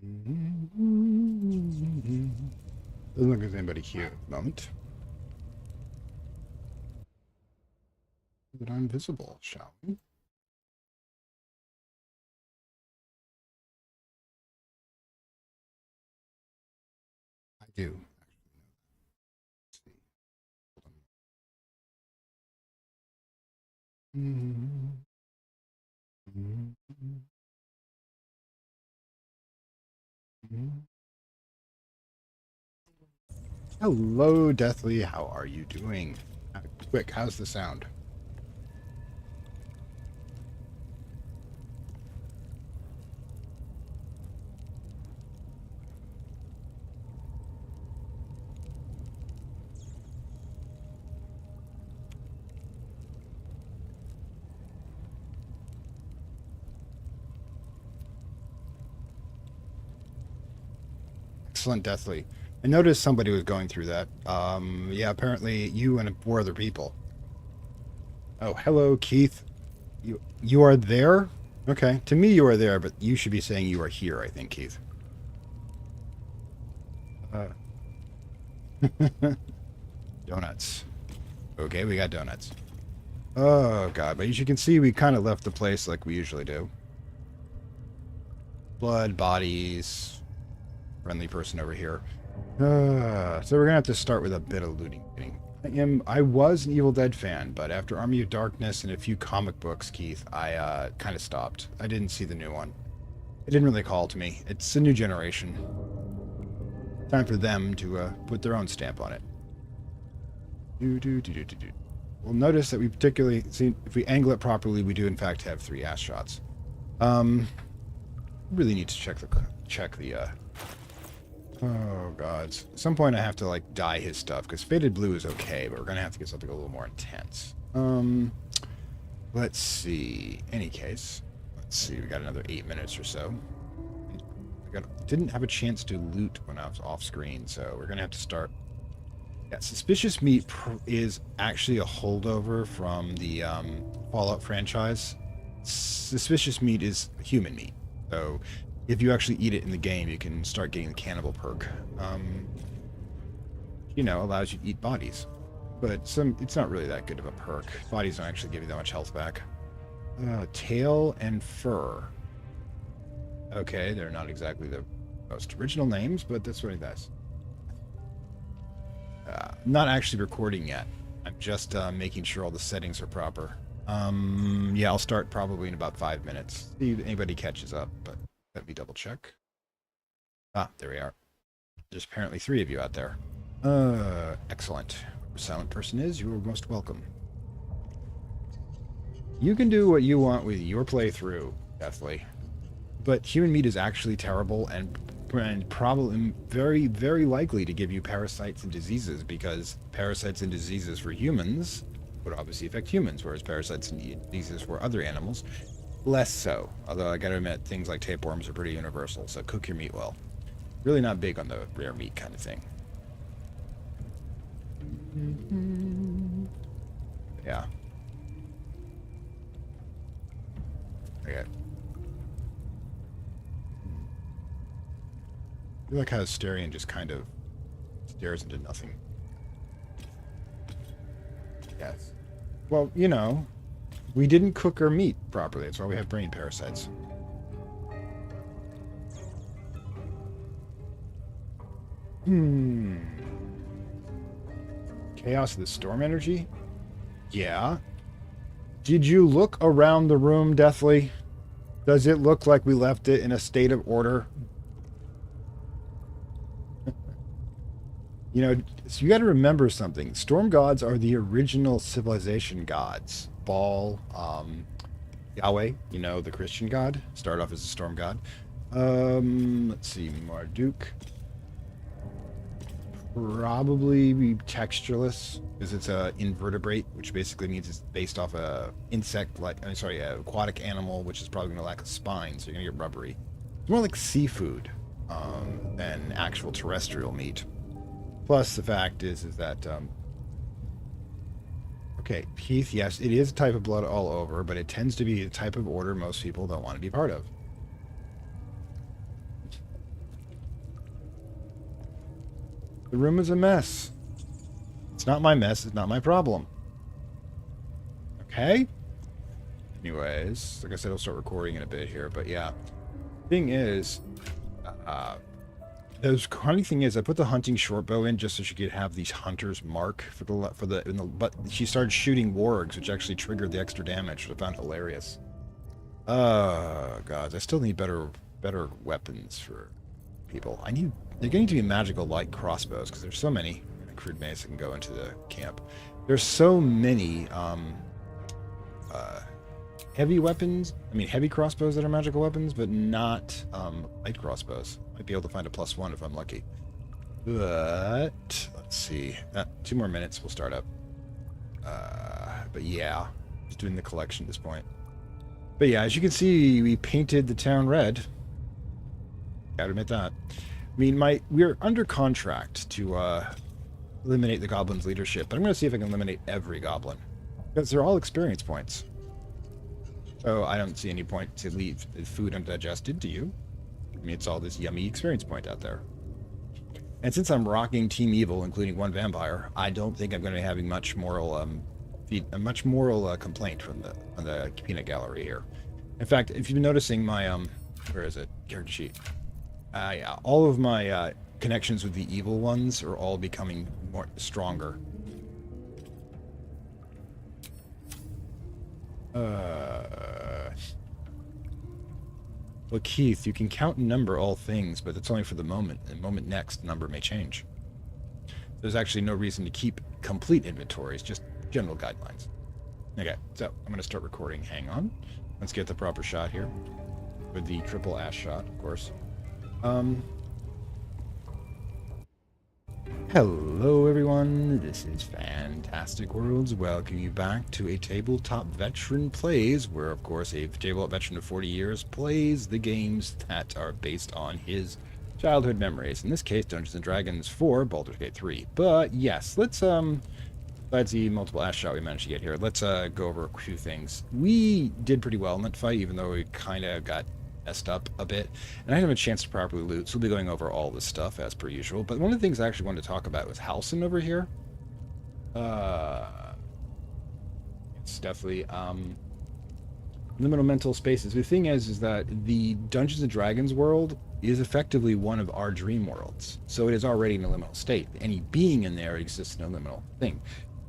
Doesn't look like there's anybody here at the moment. But I'm visible, shall we? I do. Let's see. Hello, Deathly. How are you doing? Quick, how's the sound? Excellent, Deathly. I noticed somebody was going through that. Yeah, apparently you and 4 other people. Oh, hello, Keith. You are there? Okay. To me, you are there, but you should be saying you are here, I think, Keith. Uh, donuts. Okay, we got donuts. Oh, God. But as you can see, we kind of left the place like we usually do. Blood, bodies, friendly person over here. So we're gonna have to start with a bit of looting. I was an Evil Dead fan, but after Army of Darkness and a few comic books, Keith, I kind of stopped. I didn't see the new one. It didn't really call to me. It's a new generation. Time for them to put their own stamp on it. We'll notice that we particularly see if we angle it properly, we do in fact have 3 ass shots. Really need to check the oh god. At some point I have to like dye his stuff because faded blue is okay, but we're gonna have to get something a little more intense. Let's see. Any case, let's see. We got another 8 minutes or so. Didn't have a chance to loot when I was off screen, so we're gonna have to start. Yeah, suspicious meat is actually a holdover from the Fallout franchise. Suspicious meat is human meat, so if you actually eat it in the game, you can start getting the cannibal perk. You know, allows you to eat bodies. But it's not really that good of a perk. Bodies don't actually give you that much health back. Tail and fur. Okay, they're not exactly the most original names, but that's what it does. I'm not actually recording yet. I'm just making sure all the settings are proper. Yeah, I'll start probably in about 5 minutes. See if anybody catches up, but let me double check. Ah, there we are. There's apparently 3 of you out there. Excellent. Whoever silent person is, you are most welcome. You can do what you want with your playthrough, definitely. But human meat is actually terrible and probably very, very likely to give you parasites and diseases because parasites and diseases for humans would obviously affect humans, whereas parasites and diseases for other animals, less so. Although I gotta admit, things like tapeworms are pretty universal, so cook your meat well. Really not big on the rare meat kind of thing. Yeah. Okay. I feel like how Asterion just kind of stares into nothing. Yes. Well, you know, we didn't cook our meat properly. That's why we have brain parasites. Chaos of the storm energy? Yeah. Did you look around the room, Deathly? Does it look like we left it in a state of order? You know, so you got to remember something. Storm gods are the original civilization gods. Baal, Yahweh, you know, the Christian god, started off as a storm god. Let's see, Marduk. Probably be textureless because it's a invertebrate, which basically means it's based off a insect, like aquatic animal, which is probably going to lack a spine, so you're going to get rubbery. It's more like seafood than actual terrestrial meat. Plus, the fact is that okay, Heath, yes, it is a type of blood all over, but it tends to be a type of order most people don't want to be part of. The room is a mess. It's not my mess. It's not my problem. Okay? Anyways, like I said, I'll start recording in a bit here. But yeah, thing is, the funny thing is, I put the hunting short bow in just so she could have these hunters mark but she started shooting wargs, which actually triggered the extra damage, which I found hilarious. God, I still need better weapons for people. They're going to be magical light crossbows because there's so many crude mace that can go into the camp. There's so many heavy weapons. I mean, heavy crossbows that are magical weapons, but not light crossbows. Might be able to find a +1 if I'm lucky. But let's see. 2 more minutes, we'll start up. But yeah, just doing the collection at this point. But yeah, as you can see, we painted the town red. Gotta admit that. I mean, we're under contract to eliminate the goblins' leadership, but I'm going to see if I can eliminate every goblin. Because they're all experience points. So I don't see any point to leave the food undigested, do you? I mean, it's all this yummy experience point out there. And since I'm rocking Team Evil, including 1 vampire, I don't think I'm going to be having much moral complaint from the peanut gallery here. In fact, if you've been noticing my where is it? Character sheet. Yeah, all of my connections with the evil ones are all becoming more stronger. Well, Keith, you can count and number all things, but that's only for the moment. And moment next, number may change. There's actually no reason to keep complete inventories, just general guidelines. Okay, so I'm going to start recording. Hang on. Let's get the proper shot here. With the triple ass shot, of course. Hello everyone, this is Fantastic Worlds. Welcome you back to a Tabletop Veteran Plays, where of course a tabletop veteran of 40 years plays the games that are based on his childhood memories. In this case, Dungeons & Dragons 4, Baldur's Gate 3. But yes, let's, besides the multiple ass shot we managed to get here, let's go over a few things. We did pretty well in that fight, even though we kind of got messed up a bit, and I didn't have a chance to properly loot, so we'll be going over all this stuff as per usual. But one of the things I actually wanted to talk about was Halsin over here. It's definitely liminal mental spaces. The thing is that the Dungeons and Dragons world is effectively one of our dream worlds, so it is already in a liminal state. Any being in there exists in a liminal thing.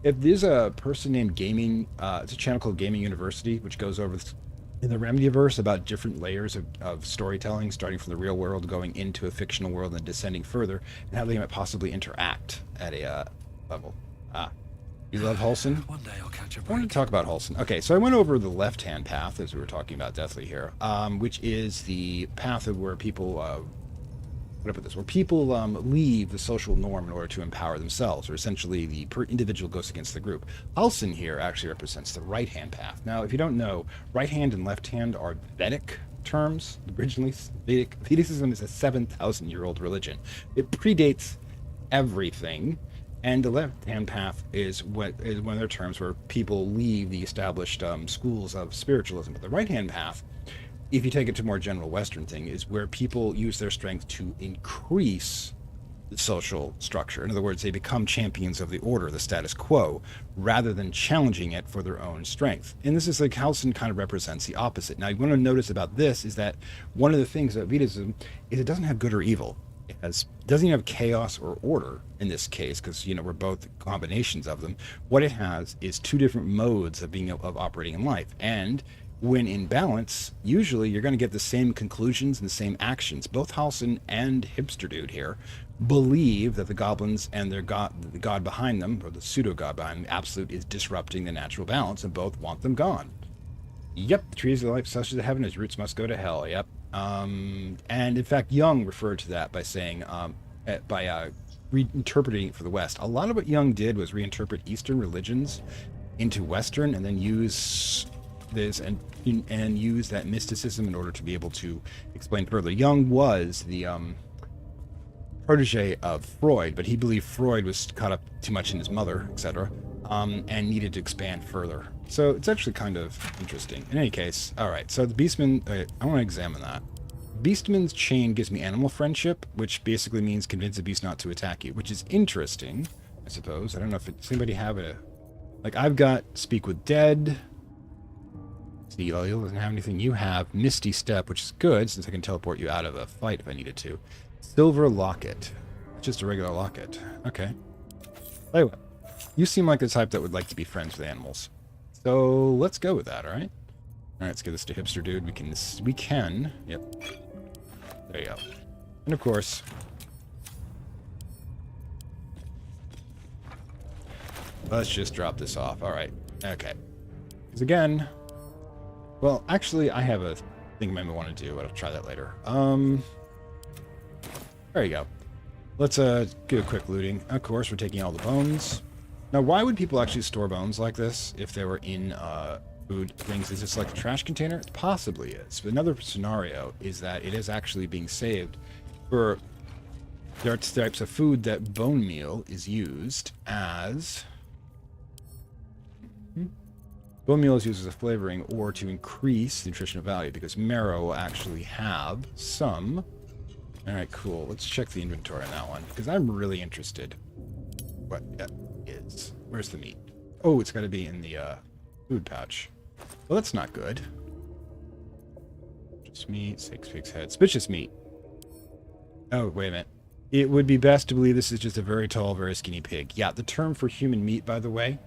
If there's a person named Gaming, it's a channel called Gaming University, which goes over in the Remediverse about different layers of storytelling, starting from the real world, going into a fictional world, and descending further, and how they might possibly interact at a level. You love Halsin? One day I'll catch a break. I wanted to talk about Halsin. Okay, so I went over the left-hand path, as we were talking about Deathly here, which is the path of where people where people leave the social norm in order to empower themselves, or essentially the individual goes against the group. Halsin here actually represents the right-hand path. Now, if you don't know, right hand and left hand are Vedic terms. Originally, Vedicism is a 7,000-year-old religion. It predates everything, and the left-hand path is one of their terms where people leave the established schools of spiritualism. But the right-hand path, if you take it to more general Western thing, is where people use their strength to increase the social structure. In other words, they become champions of the order, the status quo, rather than challenging it for their own strength. And this is like Halsin kind of represents the opposite. Now, you want to notice about this is that one of the things about Vedism is it doesn't have good or evil. It doesn't even have chaos or order in this case, because we're both combinations of them. What it has is 2 different modes of operating in life, and when in balance, usually you're going to get the same conclusions and the same actions. Both Halsin and Hipster Dude here believe that the goblins and the god behind them, or the pseudo-god behind them, Absolute, is disrupting the natural balance, and both want them gone. Yep, the trees of life, such as the heaven, his roots must go to hell. Yep. And in fact, Jung referred to that by saying, reinterpreting it for the West. A lot of what Jung did was reinterpret Eastern religions into Western, and then use this and use that mysticism in order to be able to explain further. Jung was the protege of Freud, but he believed Freud was caught up too much in his mother, etc., and needed to expand further. So it's actually kind of interesting. In any case, all right, so the Beastman, I want to examine that. Beastman's chain gives me animal friendship, which basically means convince a beast not to attack you, which is interesting, I suppose. I don't know if does anybody have a... Like, I've got Speak with Dead. See, Oil doesn't have anything. You have Misty Step, which is good, since I can teleport you out of a fight if I needed to. Silver Locket. Just a regular locket. Okay. Tell you what, you seem like the type that would like to be friends with animals. So, let's go with that, alright? Alright, let's give this to Hipster Dude. We can... Yep. There you go. And of course... Let's just drop this off. Alright. Okay. Because again... Well, actually, I have a thing I might want to do. I'll try that later. There you go. Let's do a quick looting. Of course, we're taking all the bones. Now, why would people actually store bones like this if they were in food things? Is this like a trash container? It possibly is. But another scenario is that it is actually being saved for... There are types of food that bone meal is used as... Bone meal is used as a flavoring or to increase nutritional value because marrow will actually have some. Alright, cool. Let's check the inventory on that one because I'm really interested. What that is. Where's the meat? Oh, it's got to be in the food pouch. Well, that's not good. Just meat, 6 pig's head. Suspicious meat. Oh, wait a minute. It would be best to believe this is just a very tall, very skinny pig. Yeah, the term for human meat, by the way.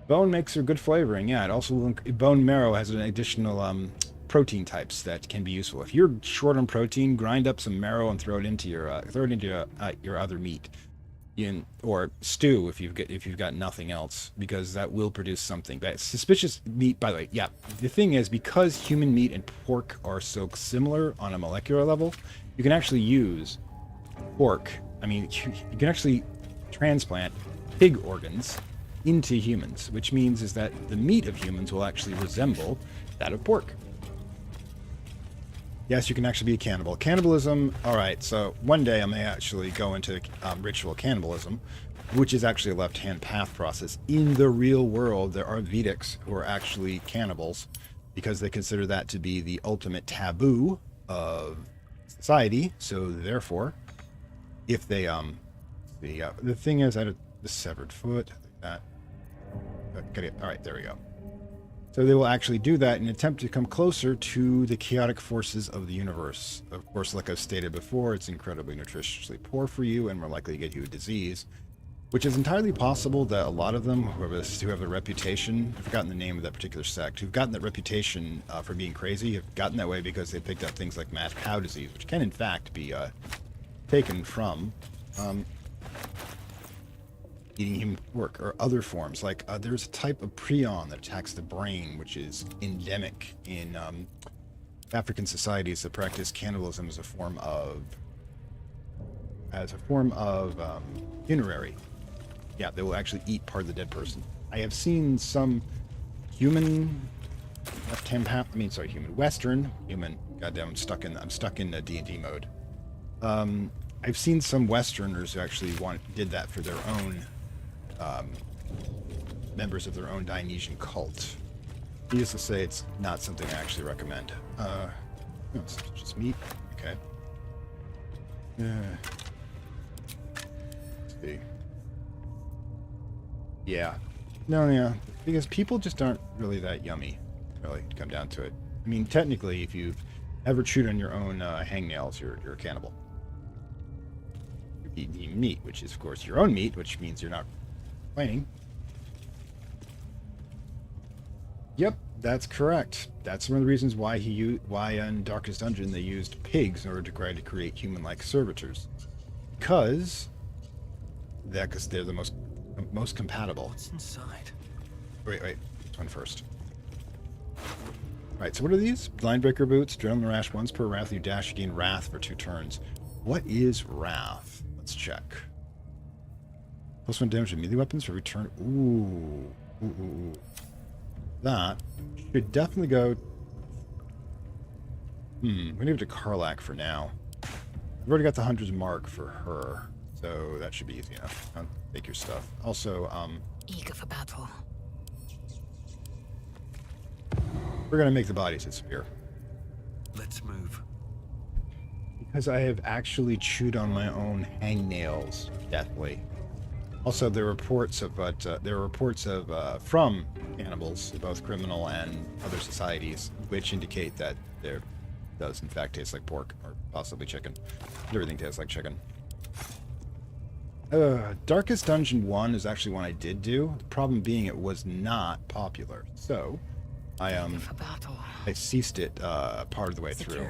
Bone makes a good flavoring, yeah. It also bone marrow has an additional protein types that can be useful. If you're short on protein, grind up some marrow and throw it into your other meat, or stew if you've got nothing else, because that will produce something. But suspicious meat, by the way, yeah. The thing is, because human meat and pork are so similar on a molecular level, you can actually use pork. I mean, you can actually transplant pig organs into humans, which means is that the meat of humans will actually resemble that of pork. Yes, you can actually be a cannibal. Cannibalism, alright, so one day I may actually go into ritual cannibalism, which is actually a left-hand path process. In the real world, there are Vedics who are actually cannibals because they consider that to be the ultimate taboo of society, so therefore, if they, the thing is, I had the severed foot, that. Alright, there we go. So they will actually do that in an attempt to come closer to the chaotic forces of the universe. Of course, like I've stated before, it's incredibly nutritionally poor for you and more likely to get you a disease, which is entirely possible that a lot of them who have a reputation, I've forgotten the name of that particular sect, who've gotten that reputation for being crazy, have gotten that way because they picked up things like mad cow disease, which can in fact be taken from eating human work, or other forms. Like, there's a type of prion that attacks the brain, which is endemic in African societies that practice cannibalism as a form of funerary. Yeah, they will actually eat part of the dead person. I have seen some human goddamn, I'm stuck in the D&D mode. I've seen some Westerners who actually did that for their own members of their own Dionysian cult. Needless to say, it's not something I actually recommend. No, it's just meat. Okay. Let's see. Yeah. No, yeah. Because people just aren't really that yummy, really, to come down to it. I mean, technically, if you've ever chewed on your own hangnails, you're a cannibal. You're eating meat, which is, of course, your own meat, which means you're not complaining. Yep, that's correct. That's one of the reasons why in Darkest Dungeon they used pigs in order to try to create human-like servitors, because they're the most compatible. What's inside? Wait, this one first. Right, so what are these? Blindbreaker boots, adrenaline rash. Once per wrath you dash, you gain wrath for 2 turns. What is wrath? Let's check. +1 damage to melee weapons for return. Ooh. That should definitely go. We're gonna give it to Karlak for now. I've already got the Hunter's Mark for her, so that should be easy enough. I'll take your stuff. Also, eager for battle. We're gonna make the bodies disappear. Let's move. Because I have actually chewed on my own hangnails deathly. Also, there are reports of from cannibals, both criminal and other societies, which indicate that there does in fact taste like pork or possibly chicken. Everything tastes like chicken. Darkest Dungeon 1 is actually one I did do. The problem being it was not popular, so I ceased it part of the way through.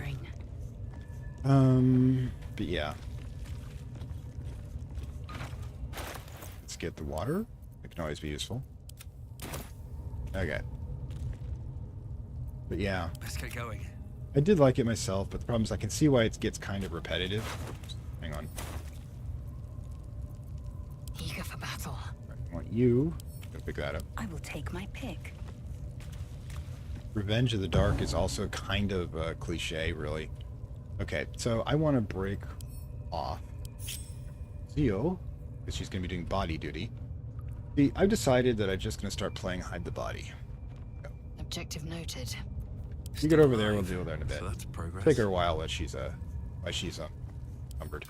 But yeah. Let's get the water. It can always be useful. Okay. But yeah. Let's get going. I did like it myself, but the problem is I can see why it gets kind of repetitive. Oops, hang on. Eager for battle. Right, I want you to pick that up. I will take my pick. Revenge of the Dark is also kind of a cliche, really. Okay, so I want to break off Zeal, because she's going to be doing body duty. See, I've decided that I'm just going to start playing Hide the Body. Go. Objective noted. You get over there, we'll deal with that in a bit. So that's progress. Take her a while while she's encumbered.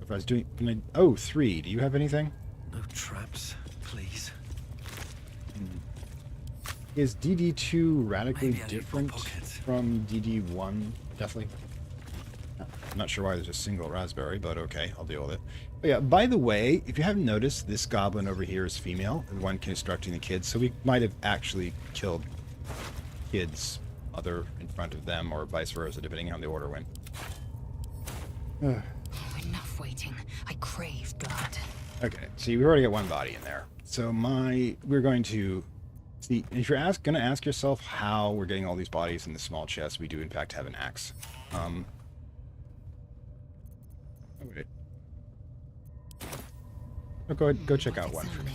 If I was doing, oh, 3. Do you have anything? No traps, please. Is DD2 radically Maybe I need more different pockets. from DD1? Definitely. I'm not sure why there's a single raspberry, but okay, I'll deal with it. But yeah, by the way, if you haven't noticed, this goblin over here is female, the one constructing the kids, so we might have actually killed kids, mother in front of them, or vice versa, depending on how the order went. Enough waiting. I crave blood. Okay, so we've already got one body in there. So we're going to see, if you're gonna ask yourself how we're getting all these bodies in the small chest, we do in fact have an axe. Okay. Oh, go ahead, go check out one for me.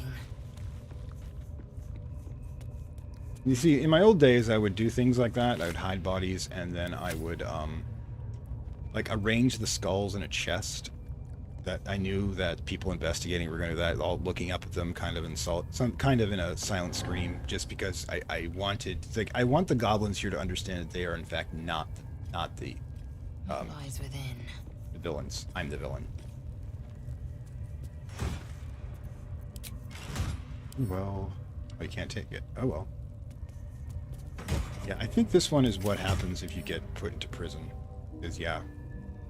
You see, in my old days, I would do things like that. I would hide bodies, and then I would, like, arrange the skulls in a chest that I knew that people investigating were going to do that, all looking up at them, kind of in a silent scream, just because I wanted, like, I want the goblins here to understand that they are, in fact, not the, Lies within. the villains. I'm the villain. Well, you can't take it. Oh well. Yeah, I think this one is what happens if you get put into prison. Is yeah,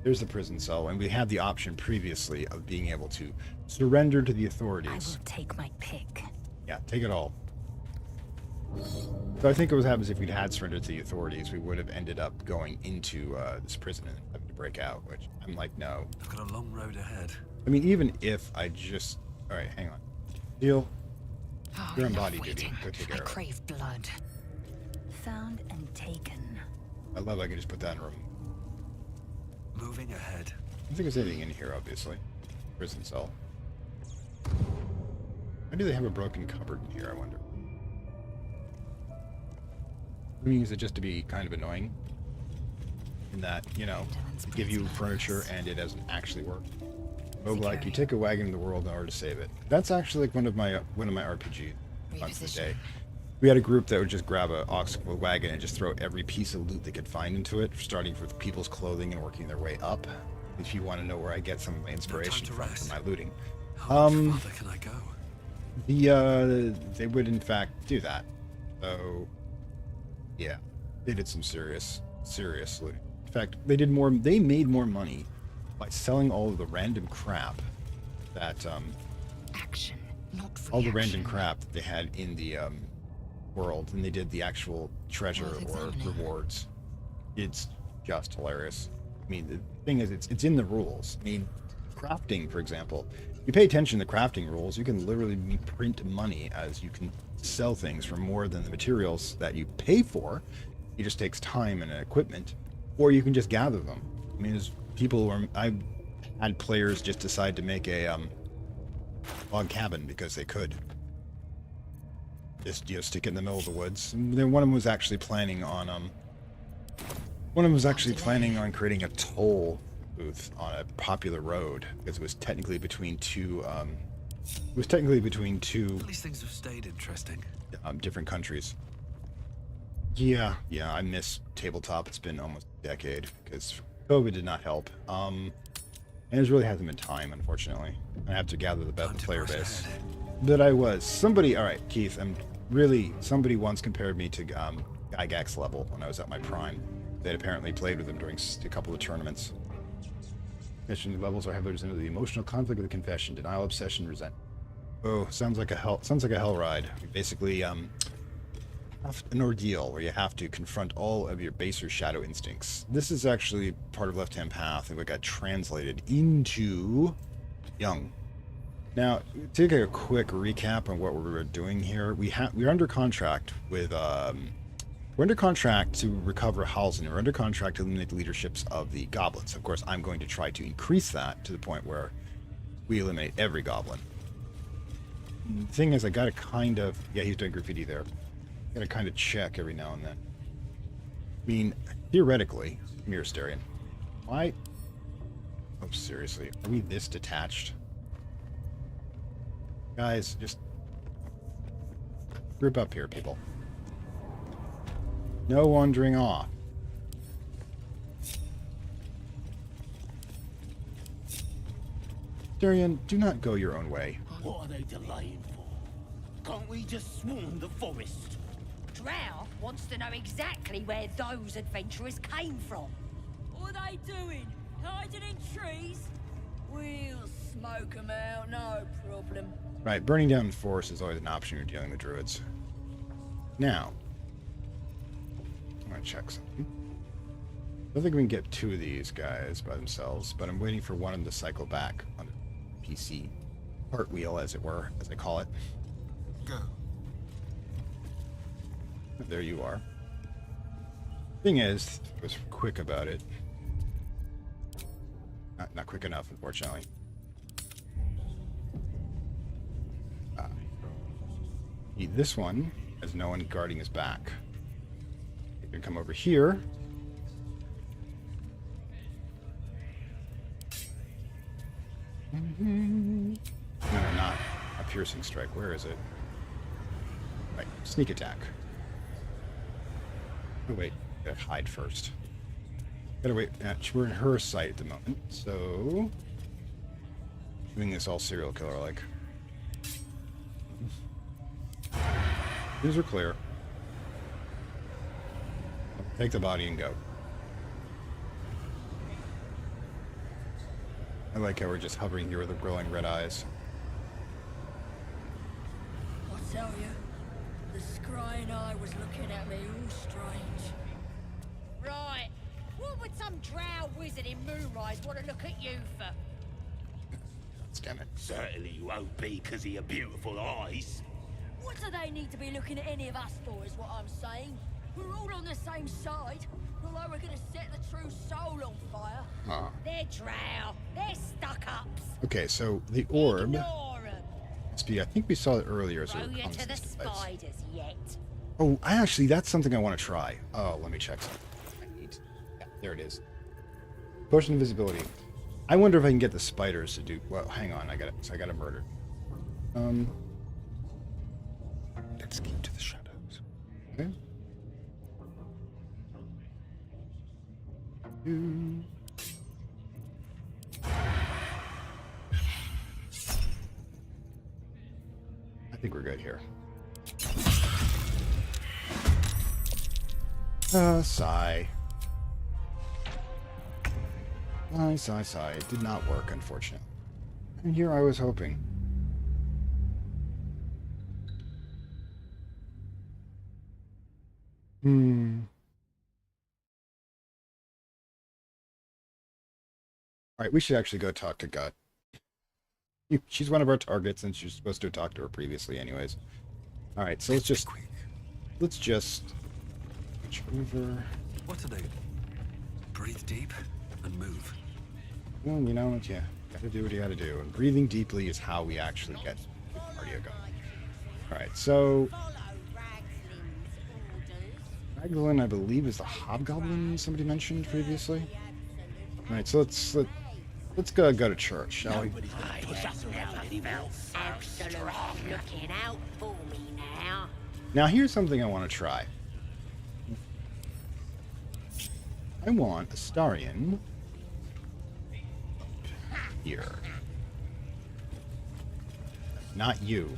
there's the prison cell, and we had the option previously of being able to surrender to the I authorities. will take my pick. Yeah, take it all. So I think what happens if we'd had surrendered to the authorities, we would have ended up going into this prison and having to break out, which I'm like, no. I've got a long road ahead. I mean, even if I just... Alright, hang on. Deal. Oh, You're on enough body duty. waiting. Go take I care of it. crave blood. Found and taken. I love I can just put that in a room. Moving ahead. I don't think there's anything in here, obviously. Prison cell. Why do they have a broken cupboard in here, I wonder? I mean, is it just to be kind of annoying? In that, you know, they give you furniture and it doesn't actually work. Roguelike, you take a wagon in the world in order to save it. That's actually like one of my RPG runs of the day. We had a group that would just grab a wagon and just throw every piece of loot they could find into it, starting with people's clothing and working their way up. If you want to know where I get some of my inspiration from my looting. How much farther can I go? They would in fact do that. So yeah, they did some serious looting. In fact, they made more money by selling all of the random crap that Action, not reaction. all the random crap that they had in the world than they did the actual treasure or rewards. It's just hilarious. I mean, the thing is, it's in the rules. I mean, crafting, for example, you pay attention to crafting rules, you can literally print money as you can sell things for more than the materials that you pay for. It just takes time and equipment, or you can just gather them. I mean, there's people who I had players just decide to make a log cabin because they could. Just stick it in the middle of the woods. And then one of them was actually planning on creating a toll booth on a popular road because it was technically between two These things have stayed interesting. different countries. Yeah, I miss tabletop. It's been almost a decade because COVID did not help. And it really hasn't been time, unfortunately. I have to gather the best player base. That I was. Somebody, all right, Keith, somebody once compared me to Gygax level when I was at my prime. They'd apparently played with him during a couple of tournaments. Mission levels are heavily into the emotional conflict of the confession, denial, obsession, resentment. Oh, sounds like a hell ride. Basically, an ordeal where you have to confront all of your baser shadow instincts. This is actually part of Left Hand Path, and what got translated into Young. Now, take a quick recap on what we were doing here. We're under contract with we're under contract to recover Halsin. We're under contract to eliminate the leaderships of the goblins. Of course, I'm going to try to increase that to the point where we eliminate every goblin. The thing is, I gotta kind of... Yeah, he's doing graffiti there. Gotta kind of check every now and then. I mean, theoretically, Mirror Starion. Why? Oh, seriously. Are we this detached? Guys, just... group up here, people. No wandering off. Starion, do not go your own way. What are they delaying for? Can't we just swarm the forest? Drow wants to know exactly where those adventurers came from. What are they doing? Hiding in trees? We'll smoke 'em out, no problem. Right, burning down the forest is always an option when you're dealing with druids. Now, I'm gonna check something. I don't think we can get two of these guys by themselves, but I'm waiting for one of them to cycle back on the PC cartwheel, as it were, as I call it. Go. There you are. Thing is, I was quick about it. Not quick enough, unfortunately. This one has no one guarding his back. You can come over here. No, not a piercing strike. Where is it? Right, sneak attack. Oh wait, gotta hide first. Gotta wait. We're in her sight at the moment, so doing this all serial killer like. These are clear. Take the body and go. I like how we're just hovering here with the glowing red eyes. I tell you, the scrying eye was looking at me all strange. Right. What would some drow wizard in Moonrise want to look at you for? Damn it. Certainly you won't be because of your beautiful eyes. What do they need to be looking at any of us for, is what I'm saying? We're all on the same side. Although we're gonna set the true soul on fire. Huh. They're drow. They're stuck-ups. Okay, so the orb. Ignore 'em. I think we saw it earlier as a Throw you to the reconnaissance device. spiders yet. Oh, actually, that's something I want to try. Oh, let me check something. Yeah, there it is. Potion invisibility. I wonder if I can get the spiders to do. Well, hang on. I got it. So I got a murder. Let's keep to the shadows. Okay. I think we're good here. Sigh. Sigh. It did not work, unfortunately. And here I was hoping. Alright, we should actually go talk to Gut. She's one of our targets, and she's supposed to have talked to her previously anyways. Alright, so let's just switch over. What are they? Breathe deep and move. Well, you know, yeah, gotta do what you gotta do. And breathing deeply is how we actually get the cardio going. Alright, so Raglan, I believe, is the hobgoblin somebody mentioned previously. Alright, so let's go to church, shall we? Absolutely looking out for me now. Now here's something I want to try. I want Astarion here. Not you.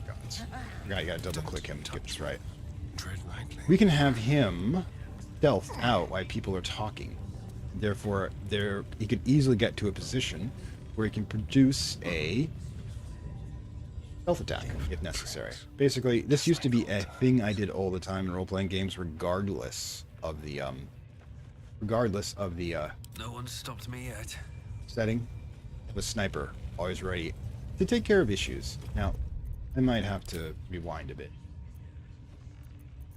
Gods. You gotta double click him to get this right. Tread lightly. We can have him stealth out while people are talking. Therefore, he could easily get to a position where he can produce a stealth attack if necessary. Basically, this used to be a thing I did all the time in role-playing games, regardless of the No one stopped me yet. setting. Of a sniper, always ready to take care of issues. Now, I might have to rewind a bit.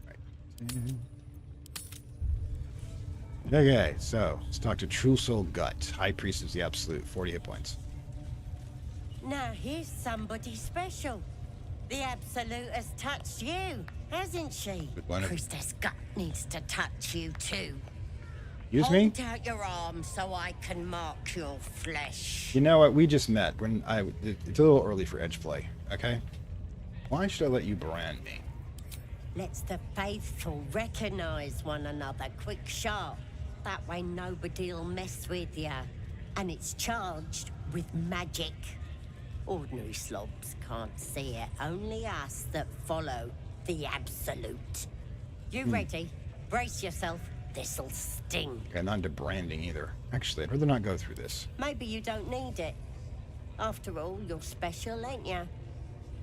Right. Okay, so let's talk to True Soul Gut, High Priest of the Absolute, 40 hit points. Now here's somebody special. The Absolute has touched you, hasn't she? Good one. Priestess Gut needs to touch you too. Excuse me? Hold out your arm so I can mark your flesh. You know what? We just met. It's a little early for edge play, okay? Why should I let you brand me? Let's the faithful recognize one another quick sharp. That way nobody'll mess with ya. And it's charged with magic. Ordinary slobs can't see it. Only us that follow the Absolute. You ready? Brace yourself. This'll sting. Okay, not into branding either. Actually, I'd rather not go through this. Maybe you don't need it. After all, you're special, ain't ya?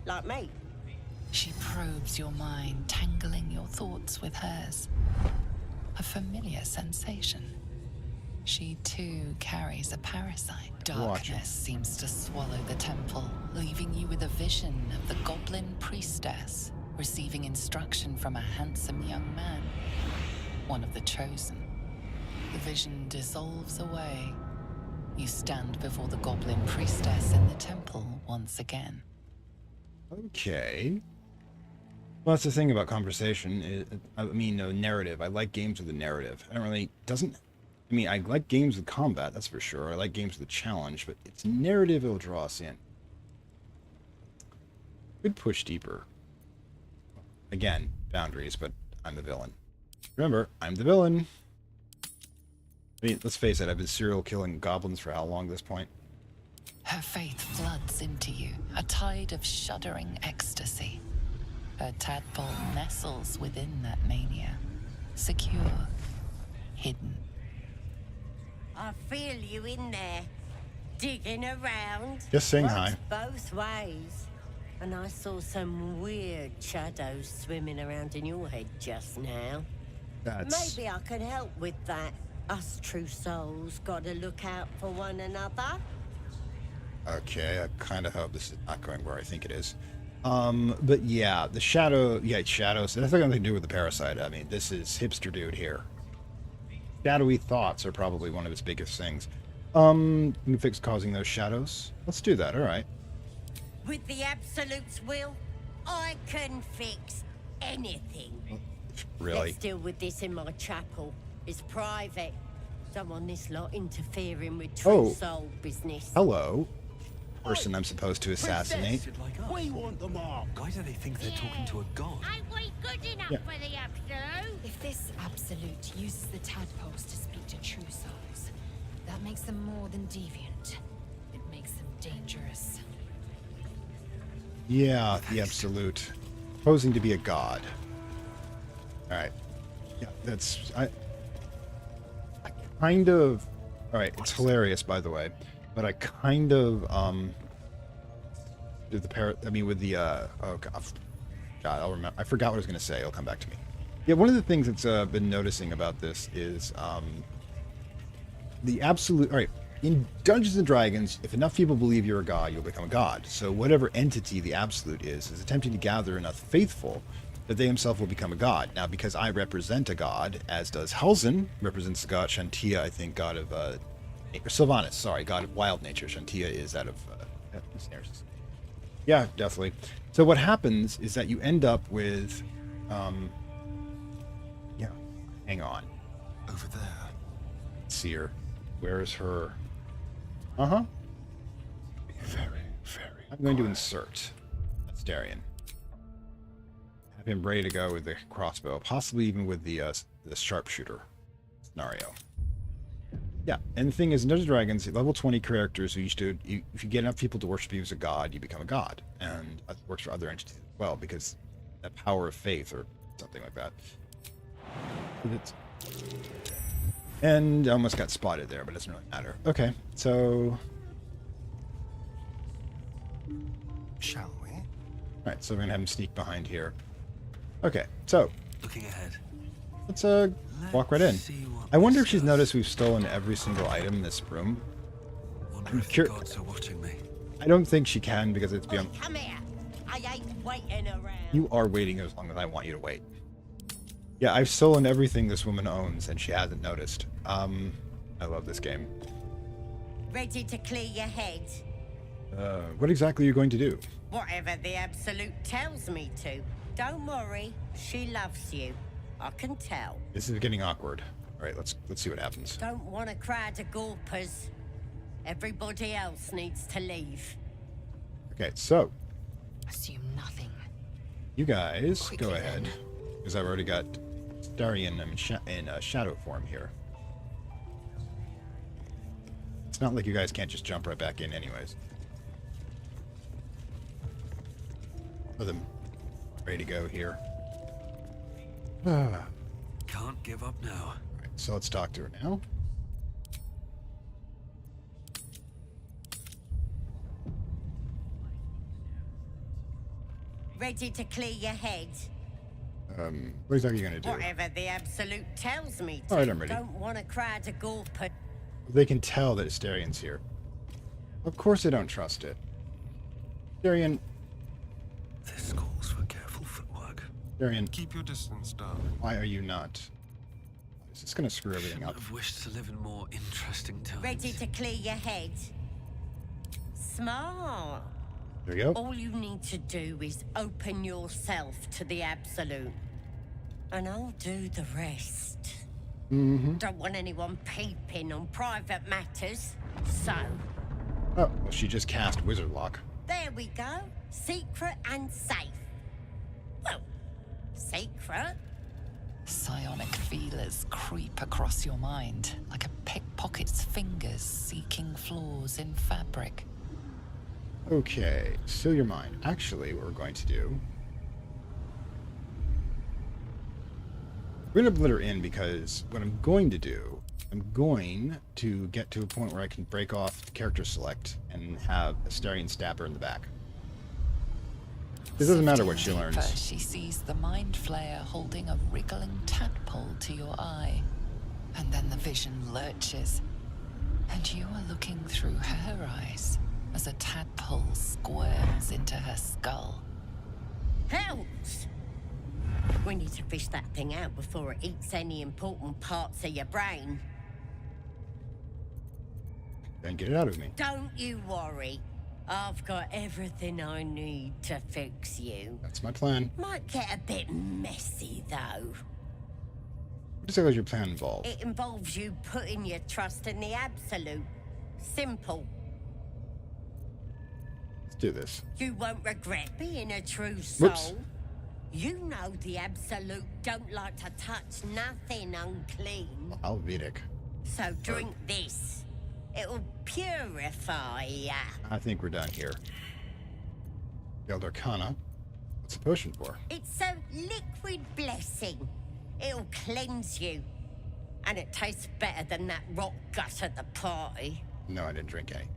Like me. She probes your mind, tangling your thoughts with hers. A familiar sensation. She too carries a parasite. Darkness seems to swallow the temple, leaving you with a vision of the goblin priestess receiving instruction from a handsome young man, one of the chosen. The vision dissolves away. You stand before the goblin priestess in the temple once again. Okay. Well, that's the thing about conversation. Narrative. I like games with a narrative. I like games with combat, that's for sure. I like games with a challenge, but it's narrative it'll draw us in. Could push deeper. Again, boundaries, but I'm the villain. Remember, I'm the villain. I mean, let's face it, I've been serial killing goblins for how long at this point? Her faith floods into you, a tide of shuddering ecstasy. Her tadpole nestles within that mania, secure, hidden. I feel you in there, digging around. Just saying Works hi. both ways. And I saw some weird shadows swimming around in your head just now. Maybe I can help with that. Us true souls gotta look out for one another. Okay, I kind of hope this is not going where I think it is. But yeah, the shadow, it's shadows. That's nothing to do with the parasite. I mean, this is Hipster Dude here. Shadowy thoughts are probably one of his biggest things. You can fix causing those shadows. Let's do that, alright. With the Absolute's will, I can fix anything. Really? Let's deal with this in my chapel. It's private. Don't want this lot interfering with true soul business. Hello. Person I'm supposed to assassinate. We want the mark. Why do they think they're talking to a god? Ain't we good enough for the Absolute? If this Absolute uses the tadpoles to speak to true souls, that makes them more than deviant. It makes them dangerous. Yeah, the Absolute. Posing to be a god. Alright. Yeah, that's... I kind of... Alright, it's hilarious, by the way. But I kind of, with the, oh god, I'll remember. I forgot what I was going to say. It'll come back to me. Yeah, one of the things that's been noticing about this is the Absolute. All right, in Dungeons and Dragons, if enough people believe you're a god, you'll become a god. So whatever entity the Absolute is attempting to gather enough faithful that they himself will become a god. Now, because I represent a god, as does Helzen, represents the god Shantia, I think, god of Sylvanas, sorry, god of wild nature. Shantia is out of snares. Yeah, definitely. So what happens is that you end up with, hang on. Over there. Let's see her. Where is her? Uh-huh. Very, very. I'm going to insert. That's Darian. Have him ready to go with the crossbow, possibly even with the sharpshooter scenario. Yeah, and the thing is, in Dungeons & Dragons, level 20 characters who used to, if you get enough people to worship you as a god, you become a god, and it works for other entities as well because that power of faith or something like that. And I almost got spotted there, but it doesn't really matter. Okay, so Shall we? all right, so we're gonna have him sneak behind here. Okay, so Looking ahead. let's walk right in. See what I wonder if this she's does. noticed we've stolen every single item in this room. Wonder if the gods are watching me. I don't think she can because it's beyond. Come here. I ain't waiting around. You are waiting as long as I want you to wait. Yeah, I've stolen everything this woman owns, and she hasn't noticed. I love this game. Ready to clear your head? What exactly are you going to do? Whatever the Absolute tells me to. Don't worry, she loves you. I can tell. This is getting awkward. All right, let's see what happens. Don't want a crowd of gawpers. Everybody else needs to leave. Okay, so Assume nothing. you guys Quickly go ahead, then. because I've already got Darian in shadow form here. It's not like you guys can't just jump right back in, anyways. Oh, them ready to go here. Ah. Can't give up now. Right, so let's talk to her now. Ready to clear your head? What exactly are you going to do? Whatever the Absolute tells me to. All right, I'm ready. Don't want a crowd of gawpers. They can tell that Asterian's here. Of course they don't trust it. Darian, This calls for careful footwork. Darian, Keep your distance, darling. why are you not? Is this going to screw everything Shouldn't up? have wished to live in more interesting times. Ready to clear your head? Smart. There you go. All you need to do is open yourself to the Absolute. And I'll do the rest. Mm-hmm. Don't want anyone peeping on private matters. So, Oh, well, she just cast Wizard Lock. there we go. Secret and safe. Well, secret. Psionic feelers creep across your mind like a pickpocket's fingers seeking flaws in fabric. Okay, still your mind. Actually, what we're going to do... We're going to let her in because what I'm going to do, I'm going to get to a point where I can break off the character select and have Asterian stab her in the back. It doesn't matter what she Sifting learns. deeper, she sees the mind flayer holding a wriggling tadpole to your eye. And then the vision lurches. And you are looking through her eyes as a tadpole squirms into her skull. Helps. We need to fish that thing out before it eats any important parts of your brain. Then get it out of me. Don't you worry. I've got everything I need to fix you. That's my plan. Might get a bit messy, though. What exactly does your plan involve? It involves you putting your trust in the Absolute. Simple. Let's do this. You won't regret being a true soul. Whoops. You know the Absolute don't like to touch nothing unclean. Alvidic. So drink this. It'll purify ya. I think we're done here. Guild Arcana. What's the potion for? It's a liquid blessing. It'll cleanse you. And it tastes better than that rot gut at the party. No, I didn't drink any.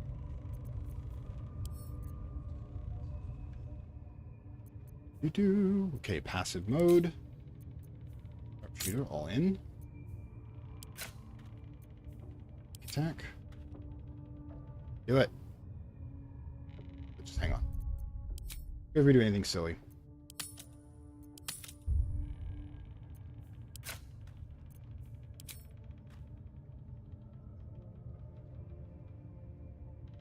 Okay, passive mode. Sharpshooter, all in. Attack. Do it. Just hang on. If we do anything silly.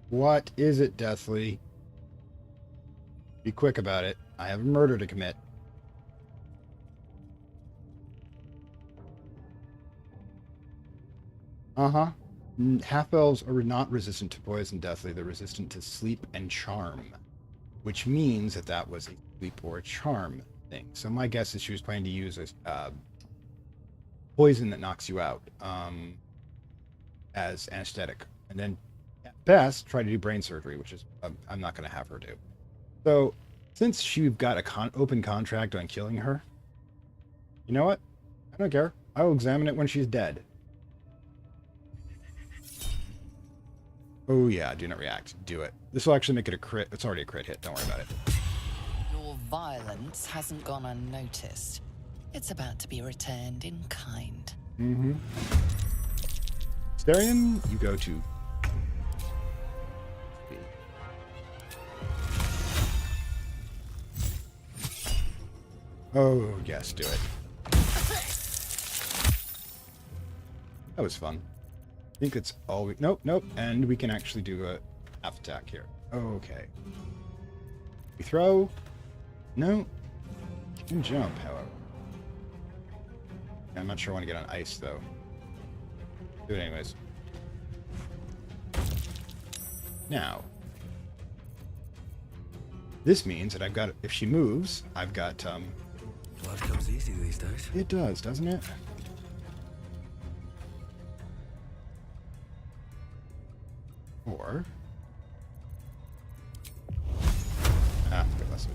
What is it, Deathly? Be quick about it. I have a murder to commit. Uh-huh. Half-elves are not resistant to poison, Deathly. They're resistant to sleep and charm. Which means that that was a sleep or a charm thing. So my guess is she was planning to use a poison that knocks you out. as anesthetic, and then at best try to do brain surgery, which is I'm not going to have her do. So since she've got a open contract on killing her, you know what? I don't care. I will examine it when she's dead. Oh yeah, do not react. Do it. This will actually make it a crit. It's already a crit hit. Don't worry about it. Your violence hasn't gone unnoticed. It's about to be returned in kind. Mm-hmm. Starion, you go to... Oh, yes, do it. That was fun. I think it's all we... Nope, nope. And we can actually do a half attack here. Okay. We throw. No. You can jump, however. I'm not sure I want to get on ice, though. Do it anyways. Now. This means that I've got... If she moves, I've got... Life comes easy these days. It does, doesn't it? Or... good lesson.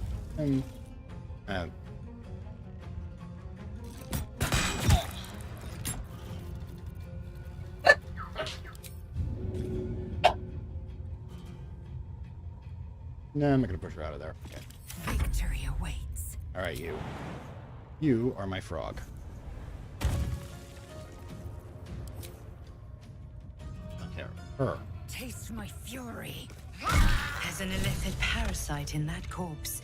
No, I'm not gonna push her out of there. Okay. Victory awaits. All right, you. You are my frog. Okay, her. Taste my fury. There's an illithid parasite in that corpse.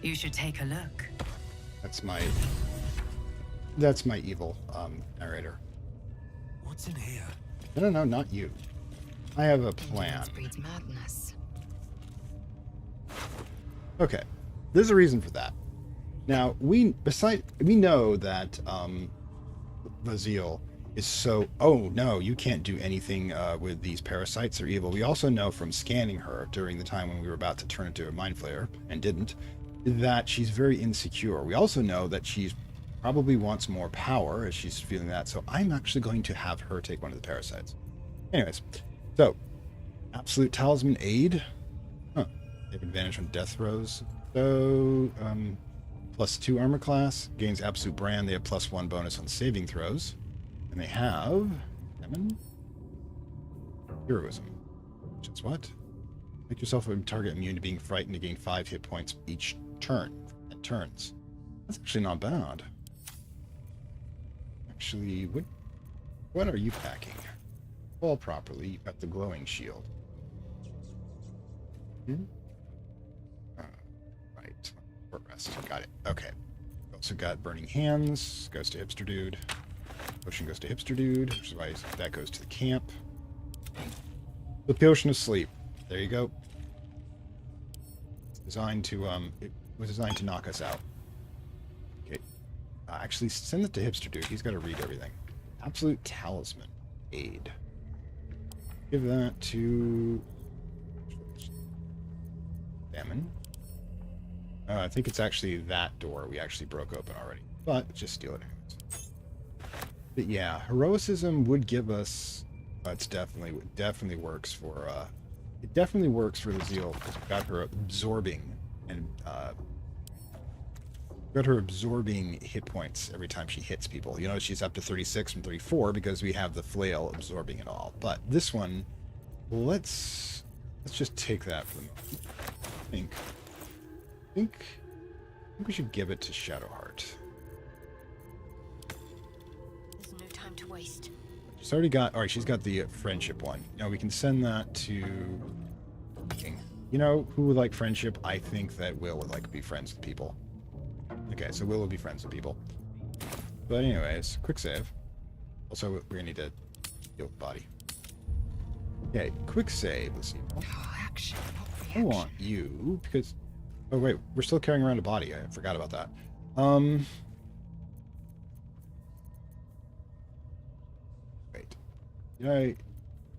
You should take a look. That's my evil narrator. What's in here? No, not you. I have a plan. Ignorance breeds madness. Okay, there's a reason for that. Now we know that Vaziel is so. Oh no, you can't do anything with these parasites. They're evil. We also know from scanning her during the time when we were about to turn into a mind flayer and didn't, that she's very insecure. We also know that she's probably wants more power as she's feeling that. So I'm actually going to have her take one of the parasites. Anyways, so absolute talisman aid. Huh. They have advantage on death throws. So +2 armor class, gains absolute brand. They have +1 bonus on saving throws. And they have heroism, which is what? Make yourself a target immune to being frightened to gain 5 hit points each turn. And turns. That's actually not bad. Actually, what are you packing? All properly. You've got the glowing shield. Right. Short rest. Got it. Okay. Also got burning hands. Goes to Hipster Dude. Potion goes to Hipster Dude, which is why that goes to the camp. The potion of sleep. There you go. It's designed to it was designed to knock us out. Okay. Actually, send it to Hipster Dude. He's got to read everything. Absolute talisman aid. Give that to Salmon. I think it's actually that door we actually broke open already, but just steal it anyways. But yeah, heroicism would give us. It's definitely works for. It definitely works for the Zeal because we got her absorbing and got her absorbing hit points every time she hits people. You know, she's up to 36 from 34 because we have the flail absorbing it all. But this one, let's just take that for the moment. I think we should give it to Shadowheart. There's no time to waste. She's already got. All right, she's got the friendship one. Now we can send that to. You know who would like friendship? I think that Will would like to be friends with people. Okay, so Will be friends with people. But anyways, quick save. Also, we're gonna need to heal the body. Okay, quick save. Let's see. Action, not I reaction. want you because. Oh wait, we're still carrying around a body. I forgot about that. Wait. Did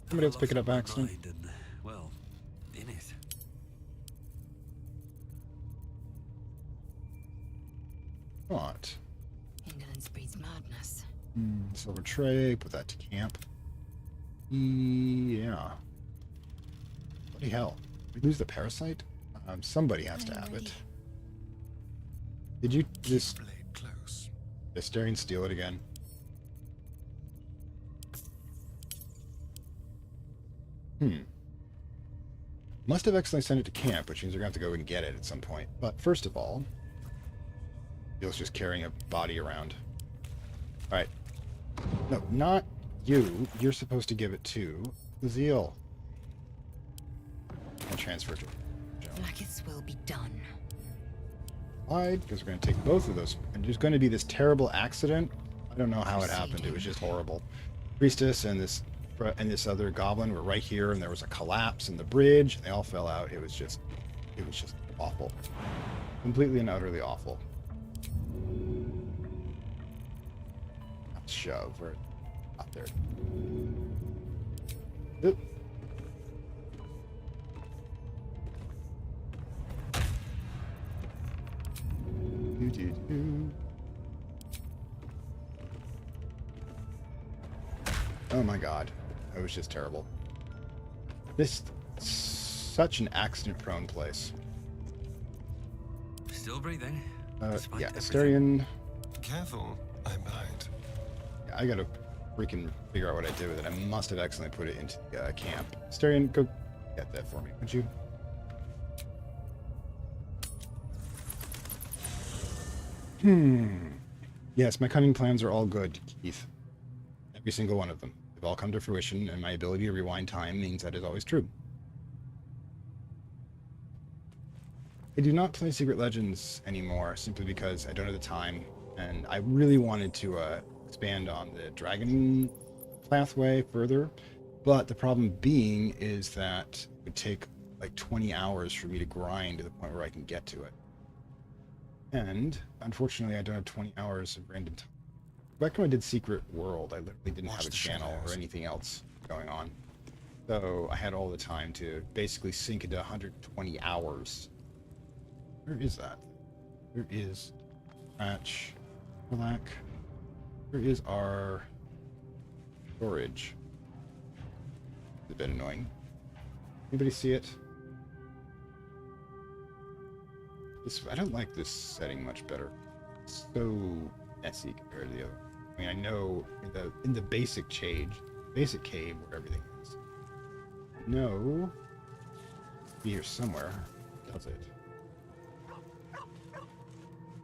somebody else pick it up by accident? And, well, in it. Indolence breeds madness. Silver tray. Put that to camp. Yeah. Bloody hell. We lose the parasite? Somebody has to have it. Did you just... Blade close. Hysterian steal it again? Must have accidentally sent it to camp, which means we're going to have to go and get it at some point. But first of all, Zeal's just carrying a body around. Alright. No, not you. You're supposed to give it to the Zeal. I'll transfer to Blacketh's will be done. Why? Because we're going to take both of those. And there's going to be this terrible accident. I don't know how it happened. It was just horrible. Priestess and this other goblin were right here, and there was a collapse in the bridge. They all fell out. It was just awful. Completely and utterly awful. Shove. We're up there. Oop. Oh my god. That was just terrible. This such an accident-prone place. Still breathing. Yeah, Asterion. Careful, I'm behind. Yeah, I gotta freaking figure out what I did with it. I must have accidentally put it into camp. Asterion, go get that for me, would you? Yes, my cunning plans are all good, Keith. Every single one of them. They've all come to fruition, and my ability to rewind time means that is always true. I do not play Secret Legends anymore, simply because I don't have the time, and I really wanted to expand on the dragon pathway further, but the problem being is that it would take like 20 hours for me to grind to the point where I can get to it. And unfortunately, I don't have 20 hours of random time. Back when I did Secret World, I literally didn't have a channel or anything else going on. So I had all the time to basically sink into 120 hours. Where is that? Where is Patch? Black? Where is our storage? It's a bit annoying. Anybody see it? I don't like this setting much better. It's so messy compared to the other. I mean, I know in the basic cave where everything is. No, be here somewhere. Does it?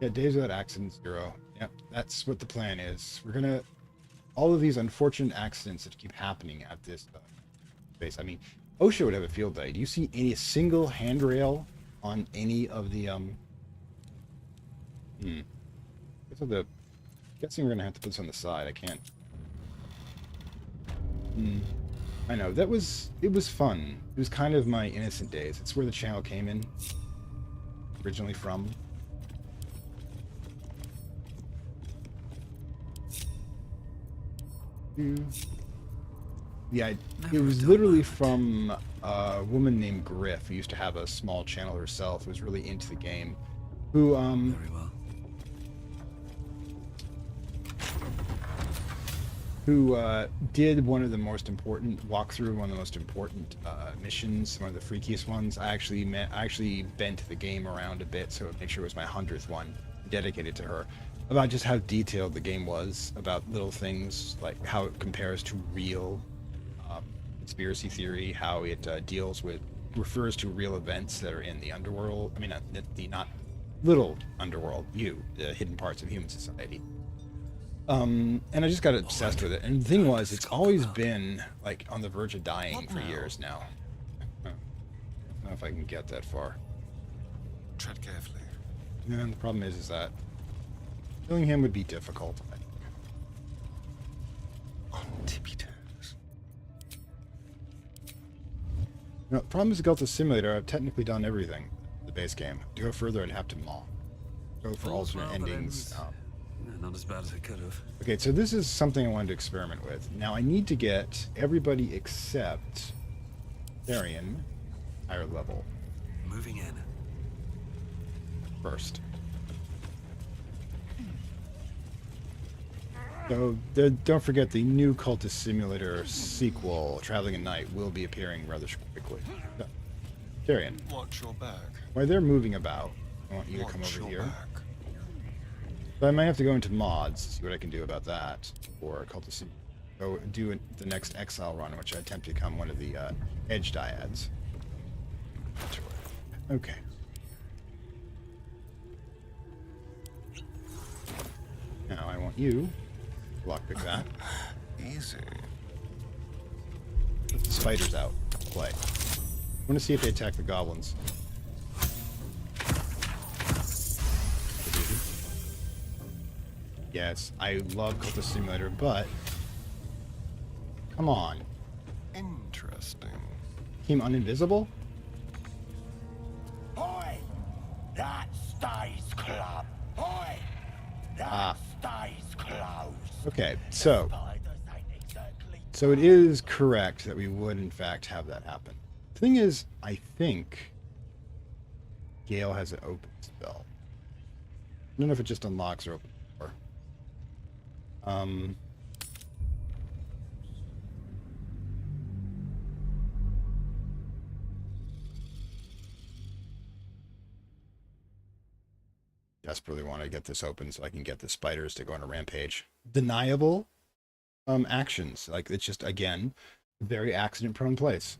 Yeah, days without accidents 0. Yep, that's what the plan is. We're gonna all of these unfortunate accidents that keep happening at this base. I mean, OSHA would have a field day. Do you see any single handrail on any of the guessing we're gonna have to put this on the side. I can't. I know it was fun. It was kind of my innocent days. It's where the channel came in originally from. Yeah, it was literally from a woman named Griff, who used to have a small channel herself, who was really into the game, who Very well. who did one of the most important walkthrough, one of the most important missions, one of the freakiest ones. I actually bent the game around a bit so it make sure it was my 100th one, dedicated to her, about just how detailed the game was, about little things like how it compares to real conspiracy theory, how it refers to real events that are in the underworld. I mean, not little underworld, the hidden parts of human society. And I just got obsessed with it. And the thing was, it's always been like on the verge of dying for years now. I don't know if I can get that far. Tread carefully. And the problem is that killing him would be difficult. On tippy toes. No, the problem is the Delta Simulator. I've technically done everything. The base game. To go further, I'd have to go for alternate endings. Not as bad as I could have. Okay, so this is something I wanted to experiment with. Now I need to get everybody except Faerun higher level Moving in. first. So don't forget the new Cultist Simulator sequel, Traveling at Night, will be appearing rather quickly. So, Tyrion. Watch your back. While they're moving about, I want you to come over here. So I might have to go into mods, see what I can do about that, or Cultist. Go do the next Exile run, which I attempt to become one of the Edge Dyads. Okay. Now I want you to lockpick that. Easy. Put the spiders out. Play. I want to see if they attack the goblins. Yes, I love Cultist Simulator, but come on. Interesting. Team Uninvisible? Oi! That stays club. Oi! That stays closed. Okay, so Spiders ain't exactly it is correct that we would in fact have that happen. The thing is, I think Gale has an open spell. I don't know if it just unlocks or open door. Desperately want to get this open so I can get the spiders to go on a rampage. Deniable actions. Like, it's just, again, a very accident-prone place.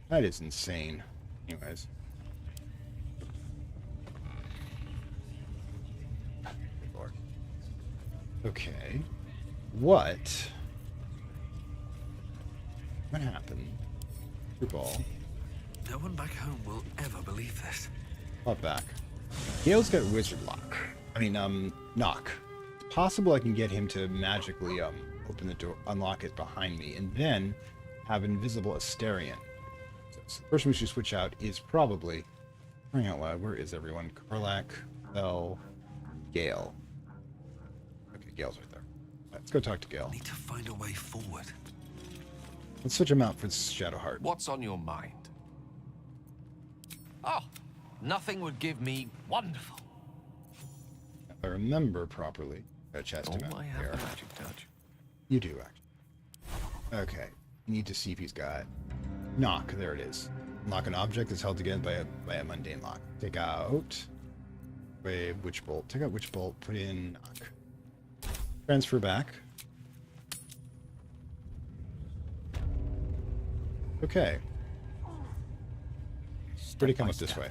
That is insane. Anyways. Good Lord. Okay. What happened? Your ball. No one back home will ever believe this. Pop back. Gale's got Wizard Lock. I mean, Knock. It's possible I can get him to magically, open the door, unlock it behind me, and then have Invisible Asterion. So the person we should switch out is probably, crying out loud, where is everyone? Karlak, Bell, Gale. Okay, Gale's right there. Let's go talk to Gale. Need to find a way forward. Let's switch him out for Shadowheart. What's on your mind? Oh, nothing would give me wonderful. If I remember properly, gotta chest him out I have here. a magic touch. You do, actually. Okay. Need to see if he's got Knock. There it is. Lock an object is held together by a mundane lock. Take out a Witch Bolt. Take out Witch Bolt. Put in Knock. Transfer back. Okay. Pretty come up this way.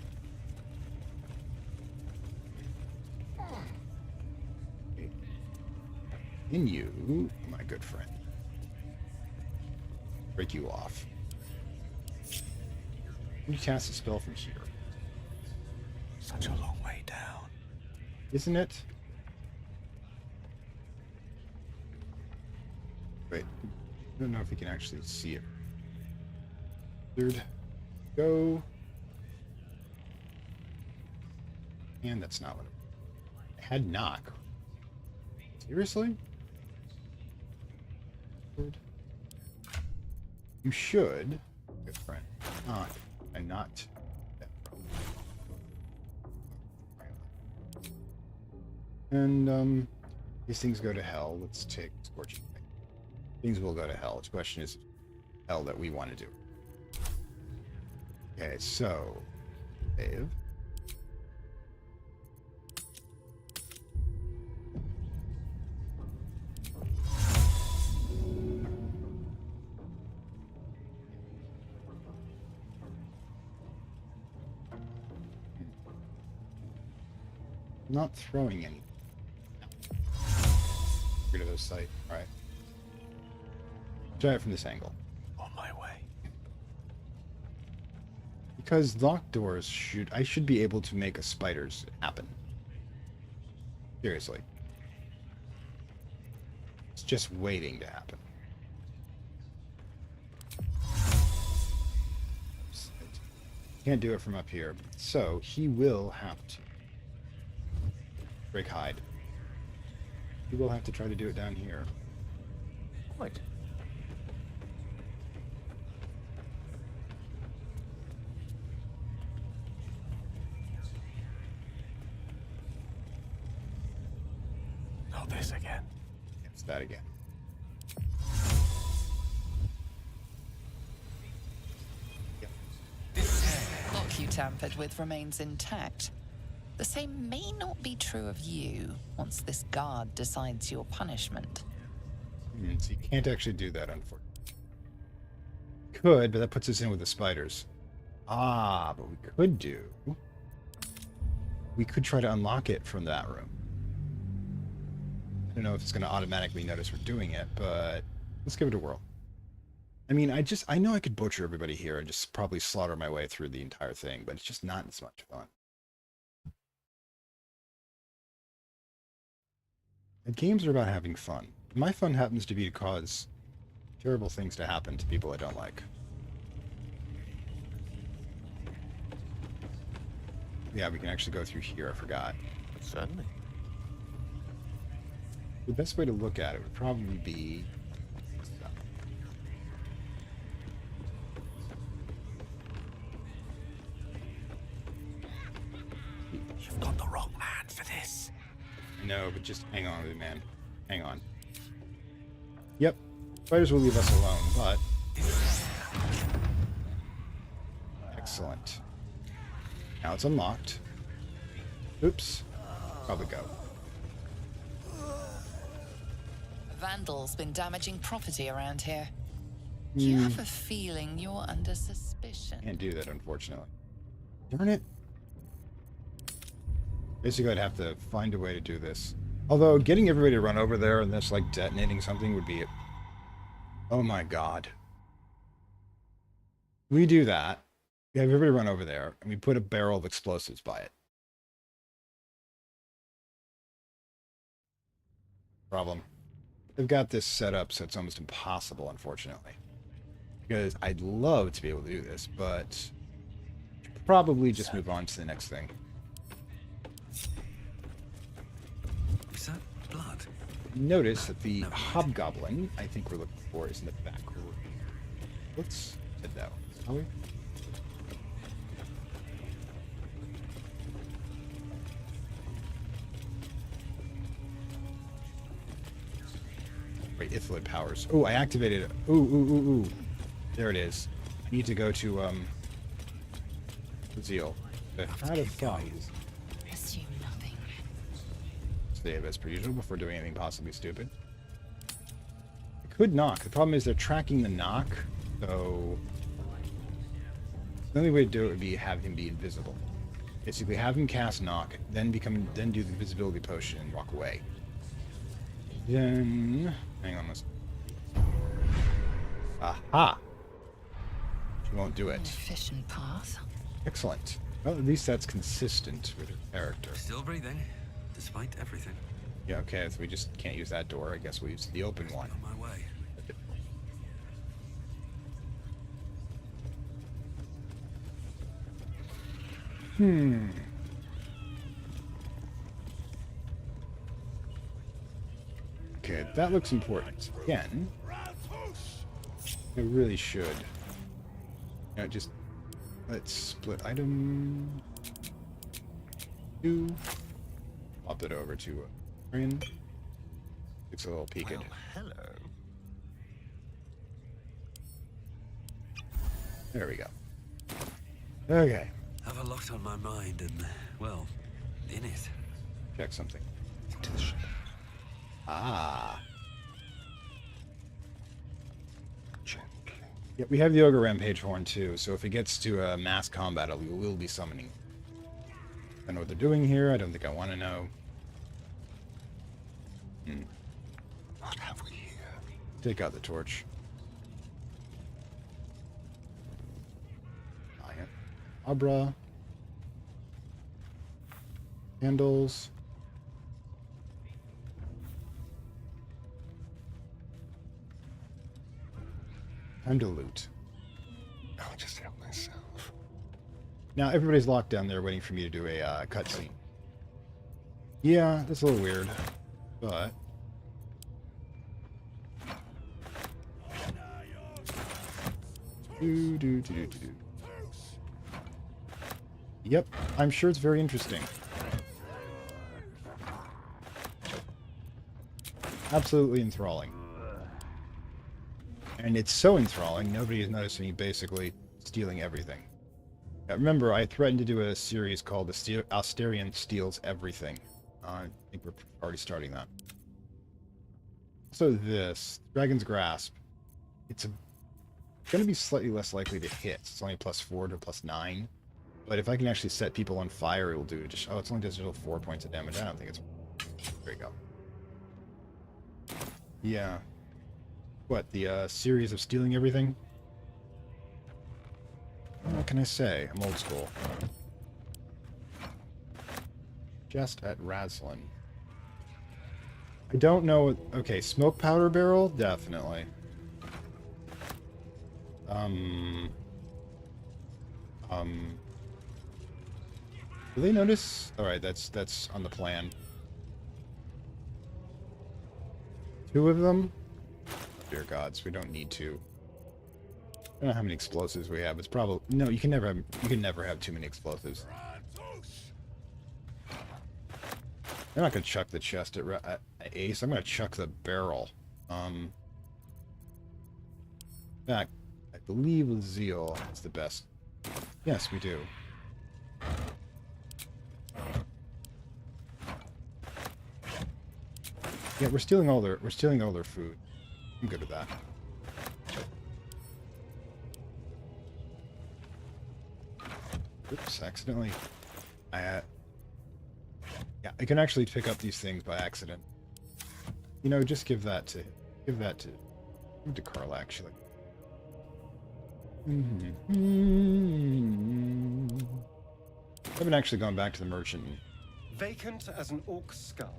In you, my good friend. Break you off. Can you cast a spell from here? Such a long way down. Isn't it? Wait. I don't know if you can actually see it. Third. Go. And that's not what it had. Knock. Seriously? You should, good friend, knock and not. And these things go to hell. Let's take Scorching Ray. Things will go to hell. The question is hell that we want to do. Okay, so save. Not throwing any. Get rid of those sight. Alright. Try it from this angle. On my way. Because locked doors I should be able to make a spiders happen. Seriously. It's just waiting to happen. Can't do it from up here. So he will have to break hide. He will have to try to do it down here. Wait. Not this again. It's that again. Lock you tampered with remains intact. The same may not be true of you once this guard decides your punishment. So you can't actually do that, unfortunately. Could, but that puts us in with the spiders. Ah, but we could do... We could try to unlock it from that room. I don't know if it's going to automatically notice we're doing it, but let's give it a whirl. I mean, I know I could butcher everybody here and just probably slaughter my way through the entire thing, but it's just not as much fun. And games are about having fun. My fun happens to be to cause terrible things to happen to people I don't like. Yeah, we can actually go through here, I forgot. Certainly. The best way to look at it would probably be... You've got the wrong man for this. No, but just hang on with it, man. Hang on. Yep. Spiders will leave us alone, but... Excellent. Now it's unlocked. Oops. Probably go. Vandal's been damaging property around here. You have a feeling you're under suspicion. Can't do that, unfortunately. Darn it. Basically, I'd have to find a way to do this. Although, getting everybody to run over there and that's like detonating something would be... Oh my god. We do that. We have everybody run over there, and we put a barrel of explosives by it. Problem. They've got this set up so it's almost impossible, unfortunately. Because I'd love to be able to do this, but... Probably just move on to the next thing. Is that blood? Notice that the hobgoblin I think we're looking for is in the back room. Let's head that way. Shall we? Wait, Ithilid powers. Oh, I activated it. Ooh. There it is. I need to go to, Zeal. How the fuck? Assume nothing. Save as per usual before doing anything possibly stupid. I could knock. The problem is they're tracking the knock, so... The only way to do it would be have him be invisible. Basically, have him cast knock, then do the invisibility potion and walk away. Then... Hang on, let's... Aha! She won't do it. An efficient path. Excellent. Well, at least that's consistent with her character. Still breathing, despite everything. Yeah, okay, so we just can't use that door. I guess we'll use the open one. On my way. Okay, that looks important. Again, I really should. You know, just let's split item 2. Pop it over to Faerun. Looks a little peaked. Well, hello. There we go. Okay. Have a lot on my mind and, well, in it. Check something. Into the ship. Ah. Gently. Yeah, we have the Ogre Rampage Horn too, so if it gets to mass combat, we will be summoning. I don't know what they're doing here. I don't think I want to know. What have we here? Take out the torch. Abra. Candles. Time to loot. I'll just help myself. Now everybody's locked down there waiting for me to do a cutscene. Yeah, that's a little weird, but... Do. Yep, I'm sure it's very interesting. Absolutely enthralling. And it's so enthralling, nobody has noticed me basically stealing everything. Now, remember, I threatened to do a series called The Asterion Steals Everything. I think we're already starting that. So this, Dragon's Grasp, it's going to be slightly less likely to hit. It's only +4 to +9. But if I can actually set people on fire, it will do just... Oh, it's only does 4 points of damage. I don't think it's... There you go. Yeah. What, the series of stealing everything? What can I say? I'm old school. Just at Raslin. I don't know... Okay, smoke powder barrel? Definitely. Do they notice? Alright, that's on the plan. 2 of them? Dear gods, we don't need to. I don't know how many explosives we have. It's probably... No, you can never have too many explosives. I'm not gonna chuck the chest at Ace. I'm gonna chuck the barrel. In fact, I believe with Zeal is the best. Yes, we do. Yeah, we're stealing all their food. I'm good with that. Oops, accidentally. Yeah, I can actually pick up these things by accident. You know, just give that to Carl, actually. I haven't actually gone back to the merchant. Vacant as an orc skull.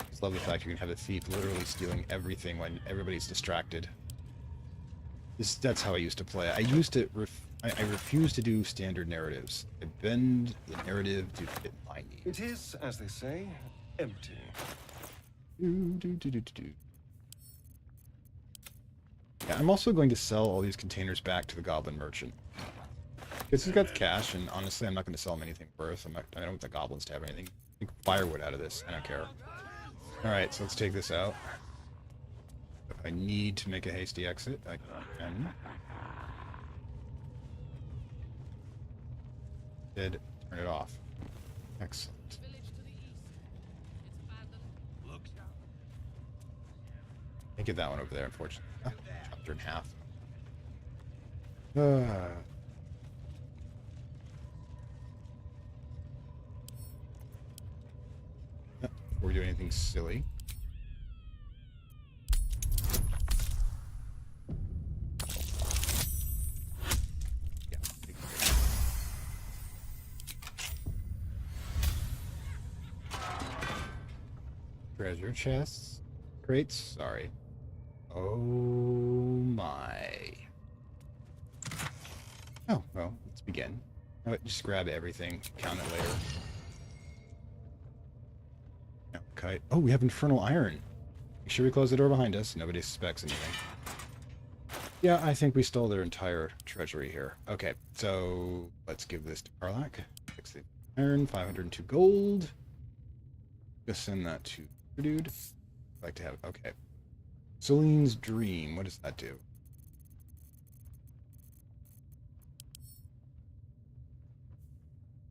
Just love the fact you can have a thief literally stealing everything when everybody's distracted. That's how I used to play. I refuse to do standard narratives. I bend the narrative to fit my needs. It is, as they say, empty. Yeah, I'm also going to sell all these containers back to the Goblin Merchant. Because he's got the cash, and honestly, I'm not going to sell him anything worth. I don't want the goblins to have anything. Make firewood out of this. I don't care. Alright, so let's take this out. If I need to make a hasty exit, I can. Did turn it off. Excellent. Can't get that one over there, unfortunately. Oh, chopped her in half. Before we do anything silly. Yeah. Treasure chests. Crates. Sorry. Oh my. Oh, well, let's begin. Just grab everything. Count it later. No, kite. Oh, we have infernal iron. Make sure we close the door behind us. Nobody suspects anything. Yeah, I think we stole their entire treasury here. Okay, so let's give this to Karlak. 60 iron, 502 gold. Just send that to Dude. I'd like to have... Okay. Celine's Dream. What does that do?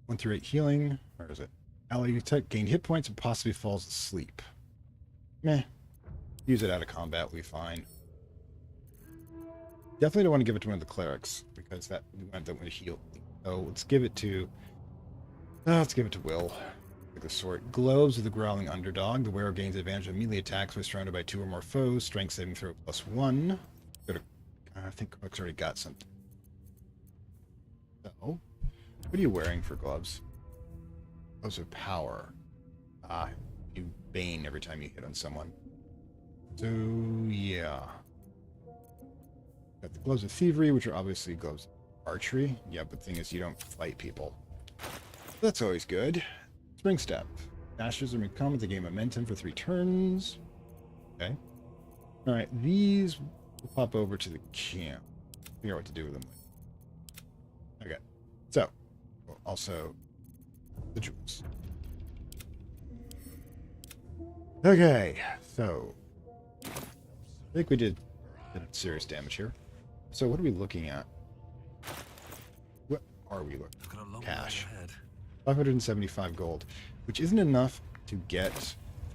One through 8 healing. Where is it? Ally gain hit points and possibly falls asleep. Meh. Use it out of combat, we'll be fine. Definitely don't want to give it to one of the clerics, because that would heal. So let's give it to... let's give it to Will. Like the sword. Gloves of the Growling Underdog. The wearer gains advantage of melee attacks when surrounded by 2 or more foes. Strength saving throw +1. I think Cook's already got something. So, what are you wearing for gloves? Gloves of Power. You bane every time you hit on someone. So, yeah. Got the Gloves of Thievery, which are obviously gloves of archery. Yeah, but the thing is, you don't fight people. That's always good. Spring Step. Dashes are become to gain momentum for 3 turns. Okay. Alright, these will pop over to the camp. Figure out what to do with them. Okay. So, we'll also the jewels. Okay, so I think we did serious damage here. So what are we looking at? What are we looking I've got a long way Cash. ahead. 575 gold, which isn't enough to get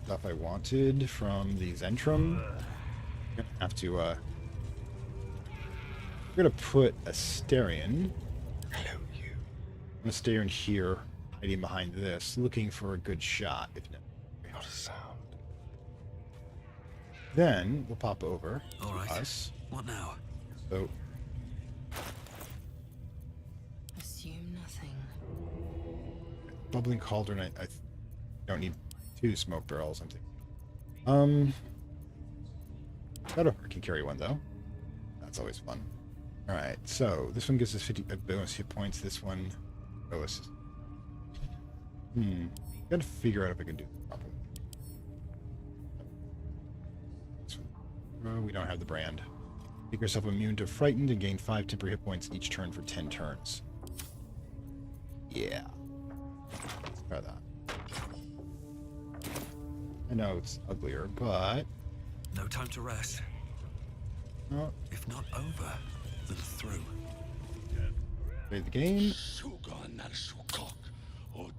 stuff I wanted from the Zentrum. I'm gonna have to, we're gonna put a Asterion. Hello, you. I'm gonna stay in here, hiding behind this, looking for a good shot, if not a sound. Then we'll pop over All right. to us. What now? So Assume nothing. bubbling cauldron. I don't need 2 smoke barrels. I'm thinking. Shadowheart can carry one though. That's always fun. All right. So this one gives us 50 bonus hit points. This one, oh, assist. Gotta figure out if I can do this properly. This one. Oh, we don't have the brand. Make yourself immune to frightened and gain 5 temporary hit points each turn for 10 turns. Yeah. Let's try that. I know it's uglier, but No time to rest. no. If not over, then through. Play the game. What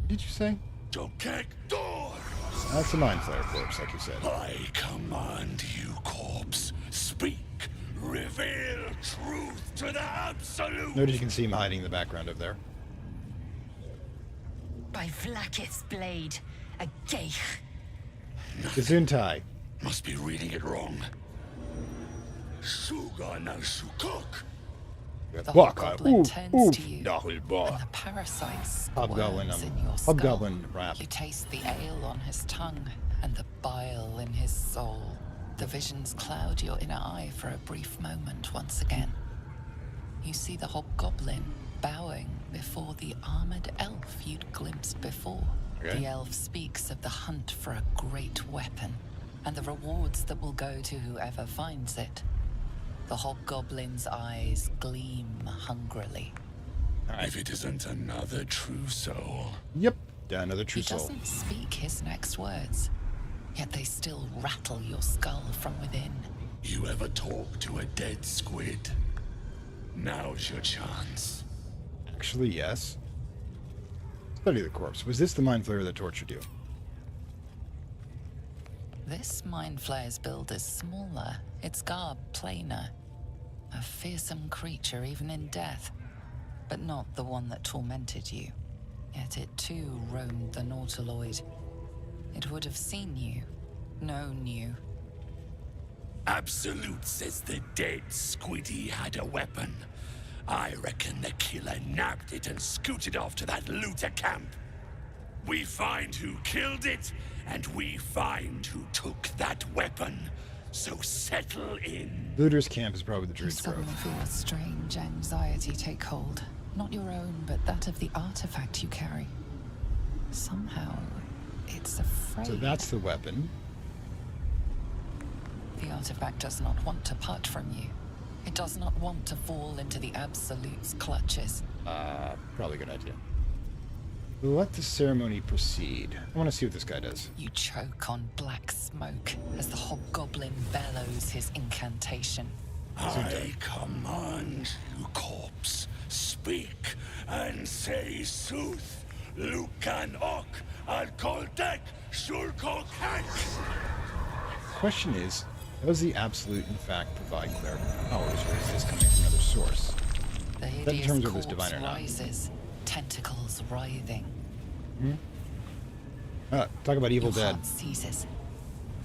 did you say? That's a Mind Flayer corpse, like you said. I command you, corpse. Speak. Reveal truth to the absolute. Notice you can see him hiding in the background over there. By Vlaakith's blade, a geich. Gesundheit. Must be reading it wrong. Suga na sukok. The Waka. hobgoblin turns to you, and Dahulba. the parasite Hobgoblin, squirms in your skull. Hobgoblin rap. You taste the ale on his tongue and the bile in his soul. The visions cloud your inner eye for a brief moment once again. You see the hobgoblin bowing before the armored elf you'd glimpsed before. Okay. The elf speaks of the hunt for a great weapon and the rewards that will go to whoever finds it. The hobgoblin's eyes gleam hungrily. If it isn't another true soul. Yep. Yeah, another true He soul. doesn't speak his next words, yet they still rattle your skull from within. You ever talk to a dead squid? Now's your chance. Actually, yes. Study the corpse. Was this the Mind Flayer that tortured you? This Mind Flayer's build is smaller, its garb plainer. A fearsome creature even in death, but not the one that tormented you. Yet it too roamed the Nautiloid. It would have seen you, known you. Absolute says the dead squiddy had a weapon. I reckon the killer nabbed it and scooted off to that looter camp. We find who killed it, and we find who took that weapon. So settle in. Looter's camp is probably the You Druid's suddenly Grove. feel a strange anxiety take hold. Not your own, but that of the artifact you carry. Somehow, it's afraid. So that's the weapon. The artifact does not want to part from you. It does not want to fall into the Absolute's clutches. Probably a good idea. Let the ceremony proceed. I want to see what this guy does. You choke on black smoke as the hobgoblin bellows his incantation. I command you, corpse. Speak and say sooth. Lucan ok al koldek shulkok hek. Question is, does the Absolute in fact provide clerical powers, or is this coming from another source? The That hideous determines whether it's corpse divine or not. rises, tentacles writhing. Talk about Evil Your Dead. heart seizes.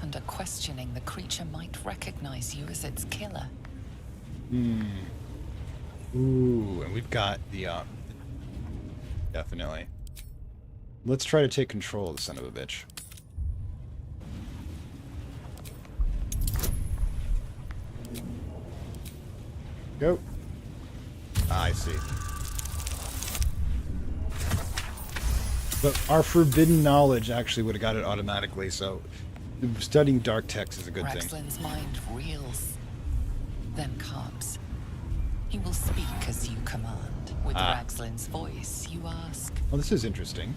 Under questioning, the creature might recognize you as its killer. Ooh, and we've got the, definitely. Let's try to take control of the son of a bitch. Go. I see. But our forbidden knowledge actually would have got it automatically, so studying dark text is a good thing. Raxlin's mind reels, then calms. He will speak as you command. With Ragslin's voice, you ask. Well, this is interesting.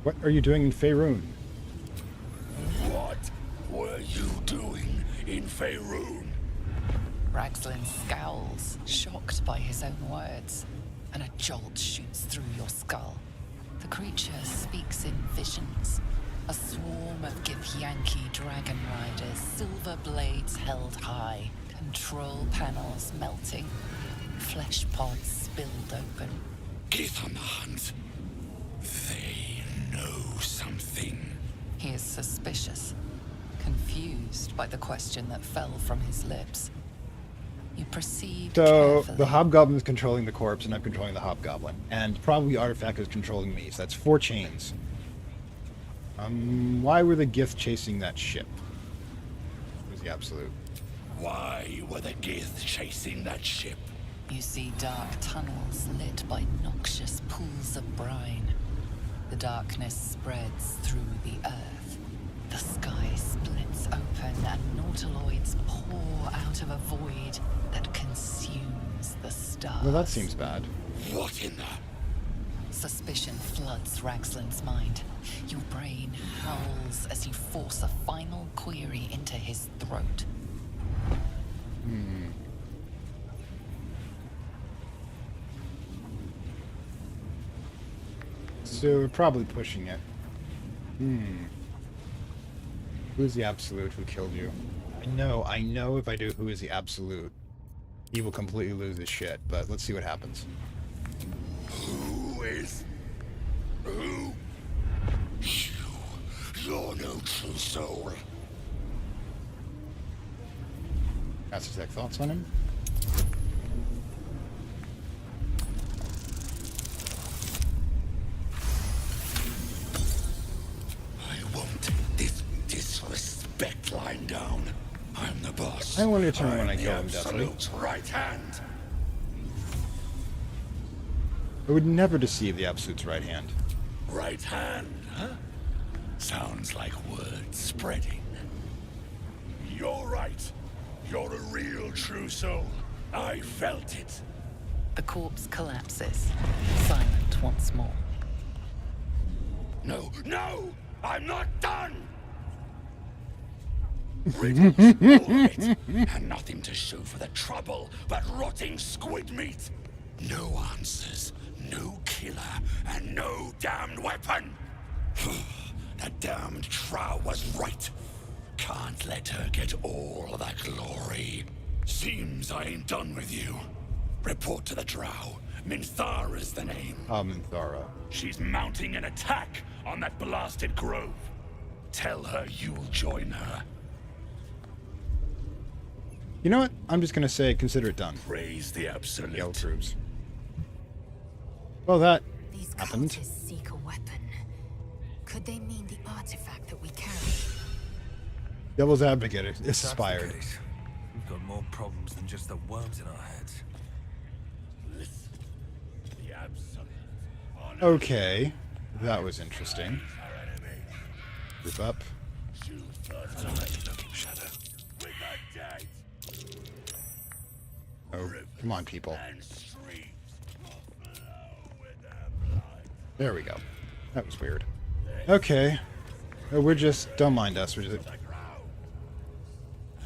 What are you doing in Faerun? What were you doing in Faerun? Ragslin scowls, shocked by his own words, and a jolt shoots through your skull. The creature speaks in visions. A swarm of Githyanki dragon riders, silver blades held high, control panels melting, flesh pods spilled open. Githyanki. They know something. He is suspicious, confused by the question that fell from his lips. You proceed So carefully. the hobgoblin is controlling the corpse, and I'm controlling the hobgoblin, and probably the artifact is controlling me. So that's 4 chains. Why were the Gith chasing that ship? Was the absolute? Why were the Gith chasing that ship? You see dark tunnels lit by noxious pools of brine. The darkness spreads through the earth. The sky splits open and nautiloids pour out of a void that consumes the stars. Well, that seems bad. What in the... Suspicion floods Ragslin's mind. Your brain howls as you force a final query into his throat. So we're probably pushing it. Who's the absolute who killed you? I know if I do who is the absolute, he will completely lose his shit, but let's see what happens. Who is... Who? You're no true soul. Master Tech thoughts on him? I won't this disrespect lying down. I'm the boss. I want to turn when I'm I the kill him, definitely. absolute right hand. I would never deceive the absolute's right hand. Right hand, huh? Sounds like word spreading. You're right. You're a real true soul. I felt it. The corpse collapses, silent once more. No, no! I'm not done! Riddles, all of it, and nothing to show for the trouble but rotting squid meat. No answers, no killer, and no damned weapon. That damned Trow was right. Can't let her get all of that glory. Seems I ain't done with you. Report to the Drow. Minthara's the name. Minthara. She's mounting an attack on that blasted grove. Tell her you'll join her. You know what? I'm just gonna say, consider it done. Praise the absolute. Yell troops. Well, that These happened. cultists seek a weapon. Could they mean the artifact that we carry? Devil's Advocate is If that's the inspired. case, we've got more problems than just the worms in our heads. Listen. The absolute. Okay, that was interesting. Our enemy. Group up. Shoot first eye. Shadow. With the dead. Oh, come on, people. And streams will flow with their blood. There we go. That was weird. Okay. We're just... Don't mind us. We're just... The crowd.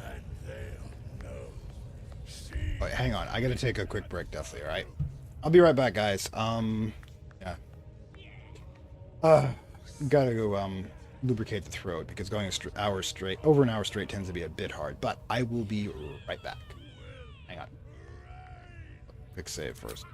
And they'll know. See. Wait, hang on. I gotta take a quick break, definitely, alright? I'll be right back, guys. Yeah. Gotta go, lubricate the throat, because going over an hour straight tends to be a bit hard. But I will be right back. Hang on. Quick save first.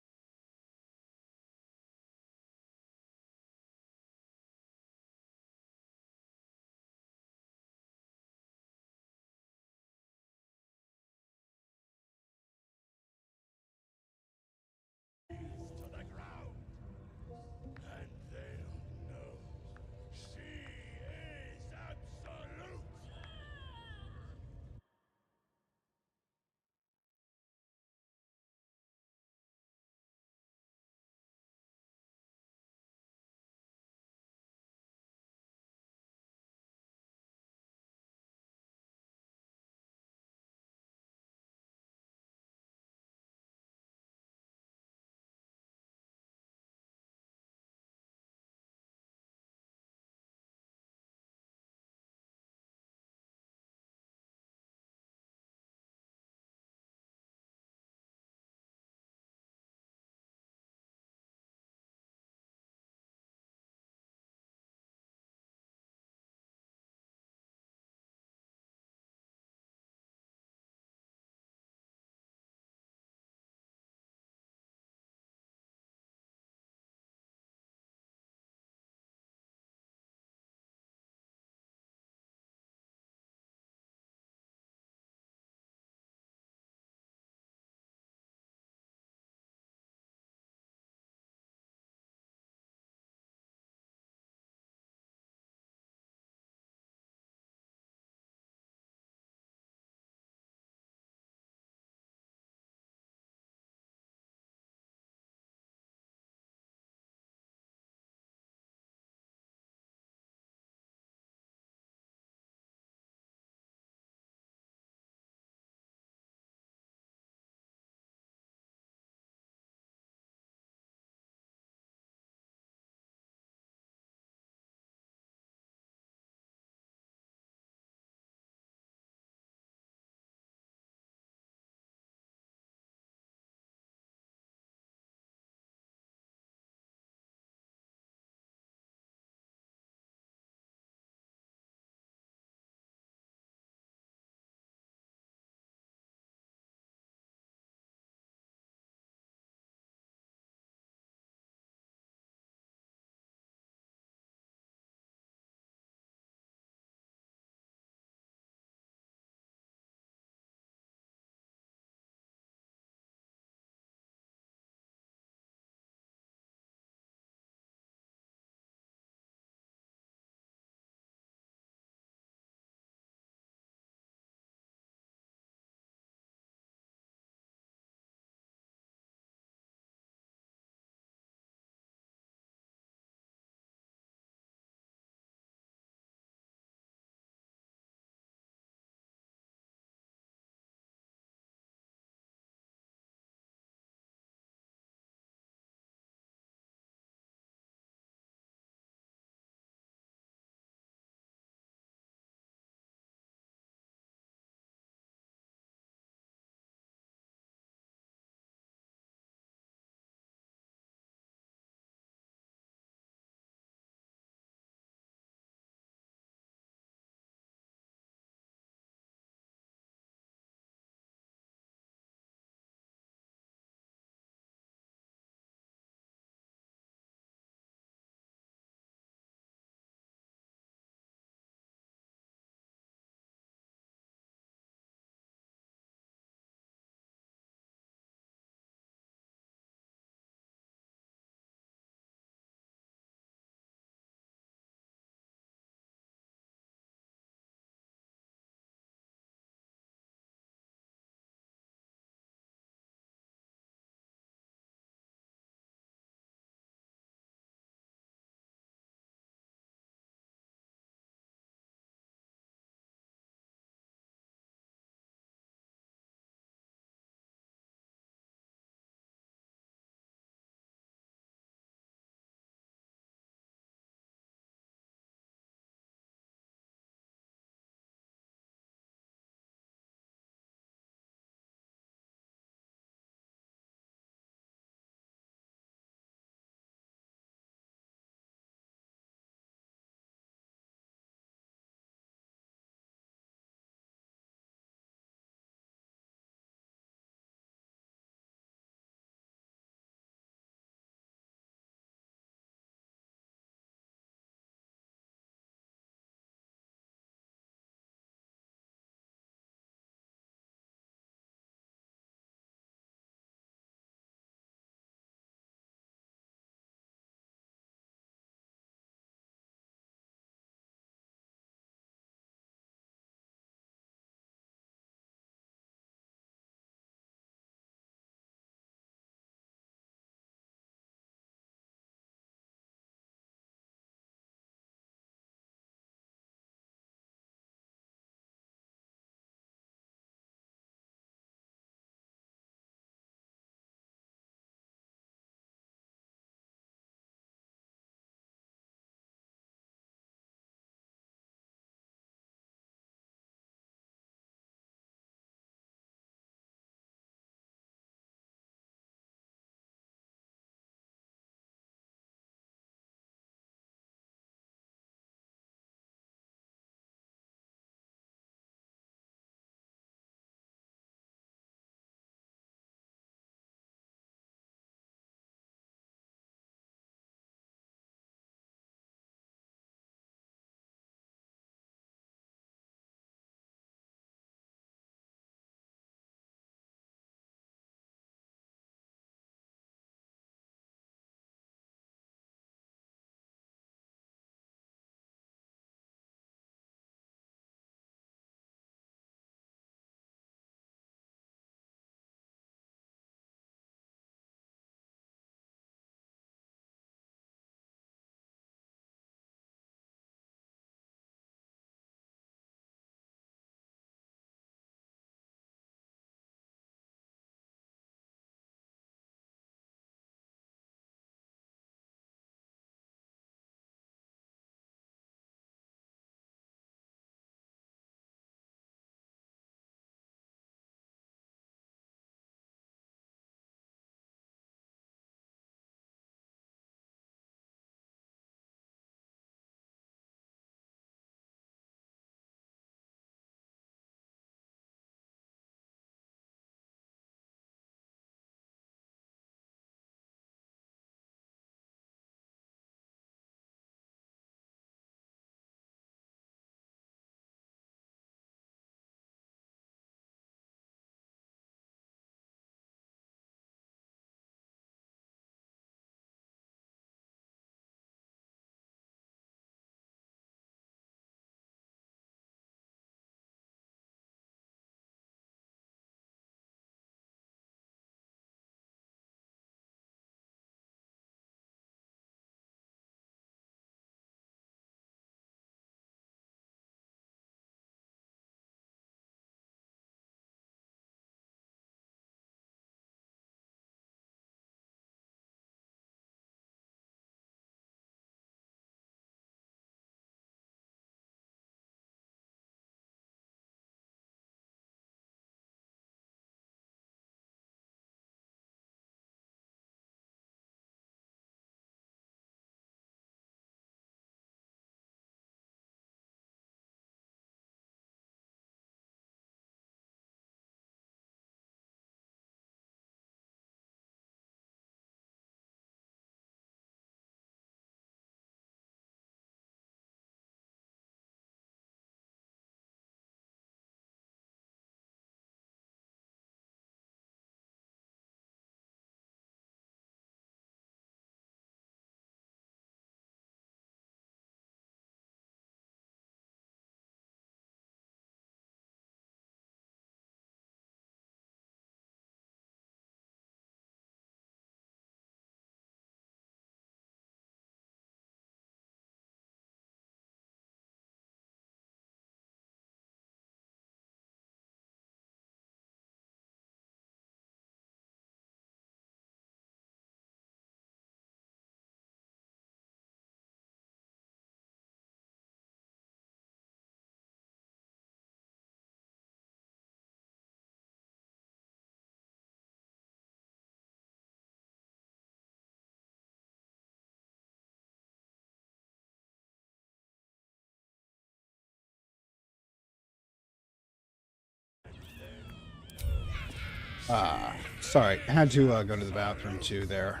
Sorry. I had to go to the bathroom too there.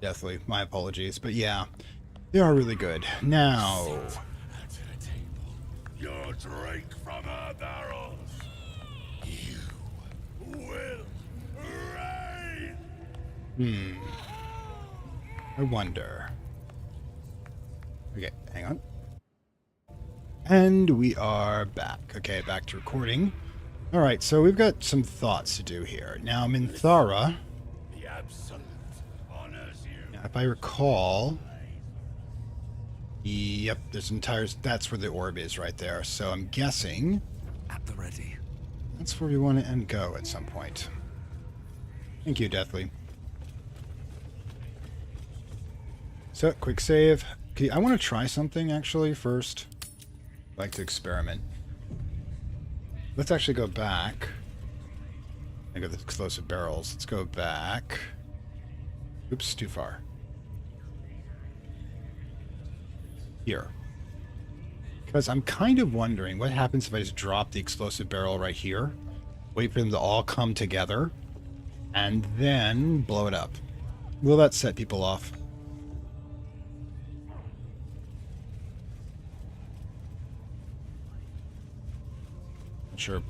Definitely. My apologies. But yeah, they are really good. Now... Your drink from her barrels. You will reign. I wonder. Okay, hang on. And we are back. Okay, back to recording. Alright, so we've got some thoughts to do here. Now, Minthara, The absolute honors you. now, if I recall... Yep, there's entire... That's where the orb is right there. So I'm guessing... At the ready. That's where we want to end go at some point. Thank you, Deathly. So, quick save. Okay, I want to try something, actually, first. I'd like to experiment. Let's actually go back. I got the explosive barrels. Let's go back. Oops, too far. Here. Because I'm kind of wondering what happens if I just drop the explosive barrel right here, wait for them to all come together, and then blow it up. Will that set people off? Sure.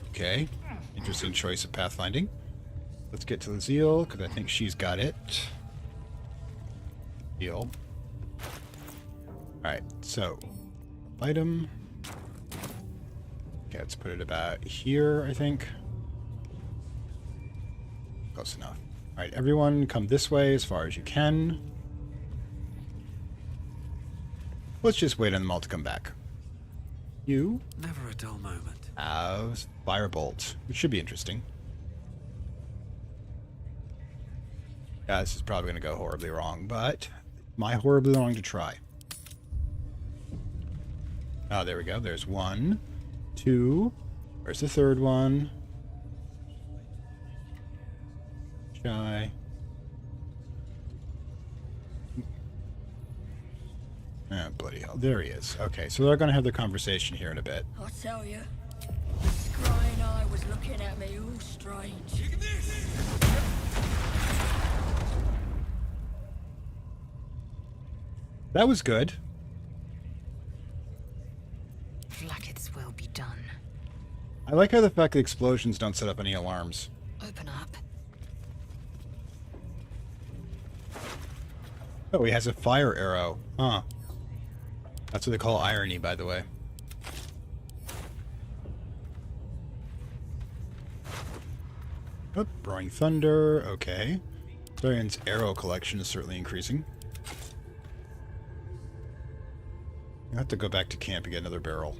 Okay. Interesting choice of pathfinding. Let's get to the Zeal, because I think she's got it. Zeal. Alright, so item. Okay, let's put it about here, I think. Close enough. Alright, everyone come this way as far as you can. Let's just wait on them all to come back. You Never a dull moment. have Firebolt, which should be interesting. Yeah, this is probably going to go horribly wrong, but my horribly wrong to try. Oh, there we go. There's one, two. Where's the third one? Shy. Oh, bloody hell. There he is. Okay, so they're going to have the conversation here in a bit. I tell you, the scrying eye was looking at me all strange. That was good. Flackets will be done. I like how the fact that explosions don't set up any alarms. Open up. Oh, he has a fire arrow. Huh. That's what they call irony, by the way. Oh, Roaring Thunder. Okay. Faerun's arrow collection is certainly increasing. You have to go back to camp and get another barrel.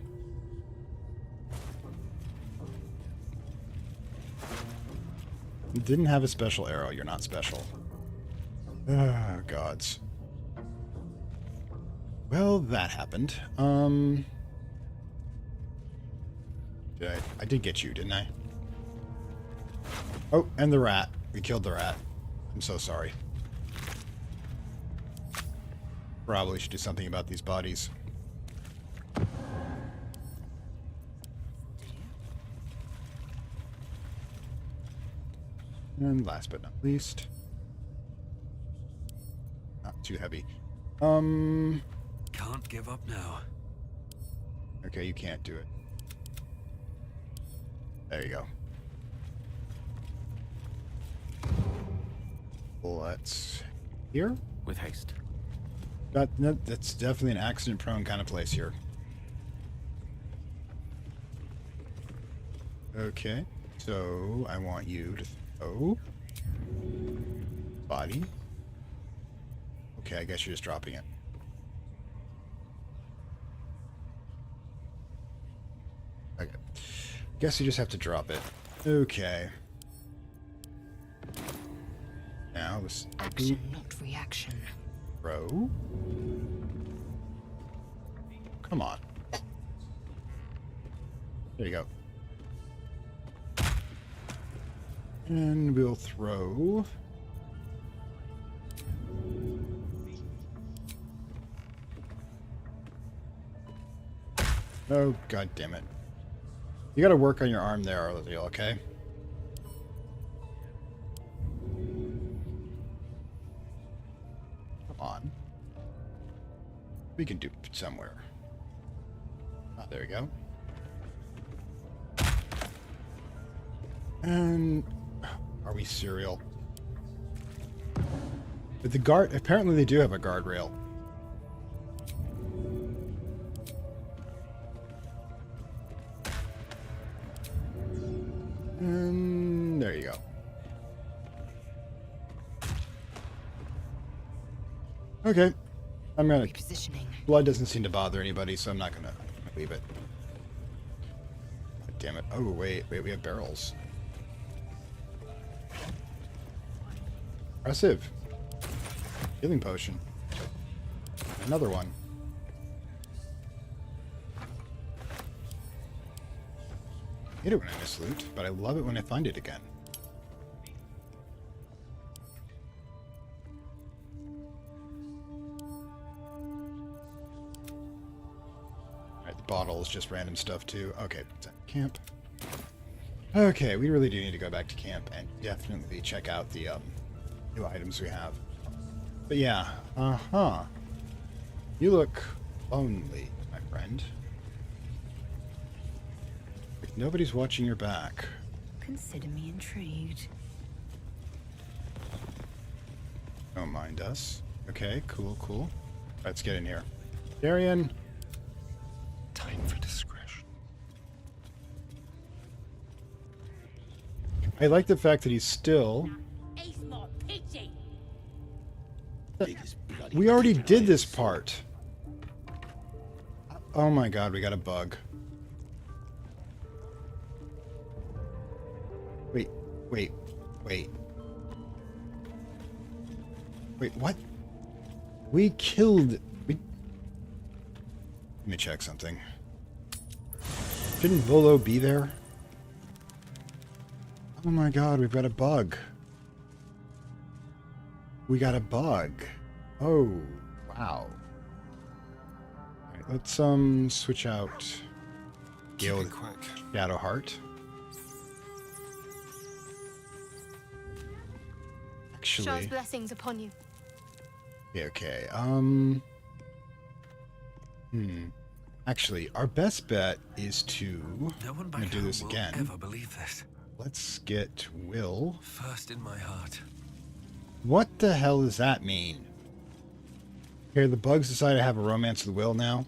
You didn't have a special arrow. You're not special. Oh, gods. Well, that happened. I did get you, didn't I? Oh, and the rat. We killed the rat. I'm so sorry. Probably should do something about these bodies. And last but not least... Not too heavy. Can't give up now. Okay, you can't do it. There you go. Let's... Here? With haste. That's definitely an accident-prone kind of place here. Okay, so I want you to throw... Body. Okay, I guess you're just dropping it. Okay. Guess you just have to drop it. Okay. Now this Action, not reaction. throw. Come on. There you go. And we'll throw. Oh, god damn it. You gotta work on your arm there, Lizzie, okay? on. We can do it somewhere. Ah, there we go. And are we serial? But the guard, apparently they do have a guardrail. And there you go. Okay. I'm gonna... Repositioning. Blood doesn't seem to bother anybody, so I'm not gonna leave it. God damn it. Oh, wait, we have barrels. Impressive. Healing potion. Another one. I hate it when I miss loot, but I love it when I find it again. Alright, the bottle is just random stuff too. Okay, camp. Okay, we really do need to go back to camp and definitely check out the new items we have. But yeah, you look lonely, my friend. Like nobody's watching your back. Consider me intrigued. Don't mind us. Okay, cool. Let's get in here. Darian! Time for discretion. I like the fact that he's still... He's my pity. We already did this part. Oh my god, we got a bug. Wait, what? We killed... Let me check something. Didn't Volo be there? Oh my god, we've got a bug. We got a bug. Oh, wow. Alright, let's switch out Gale Shadowheart. Actually, blessings upon you. Okay. Actually, our best bet is to... No one I'm back gonna do this home again. will ever believe this. Let's get Will. First in my heart. What the hell does that mean? Here, the bugs decide to have a romance with Will now?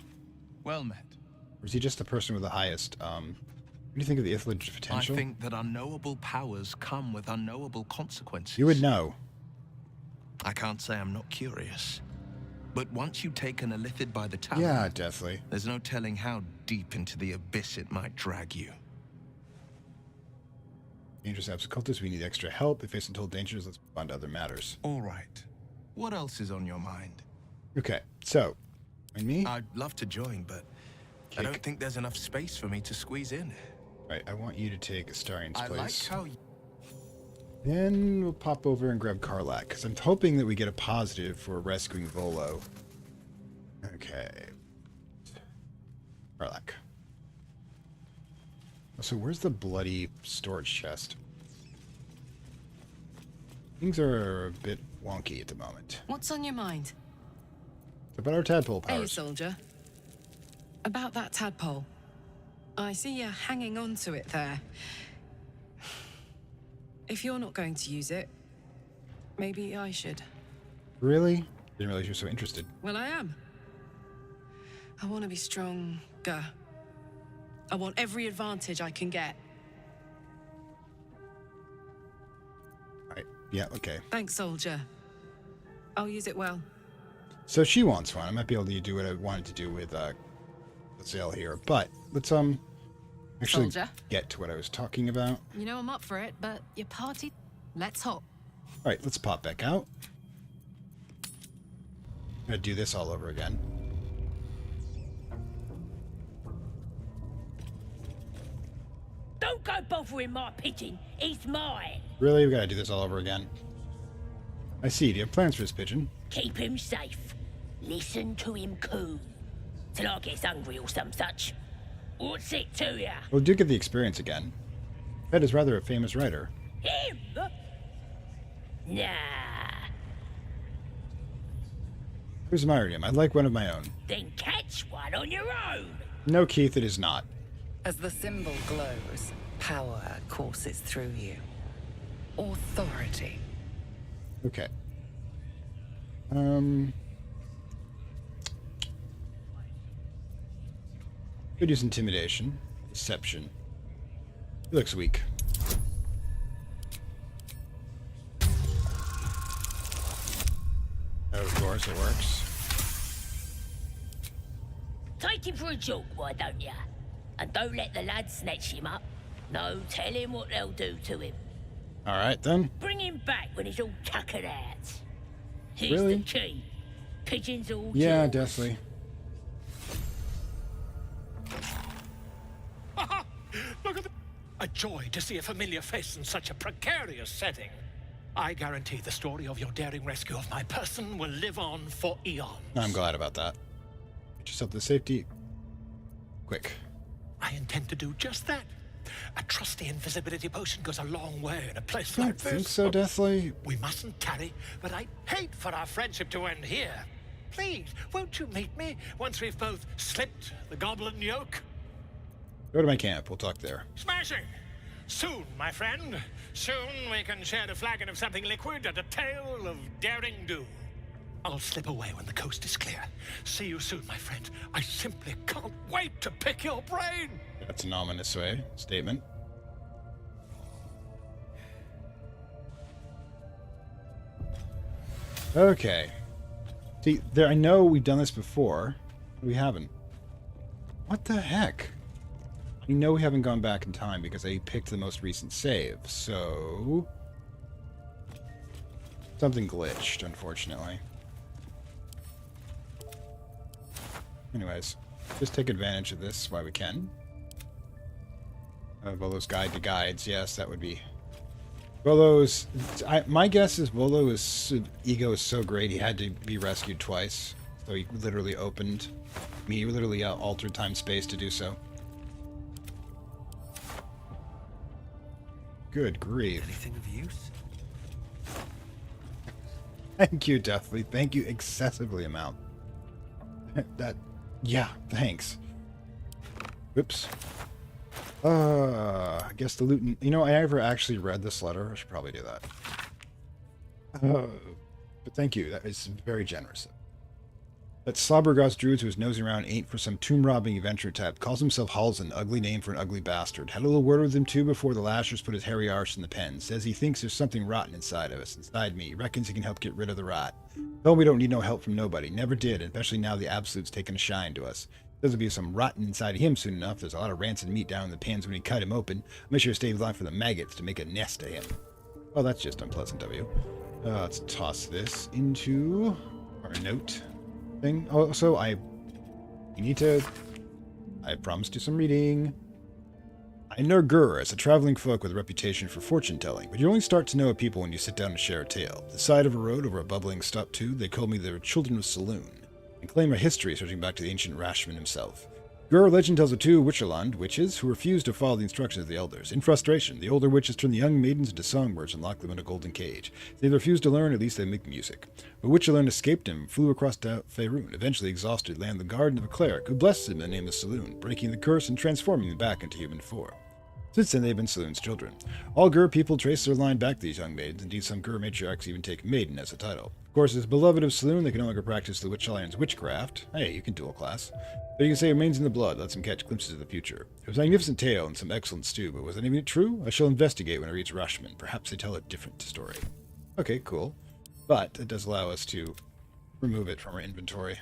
Well met. Or is he just the person with the highest, what do you think of the Ithlin's potential? I think that unknowable powers come with unknowable consequences. You would know. I can't say I'm not curious. But once you take an Illithid by the talon... Yeah, definitely. There's no telling how deep into the abyss it might drag you. Dangerous abs cultists, we need extra help. If face untold dangers, let's move on to other matters. All right. What else is on your mind? Okay, so, and me? I'd love to join, but I don't think there's enough space for me to squeeze in. Right, I want you to take Astarian's I place. like how you... Then we'll pop over and grab Karlak, because I'm hoping that we get a positive for rescuing Volo. Okay. Karlak. So where's the bloody storage chest? Things are a bit wonky at the moment. What's on your mind? It's about our tadpole Hey, powers. soldier. About that tadpole. I see you hanging on to it there. If you're not going to use it, maybe I should. Really? Didn't realize you were so interested. Well, I am. I want to be stronger. I want every advantage I can get. Right. Yeah, okay. Thanks, soldier. I'll use it well. So she wants one. I might be able to do what I wanted to do with Zale here, but let's actually Soldier. get to what I was talking about. You know I'm up for it, but your party... Let's hop. All right, let's pop back out. I'm gonna do this all over again. Don't go bothering my pigeon. It's mine. Really? We gotta do this all over again. I see. Do you have plans for this pigeon? Keep him safe. Listen to him coo. Till I gets hungry or some such. What's it to ya? Well, do get the experience again. Fed is rather a famous writer. Him? Nah. Here's my idiom. I'd like one of my own. Then catch one on your own. No, Keith, it is not. As the symbol glows, power courses through you. Authority. Okay. Could use intimidation, deception. He looks weak. Of course, it works. Take him for a joke, why don't ya? And don't let the lads snatch him up. No, tell him what they'll do to him. All right, then. Bring him back when he's all tuckered out. Here's Really? the key. Pigeons all Yeah, yours. definitely. Look at a joy to see a familiar face in such a precarious setting. I guarantee the story of your daring rescue of my person will live on for eons. I'm glad about that. Get yourself to safety. Quick. I intend to do just that. A trusty invisibility potion goes a long way in a place I like don't this. think so, Deathly. We mustn't tarry, but I'd hate for our friendship to end here. Please, won't you meet me once we've both slipped the goblin yoke? Go to my camp. We'll talk there. Smashing! Soon, my friend. Soon we can share a flagon of something liquid and a tale of daring do. I'll slip away when the coast is clear. See you soon, my friend. I simply can't wait to pick your brain! That's an ominous statement. Okay. See, there. I know we've done this before. We haven't. What the heck? I know we haven't gone back in time because I picked the most recent save, so... Something glitched, unfortunately. Anyways, just take advantage of this while we can. Volo's guide to guides, yes, that would be... Volo's... my guess is Volo's ego is so great he had to be rescued twice. So he literally opened... he literally altered time-space to do so. Good grief. Anything of use? Thank you, Deathly. Thank you excessively amount. That... yeah, thanks. Oops. I guess the loot... You know, I never actually read this letter. I should probably do that. But thank you. That is very generous. That Slobbergoss Druid who was nosing around ain't for some tomb-robbing adventure type. Calls himself Halsey, ugly name for an ugly bastard. Had a little word with him, too, before the Lashers put his hairy arse in the pen. Says he thinks there's something rotten inside of us, inside me. Reckons he can help get rid of the rot. Told me we don't need no help from nobody. Never did, especially now the Absolute's taken a shine to us. Says there'll be some rotten inside of him soon enough. There's a lot of rancid meat down in the pans when we cut him open. I'll make sure to stay alive for the maggots to make a nest of him. Well, that's just unpleasant of you. Let's toss this into our note thing. Also, I promised you some reading. I know Gur as a traveling folk with a reputation for fortune-telling, but you only start to know a people when you sit down and share a tale. The side of a road over a bubbling stop tube, they called me the children of Saloon, and claim a history stretching back to the ancient Rashman himself. Gur legend tells of two Witcherland witches who refused to follow the instructions of the elders. In frustration, the older witches turned the young maidens into songbirds and locked them in a golden cage. If they refused to learn, at least they make music. But Witcherland escaped him and flew across to Faerun, eventually exhausted, landed in the garden of a cleric who blessed him in the name of Saloon, breaking the curse and transforming them back into human form. Since then, they've been Saloon's children. All Gur people trace their line back to these young maidens. Indeed, some Gur matriarchs even take maiden as a title. Of course, as beloved of Saloon, they can no longer practice the Witch Alliance witchcraft. Hey, you can dual class. But you can say it remains in the blood, lets them catch glimpses of the future. It was a magnificent tale and some excellent stew, but was any of it true? I shall investigate when I reach Rashman. Perhaps they tell a different story. Okay, cool. But it does allow us to remove it from our inventory.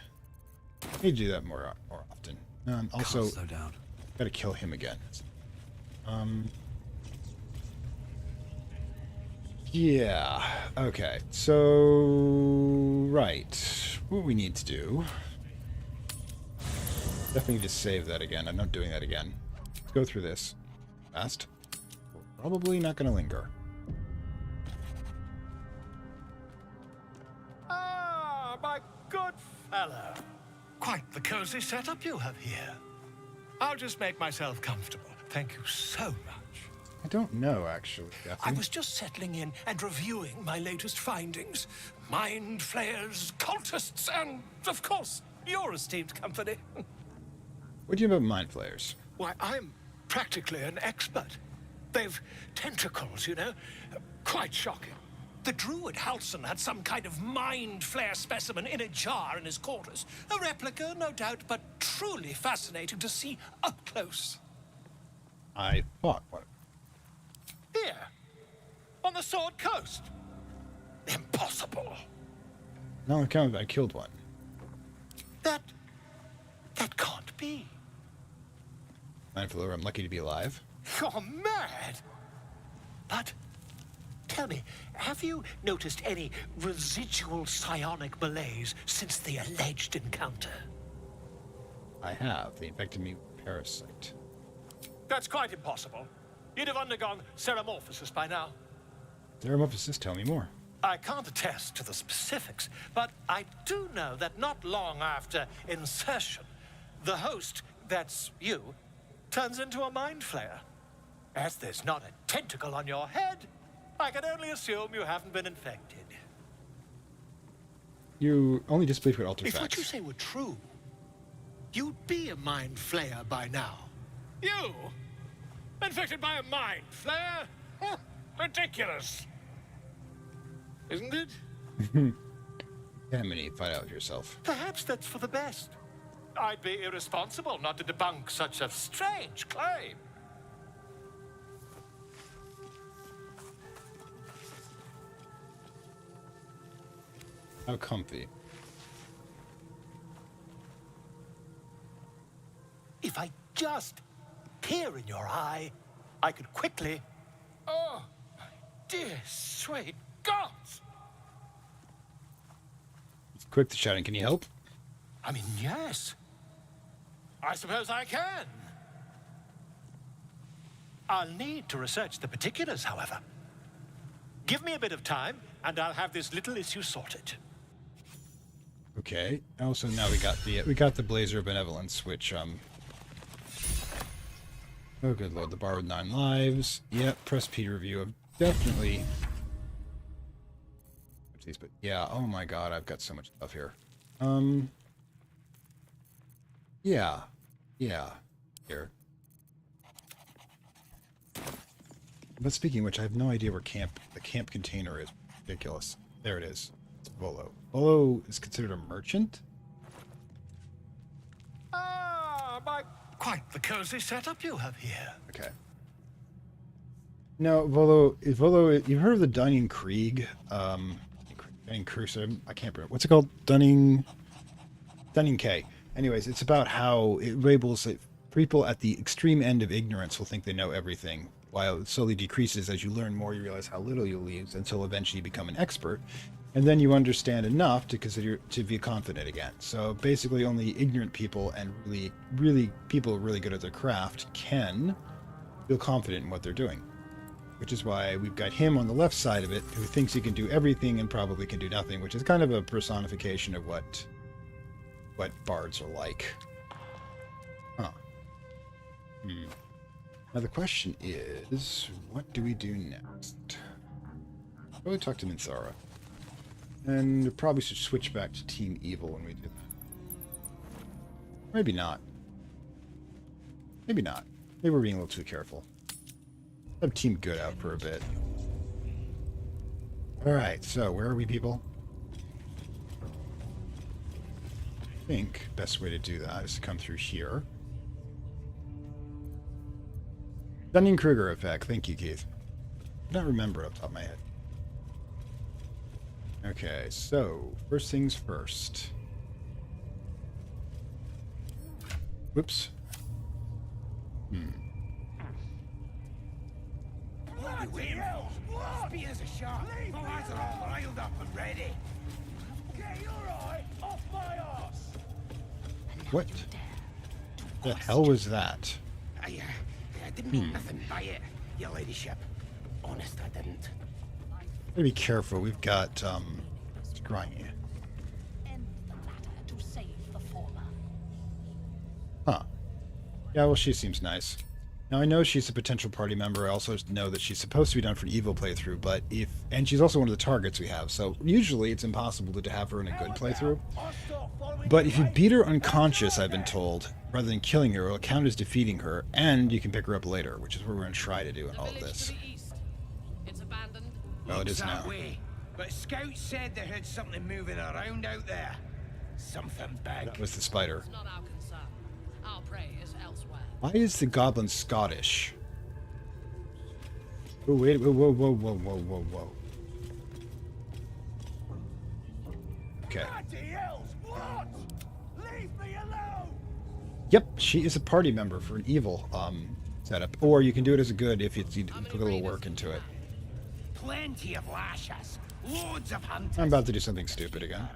I need to do that more often. Also, Can't slow down. Gotta kill him again. Yeah, okay, so, right, what we need to do, definitely need to save that again. I'm not doing that again. Let's go through this fast. We're probably not going to linger. Ah, my good fellow. Quite the cozy setup you have here. I'll just make myself comfortable. Thank you so much. I don't know, actually. I was just settling in and reviewing my latest findings. Mind flayers, cultists, and, of course, your esteemed company. What do you know about mind flayers? Why, I'm practically an expert. They've tentacles, you know. Quite shocking. The druid Halson had some kind of mind flare specimen in a jar in his quarters. A replica, no doubt, but truly fascinating to see up close. I thought one. Here, on the Sword Coast. Impossible. No, I killed one. That can't be. Mind flayer, I'm lucky to be alive. You're mad. But tell me, have you noticed any residual psionic malaise since the alleged encounter? I have. They infected me with parasite. That's quite impossible. You'd have undergone ceramorphosis by now. Ceramorphosis, tell me more. I can't attest to the specifics, but I do know that not long after insertion, the host, that's you, turns into a mind flayer. As there's not a tentacle on your head, I can only assume you haven't been infected. You only disbelieve what alter If facts. what you say were true, you'd be a mind flayer by now. You? Infected by a mind flayer? Huh, ridiculous. Isn't it? Yeah, Minnie, find out yourself. Perhaps that's for the best. I'd be irresponsible not to debunk such a strange claim. How comfy. If I just peer in your eye, I could quickly... Oh, my dear, sweet gods! Quick to shouting, can you help? I mean, yes. I suppose I can. I'll need to research the particulars, however. Give me a bit of time, and I'll have this little issue sorted. Okay. Also, now we got the Blazer of Benevolence, which oh, good lord, the bar with 9 lives. Yep, press P to review. I've definitely. But yeah, oh my god, I've got so much stuff here. Yeah, here. But speaking of which, I have no idea where the camp container is. Ridiculous. There it is. It's Volo. Volo is considered a merchant? Ah, by quite the cozy setup you have here. Okay. No, Volo, you've heard of the Dunning-Krieg, Dunning Cruiser, I can't remember. What's it called? Dunning K. Anyways, it's about how it labels it. People at the extreme end of ignorance will think they know everything, while it slowly decreases as you learn more. You realize how little you use until eventually you become an expert, and then you understand enough to consider to be confident again. So basically, only ignorant people and really people really good at their craft can feel confident in what they're doing. Which is why we've got him on the left side of it, who thinks he can do everything and probably can do nothing, which is kind of a personification of what bards are like. Huh. Now the question is, what do we do next? Probably talk to Minthara. And probably should switch back to Team Evil when we do that. Maybe not. Maybe not. Maybe we're being a little too careful. Have Team Good out for a bit. Alright, so where are we, people? I think best way to do that is to come through here. Dunning-Kruger effect. Thank you, Keith. I don't remember it off the top of my head. Okay, so first things first. Whoops. Spears are sharp. My eyes are all riled up and ready. Get your eye off my arse! What the hell was that? I didn't mean nothing by it, your ladyship. Honest, I didn't. Gotta be careful. We've got Scrying. End the latter to save the former. Huh. Yeah, well, she seems nice. Now I know she's a potential party member. I also know that she's supposed to be done for an evil playthrough, but and she's also one of the targets we have. So usually it's impossible to have her in a good playthrough. But if you beat her unconscious, I've been told, rather than killing her, it'll count as defeating her, and you can pick her up later, which is what we're going to try to do in all of this. Well, it is now. But scouts said they heard something moving around out there. Something big. That was the spider. It's not our concern. Our prey is elsewhere. Why is the goblin Scottish? Oh, wait, whoa, whoa, whoa, whoa, whoa, whoa, whoa. Okay. Leave me alone! Yep, she is a party member for an evil setup. Or you can do it as a good if you put a little work into it. Plenty of lashes. Loads of hunters. I'm about to do something stupid again.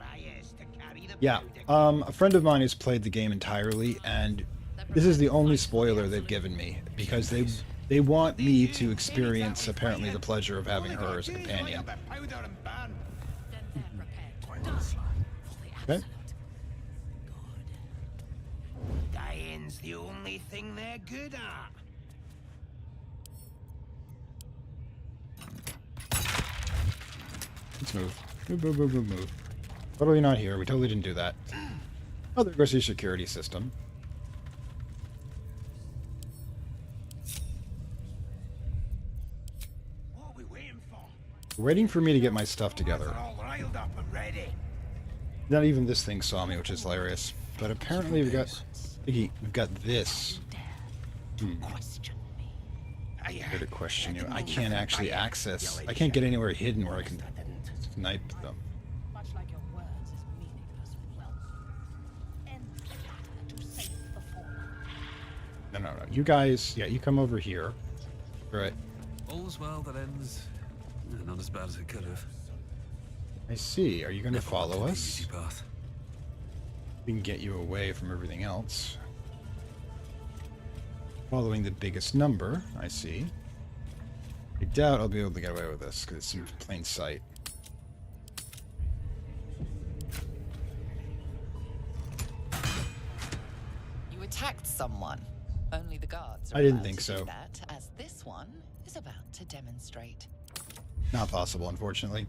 Yeah, a friend of mine has played the game entirely, and this is the only spoiler they've given me, because they want me to experience, apparently, the pleasure of having her as a companion. Okay. Dying's the only thing they're good at. Let's move. Move. Totally not here. We totally didn't do that. Oh, there goes your security system. What are we waiting for? Waiting for me to get my stuff together. All riled up and ready. Not even this thing saw me, which is hilarious. But apparently we've got this. Here to question you. I can't actually access. I can't get anywhere hidden where I can snipe them. Much like your words is meaningless wealth. End the latter to save the former. No. You guys, yeah, you come over here. Right. All's well that ends. Not as bad as it could have. I see. Are you going to follow us? Easy path. We can get you away from everything else. Following the biggest number, I see. I doubt I'll be able to get away with this, because it's in plain sight. You attacked someone. Only the guards are I didn't allowed think to so. do that, as this one is about to demonstrate. Not possible, unfortunately.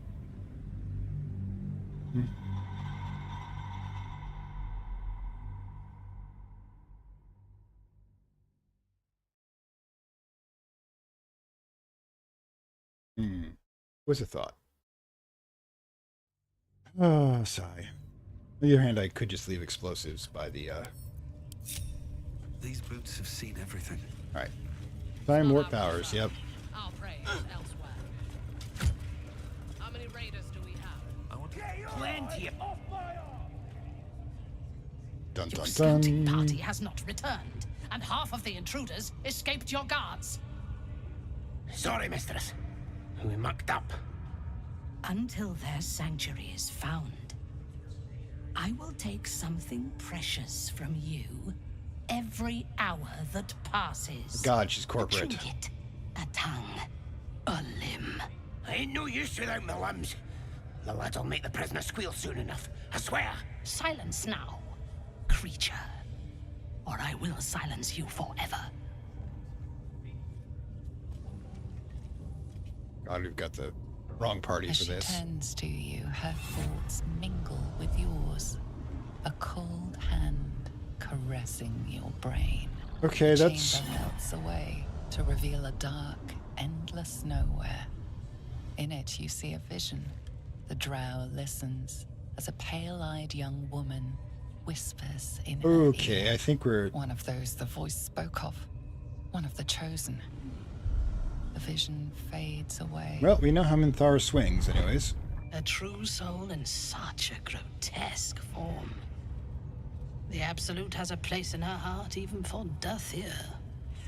Was a thought. Oh, sigh. On the other hand, I could just leave explosives by the, These boots have seen everything. Alright. Time warp powers, yep. Our prey is elsewhere. How many raiders do we have? Plenty of... Dun Your dun scouting dun. party has not returned, and half of the intruders escaped your guards. Sorry, mistress. We mucked up. Until their sanctuary is found, I will take something precious from you every hour that passes. God, she's A corporate. trinket, a tongue, a limb. I ain't no use without my limbs. The lad'll make the prisoner squeal soon enough. I swear. Silence now, creature, or I will silence you forever. God, we've got the wrong party As for she this. turns to you, her thoughts mingle with yours. A cold hand caressing your brain. Okay, The that's... chamber melts away to reveal a dark, endless nowhere. In it, you see a vision. The drow listens as a pale-eyed young woman whispers in her Okay, ear. I think we're... One of those the voice spoke of. One of the chosen. The vision fades away. Well, we know how Minthara swings, anyways. A true soul in such a grotesque form. The Absolute has a place in her heart even for Dathir.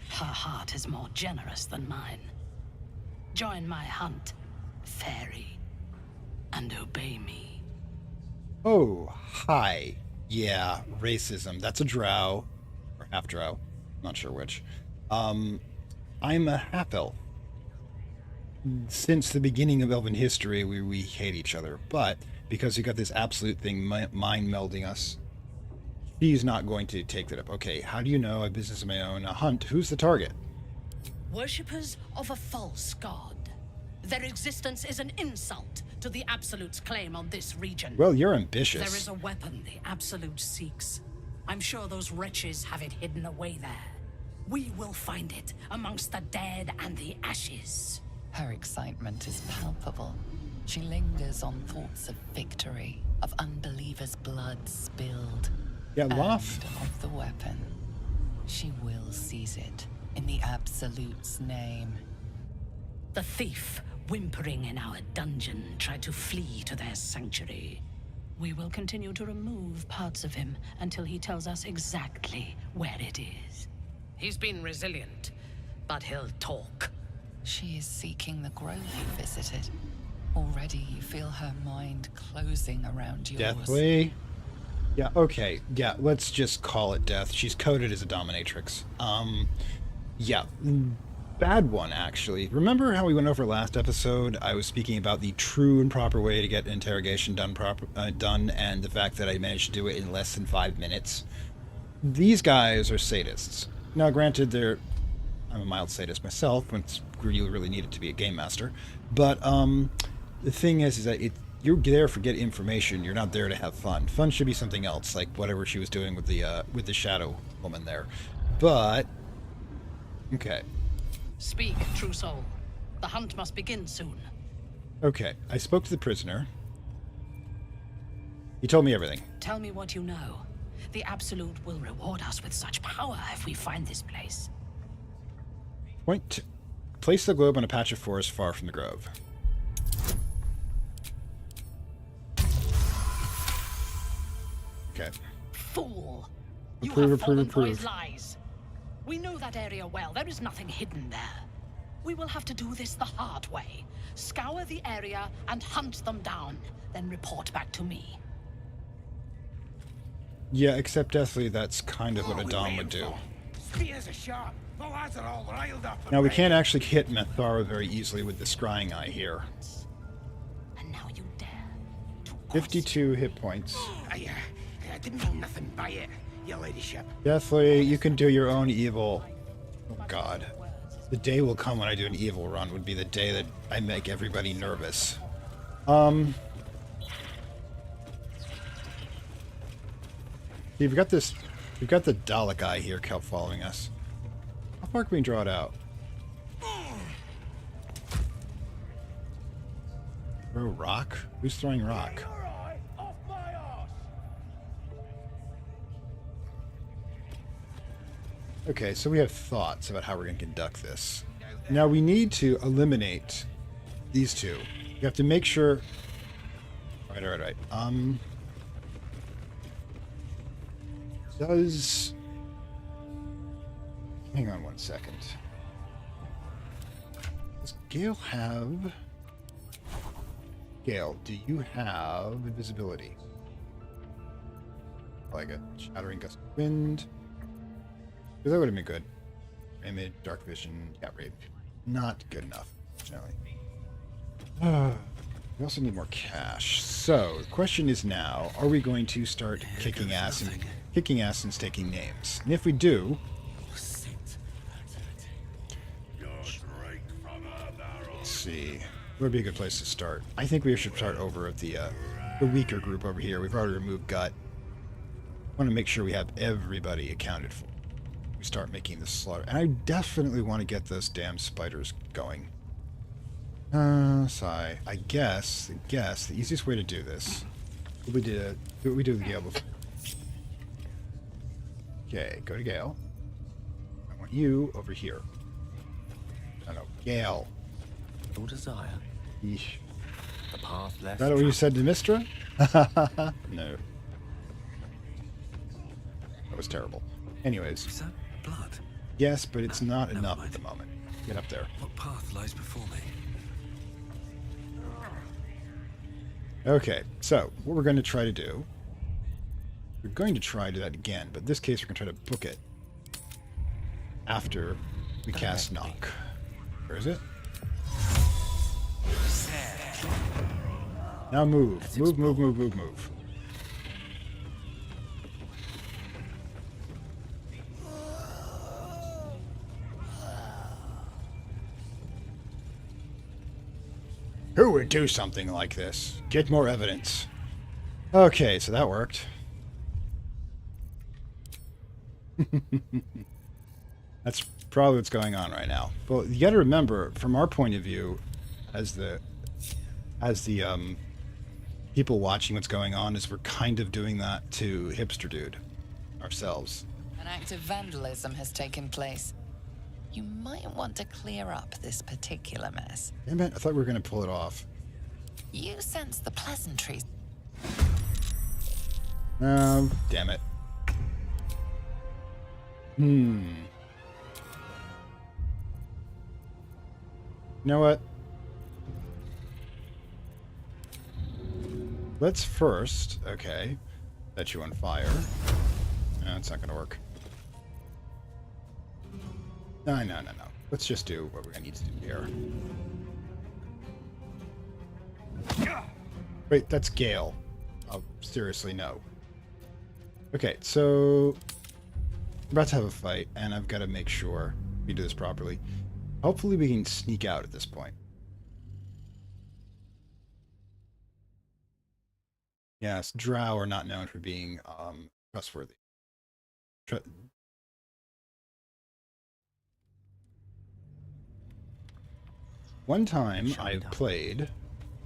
Her heart is more generous than mine. Join my hunt, fairy, and obey me. Oh, hi. Yeah, racism. That's a drow. Or half drow. Not sure which. I'm a half-elf. Since the beginning of Elven history, we hate each other. But because you got this absolute thing mind melding us, she's not going to take that up. Okay, how do you know? I have business of my own. A hunt. Who's the target? worshippers of a false god. Their existence is an insult to the Absolute's claim on this region. Well, you're ambitious. There is a weapon the Absolute seeks. I'm sure those wretches have it hidden away there. We will find it amongst the dead and the ashes. Her excitement is palpable. She lingers on thoughts of victory, of unbelievers' blood spilled. Yeah, and Loth. of the weapon. She will seize it in the Absolute's name. The thief, whimpering in our dungeon, tried to flee to their sanctuary. We will continue to remove parts of him until he tells us exactly where it is. He's been resilient, but he'll talk. She is seeking the grove you visited. Already you feel her mind closing around yours. Deathly. Yeah, okay. Yeah, let's just call it death. She's coded as a dominatrix. Yeah. Bad one, actually. Remember how we went over last episode? I was speaking about the true and proper way to get interrogation done, and the fact that I managed to do it in less than 5 minutes. These guys are sadists. Now, granted, I'm a mild sadist myself, when you really need it to be a game master. But the thing is that you're there for get information. You're not there to have fun. Fun should be something else, like whatever she was doing with the shadow woman there. But okay. Speak, true soul. The hunt must begin soon. Okay, I spoke to the prisoner. He told me everything. Tell me what you know. The Absolute will reward us with such power if we find this place. Place the globe on a patch of forest far from the grove. Okay. Fool! You Approve, have fallen approve, for his approve. lies. We know that area well. There is nothing hidden there. We will have to do this the hard way. Scour the area and hunt them down, then report back to me. Yeah, except Deathly, that's kind of what a Dom would do. Spears are sharp. The lads are all riled up. Now, we can't actually hit Methara very easily with the scrying eye here. And now you dare to 52 hit points. I didn't mean nothing by it, your ladyship. Deathly, you can do your own evil. Oh, God. The day will come when I do an evil run would be the day that I make everybody nervous. We've got the Dalek eye here kept following us. How far can we draw it out? Throw rock? Who's throwing rock? Okay, so we have thoughts about how we're going to conduct this. Now we need to eliminate these two. We have to make sure... Right. Hang on one second. Does Gale have... Gale, do you have invisibility? Like a shattering gust of wind? Because that would have been good. Image, dark vision, yeah, rape. Not good enough, unfortunately. We also need more cash. So, the question is now, are we going to start kicking ass and staking names? And if we do... Let's see. What would be a good place to start? I think we should start over at the weaker group over here. We've already removed Gut. I want to make sure we have everybody accounted for. We start making the slaughter. And I definitely want to get those damn spiders going. Sigh. I guess the easiest way to do this. We did what we did with Gale before. Okay, go to Gale. I want you over here. No, Gale. Your desire. Yeesh. The path left. Is that what you said to Mistra? No. That was terrible. Anyways. Is that blood? Yes, but it's not enough at the moment. Get up there. What path lies before me? Okay, so what we're going to try to do, we're going to try to do that again, but in this case we're going to try to book it after we cast Knock. Where is it? Now move. Move. Who would do something like this? Get more evidence. Okay, so that worked. That's probably what's going on right now. But you got to remember, from our point of view, as the people watching what's going on, is we're kind of doing that to Hipster Dude ourselves. An act of vandalism has taken place. You might want to clear up this particular mess. Damn it, I thought we were going to pull it off. You sense the pleasantries. Damn it. You know what? Let's first, okay, set you on fire. No, it's not going to work. No. Let's just do what we're going to need to do here. Wait, that's Gale. Oh, seriously, no. Okay, so we're about to have a fight, and I've got to make sure we do this properly. Hopefully we can sneak out at this point. Yes, drow are not known for being trustworthy. One time I played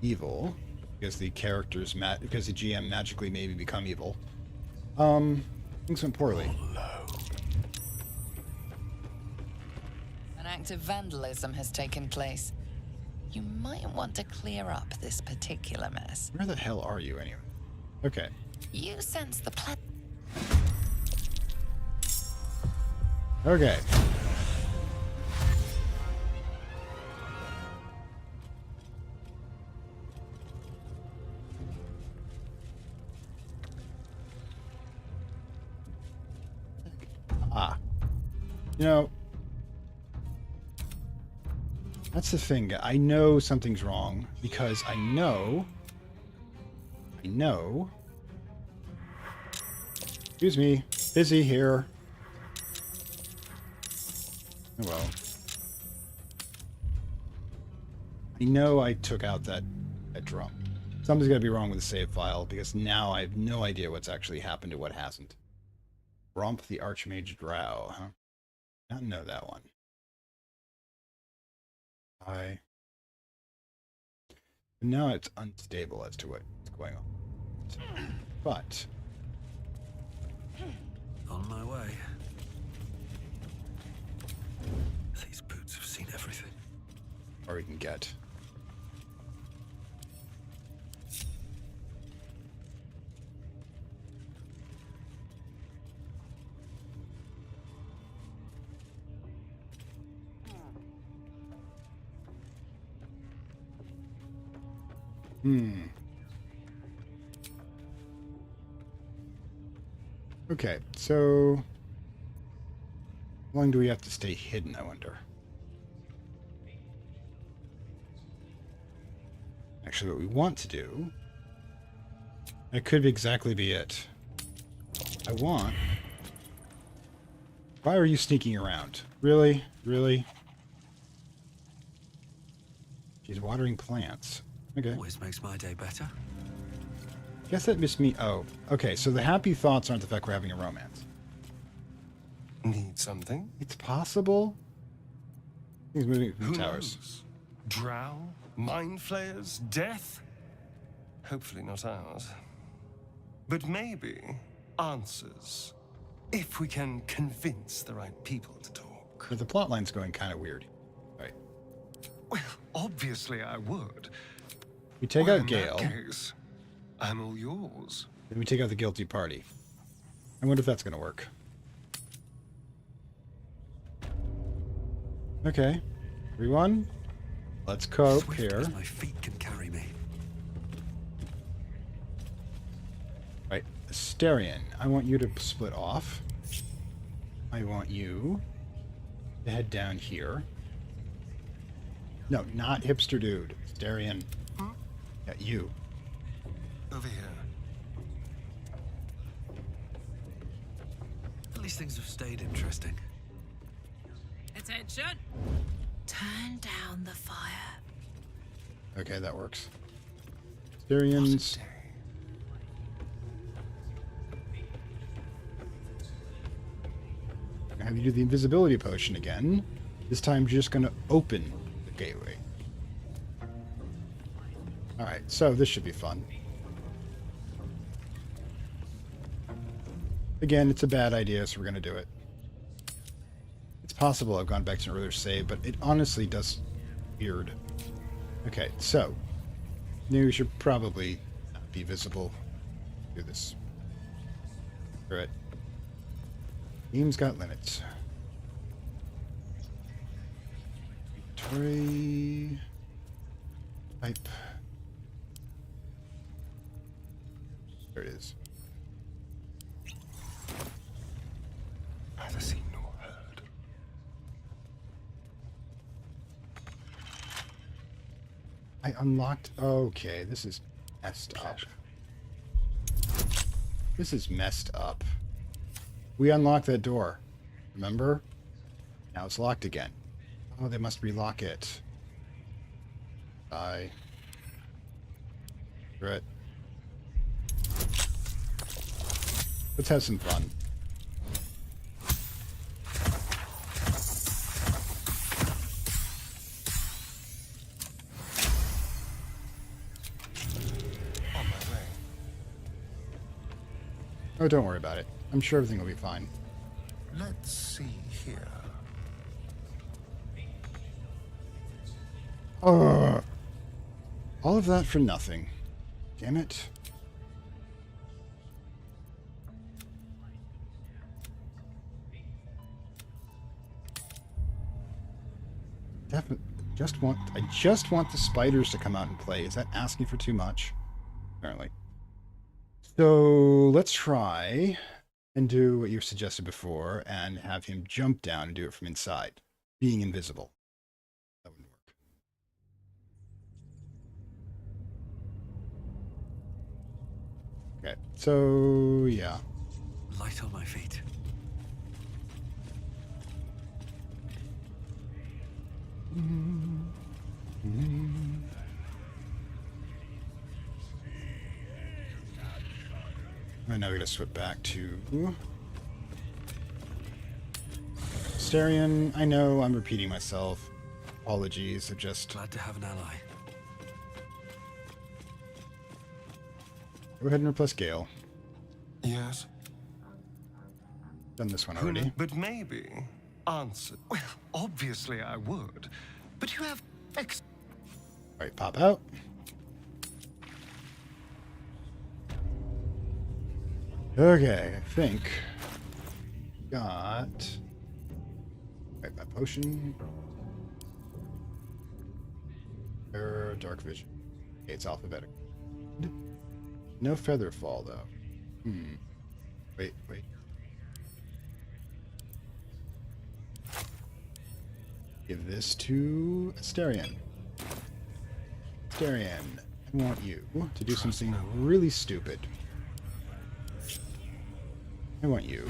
evil because the characters because the GM magically made me become evil. Things went poorly. An act of vandalism has taken place. You might want to clear up this particular mess. Where the hell are you anyway? Okay. You sense the Okay. You know, that's the thing. I know something's wrong because I know. Excuse me. Busy here. Oh well. I know I took out that drum. Something's got to be wrong with the save file because now I have no idea what's actually happened to what hasn't. Romp the Archmage Drow, huh? Not know that one. Now it's unstable as to what's going on. But on my way. These boots have seen everything. Or we can get. Okay, so how long do we have to stay hidden, I wonder? Actually, what we want to do, that could exactly be it. Why are you sneaking around? Really? Really? She's watering plants. Okay. Always makes my day better. Guess that missed me. Oh, okay. So the happy thoughts aren't the fact we're having a romance. Need something? It's possible. He's moving from Who the towers. knows? Drow, mind flayers, death? Hopefully not ours. But maybe answers, if we can convince the right people to talk. But the plot line's going kind of weird. Right. Well, obviously I would. We take Well, out in Gale. that case, I'm all yours. Then we take out the guilty party. I wonder if that's going to work. Okay. Everyone, let's cope Swift here. as my feet can carry me. Right. Asterion, I want you to split off. I want you to head down here. No, not Hipster Dude. Asterion. Yeah, you. Over here. At least things have stayed interesting. Attention! Turn down the fire. Okay, that works. Asterians. Have you do the invisibility potion again. This time you're just going to open the gateway. Alright, so this should be fun. Again, it's a bad idea, so we're going to do it. It's possible I've gone back to an earlier save, but it honestly does weird. Okay, so you should probably not be visible. Do this. Alright. Game's got limits. Inventory. Type. There it is. Neither seen nor heard. I unlocked. Okay, this is messed up. This is messed up. We unlocked that door. Remember? Now it's locked again. Oh, they must relock it. Die. Right. Let's have some fun. On my way. Oh, don't worry about it. I'm sure everything will be fine. Let's see here. All of that for nothing. Damn it. Definitely. I just want the spiders to come out and play. Is that asking for too much? Apparently. So let's try and do what you suggested before and have him jump down and do it from inside, being invisible. That wouldn't work. Okay, so yeah. Light on my feet. And now we're going to switch back to Asterion. I know I'm repeating myself. Apologies. I'm just glad to have an ally. Go ahead and replace Gale. Yes. Done this one already. But maybe answer. Well, obviously I would. But you have Alright, pop out. Okay, I think got right, my potion. Dark vision. Okay, it's alphabetical. No feather fall though. Wait. Give this to Asterion. Asterion, I want you to do something really stupid. I want you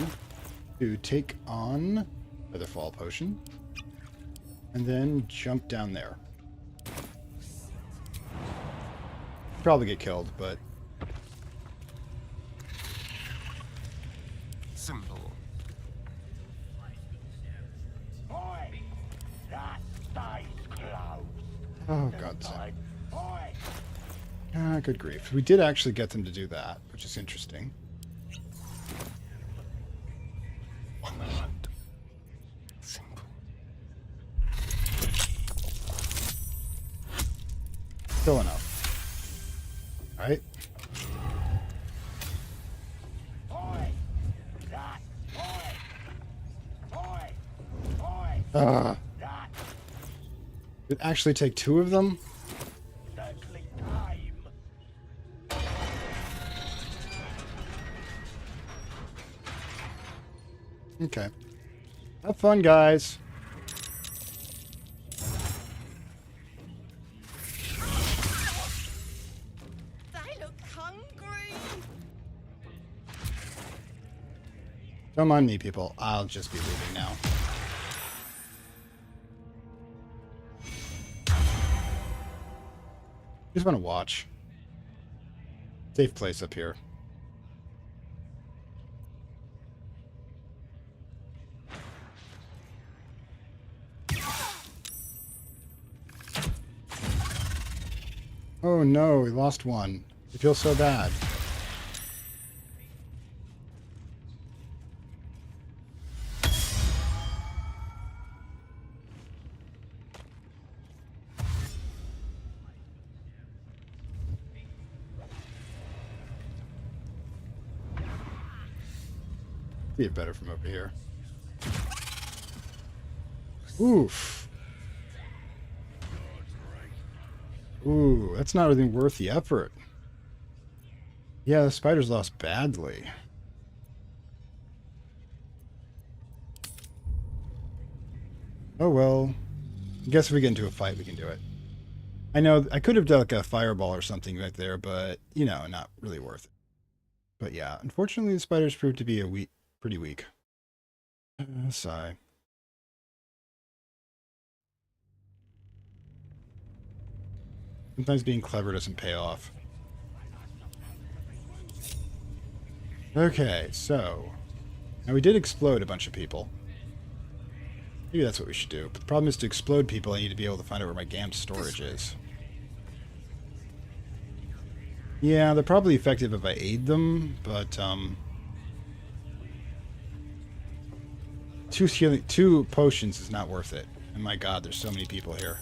to take on Featherfall Potion and then jump down there. Probably get killed, but simple. Oh, God's sake. Ah, good grief. We did actually get them to do that, which is interesting. On the hunt. Simple. Still enough. Alright. Did it actually take two of them? Okay. Have fun, guys. They look hungry. Don't mind me, people. I'll just be leaving now. Just want to watch. Safe place up here. Oh no, we lost one. I feel so bad. See it better from over here. Oof. Ooh, that's not really worth the effort. Yeah, the spiders lost badly. Oh well. I guess if we get into a fight, we can do it. I know I could have done like a fireball or something right there, but, you know, not really worth it. But yeah, unfortunately the spiders proved to be pretty weak. Sigh. Sometimes being clever doesn't pay off. Okay, so now we did explode a bunch of people. Maybe that's what we should do. But the problem is to explode people, I need to be able to find out where my GAMP storage is. Yeah, they're probably effective if I aid them, but two potions is not worth it. And my god, there's so many people here.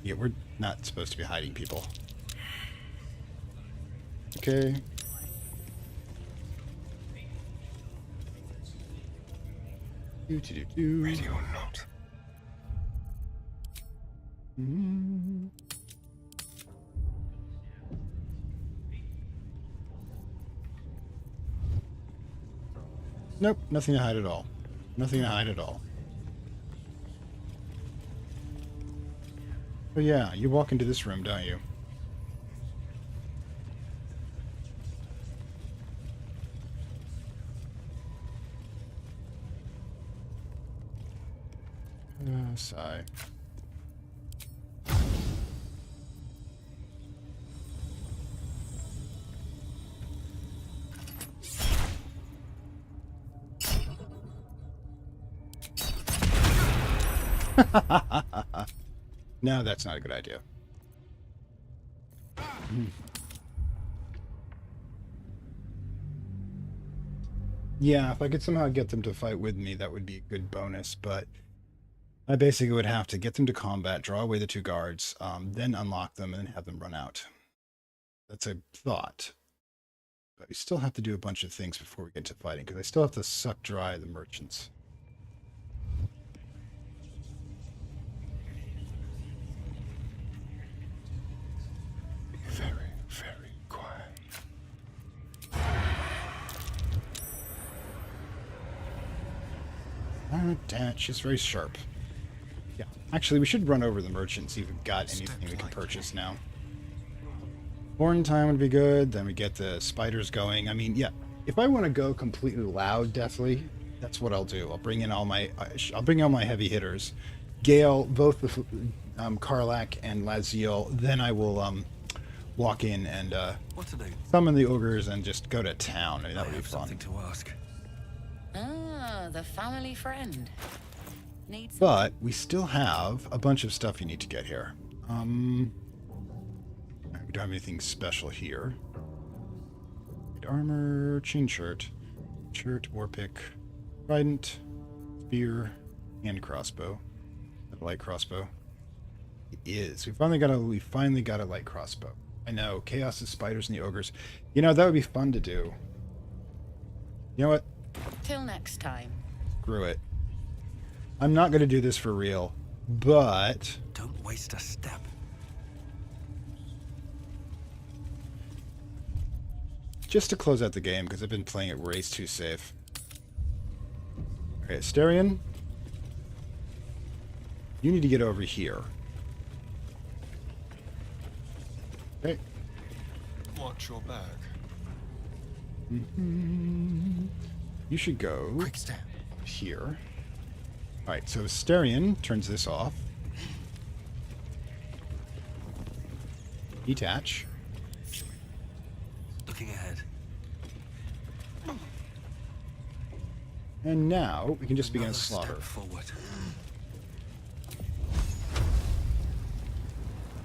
Yeah, we're not supposed to be hiding people. Okay. Ready or not. Nope, nothing to hide at all. Nothing to hide at all. Oh yeah, you walk into this room, don't you? Sigh. No, that's not a good idea. Yeah, if I could somehow get them to fight with me, that would be a good bonus, but I basically would have to get them to combat, draw away the two guards, then unlock them, and then have them run out. That's a thought. But we still have to do a bunch of things before we get to fighting, because I still have to suck dry the merchants. Very, very quiet. Damn it, she's very sharp. Yeah, actually, we should run over the merchant, see if we've got anything we can purchase now. Horn time would be good, then we get the spiders going. I mean, yeah, if I want to go completely loud, deathly, that's what I'll do. I'll bring in all my heavy hitters. Gale, both with Karlak and Laziel, then I will walk in and summon the ogres and just go to town. I mean, that would be fun. Something to ask. Ah, the family friend. Needs But we still have a bunch of stuff you need to get here. We don't have anything special here. Armor, chain shirt, warpick, trident, spear, and crossbow. A light crossbow. It is. We finally got a light crossbow. I know. Chaos, the spiders, and the ogres. You know, that would be fun to do. You know what? Till next time. Screw it. I'm not going to do this for real, but... Don't waste a step. Just to close out the game, because I've been playing it way too safe. Okay, Asterion. You need to get over here. Okay. Watch your back. You should go Quick step. here. Alright, so Asterion turns this off. Detach. Looking ahead. And now we can just begin a slaughter. Forward.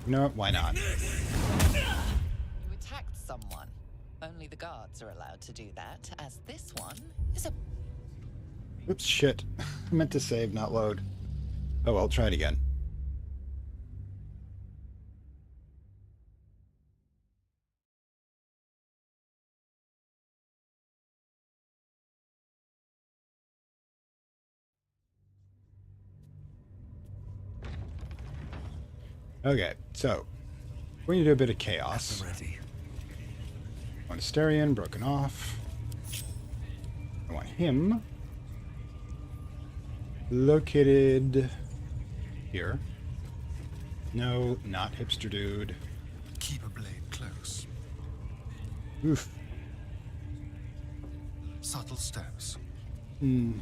You know what? Why not? You attacked someone. Only the guards are allowed to do that, as this one is a... Oops, shit. I meant to save, not load. Oh well, try it again. Okay, so we're going to do a bit of chaos. Ready. One Asterion, broken off. I want him located here. No, not Hipster Dude. Keep a blade close. Oof. Subtle steps. Well,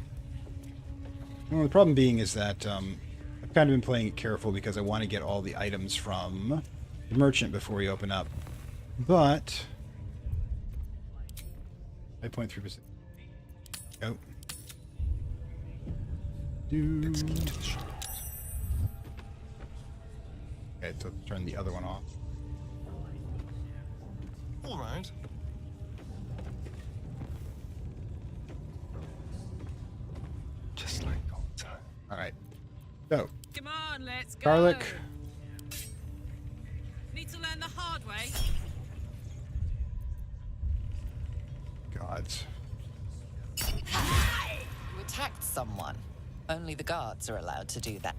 the problem being is that I've kind of been playing it careful because I want to get all the items from the merchant before we open up. But 5.3%. Go. Okay, so turn the other one off. All right. Just like old time. All right. So, Come on, let's go. garlic. Need to learn the hard way. Gods. You attacked someone. Only the guards are allowed to do that.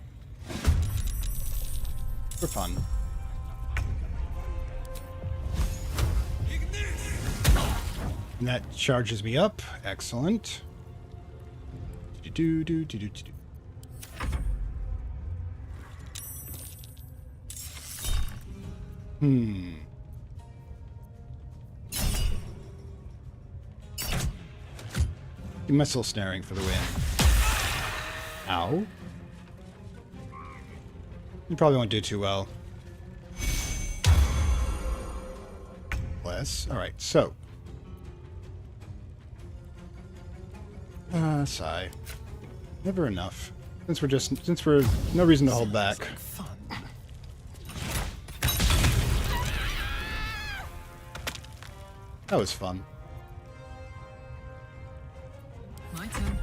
For fun. And that charges me up. Excellent. Do-do-do-do-do-do-do. Missile snaring for the win. Ow. You probably won't do too well. Less. Alright, so. Sigh. Never enough. Since we're no reason to hold back. That was fun. My turn.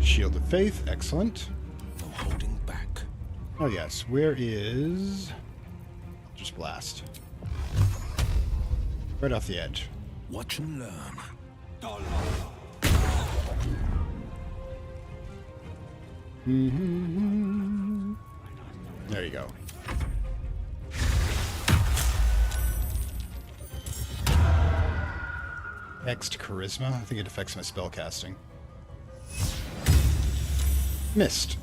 Shield of Faith, excellent. No holding back. Oh yes, where is... Just blast. Right off the edge. Watch and learn. There you go. Next, Charisma. I think it affects my spell casting. Missed.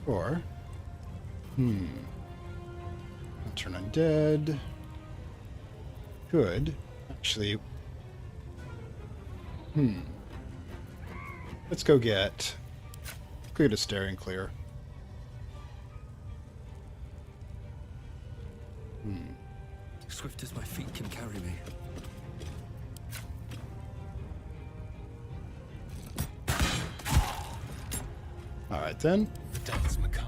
Or, I'll turn undead. Good. Actually, let's go get a staring clear. Swift as my feet can carry me. All right then. The dance macabre.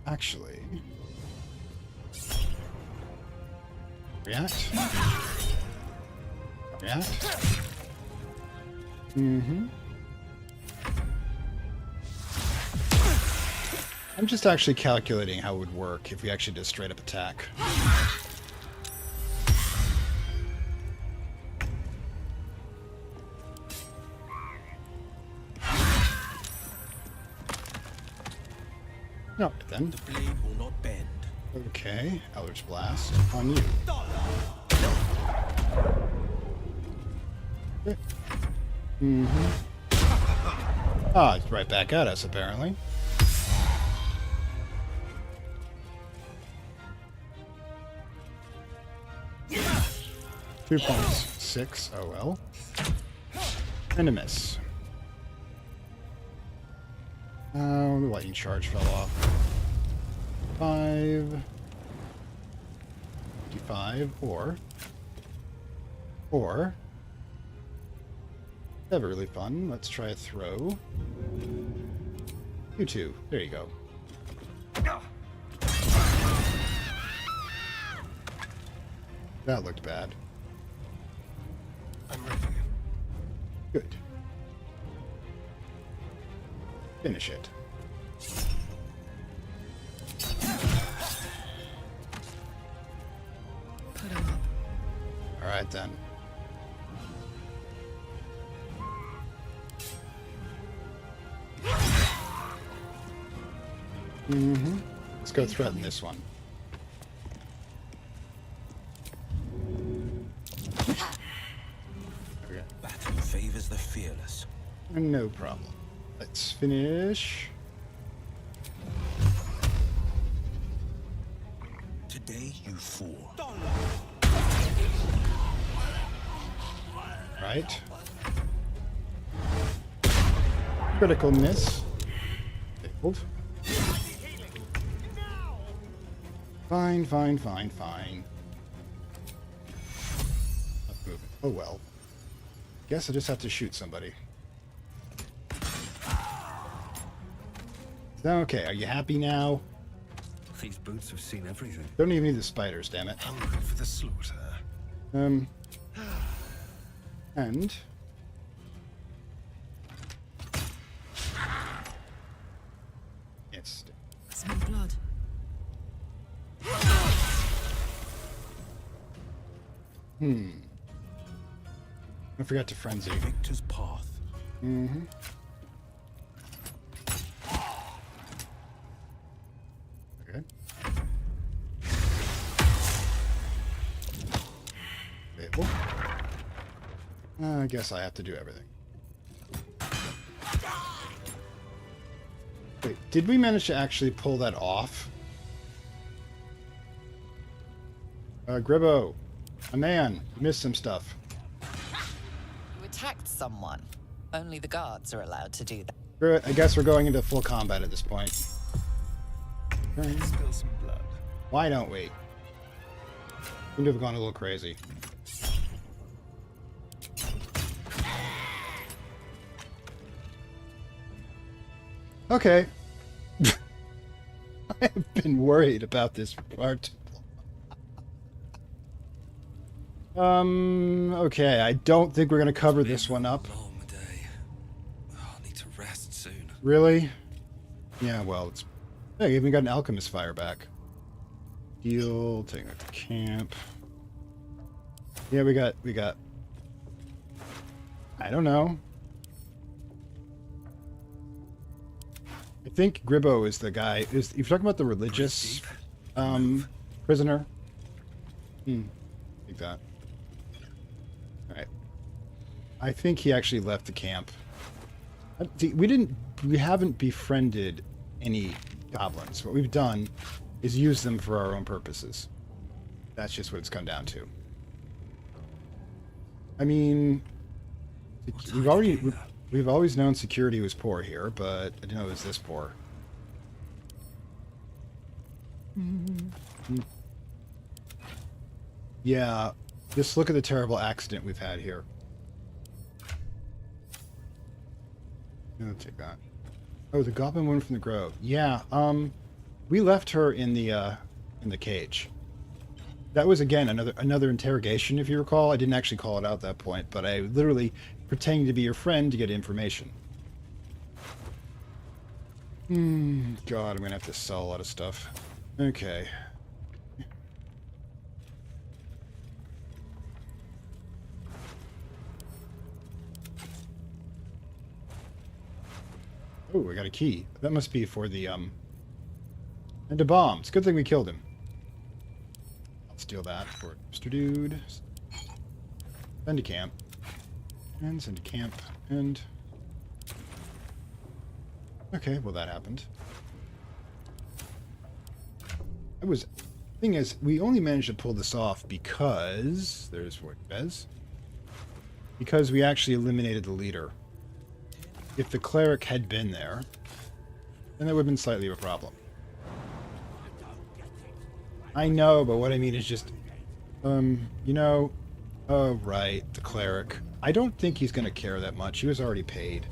Actually, react. React. I'm just actually calculating how it would work if we actually did straight up attack. No, then. The blade will not bend. Okay, Eldritch Blast on you. Okay. Mm-hmm. Ah, it's right back at us, apparently. .6. Oh well. And a miss. Oh, the lightning charge fell off. 5. 55. Or. Never really fun. Let's try a throw. You two. There you go. That looked bad. I'm ready. Good. Finish it. Put him up. All right then. Mm-hmm. Let's go threaten this one. Okay. Battle favors the fearless. No problem. Let's finish. Today you fall. Right. Critical miss. Failed. Fine. Not moving. Oh well. Guess I just have to shoot somebody. Okay, are you happy now? These boots have seen everything. Don't even need the spiders, damn it. Hungry for the slaughter. And it's Smell blood. I forgot to frenzy. Victor's path. Mm-hmm. Okay. Able. I guess I have to do everything. Wait, did we manage to actually pull that off? Gribbo, a man, you missed some stuff. You attacked someone. Only the guards are allowed to do that. Screw it, I guess we're going into full combat at this point. Spill some blood. Why don't we? Seem to have gone a little crazy. Okay. I have been worried about this part. Okay, I don't think we're gonna cover this one up. Long day. I'll need to rest soon. Really? Yeah, well, it's... Hey, we even got an alchemist fire back. Deal, taking it to camp. Yeah, we got... I don't know. I think Gribbo is the guy... You're talking about the religious prisoner? Like that. Alright. I think he actually left the camp. We haven't befriended any goblins. What we've done is use them for our own purposes. That's just what it's come down to. I mean, we've always known security was poor here, but I didn't know it was this poor. Yeah, just look at the terrible accident we've had here. I'll take that. Oh, the goblin woman from the grove. Yeah, we left her in the cage. That was again another interrogation, if you recall. I didn't actually call it out at that point, but I literally pretending to be your friend to get information. God, I'm gonna have to sell a lot of stuff. Okay. Oh, I got a key. That must be for the, and a bomb. It's a good thing we killed him. I'll steal that for Hipster Dude. Send to camp. And send camp. And... Okay, well that happened. Thing is, we only managed to pull this off because... There's what Bez. Because we actually eliminated the leader. If the cleric had been there, then that would have been slightly of a problem. I know, but what I mean is just... you know... Oh, right, the cleric. I don't think he's going to care that much. He was already paid.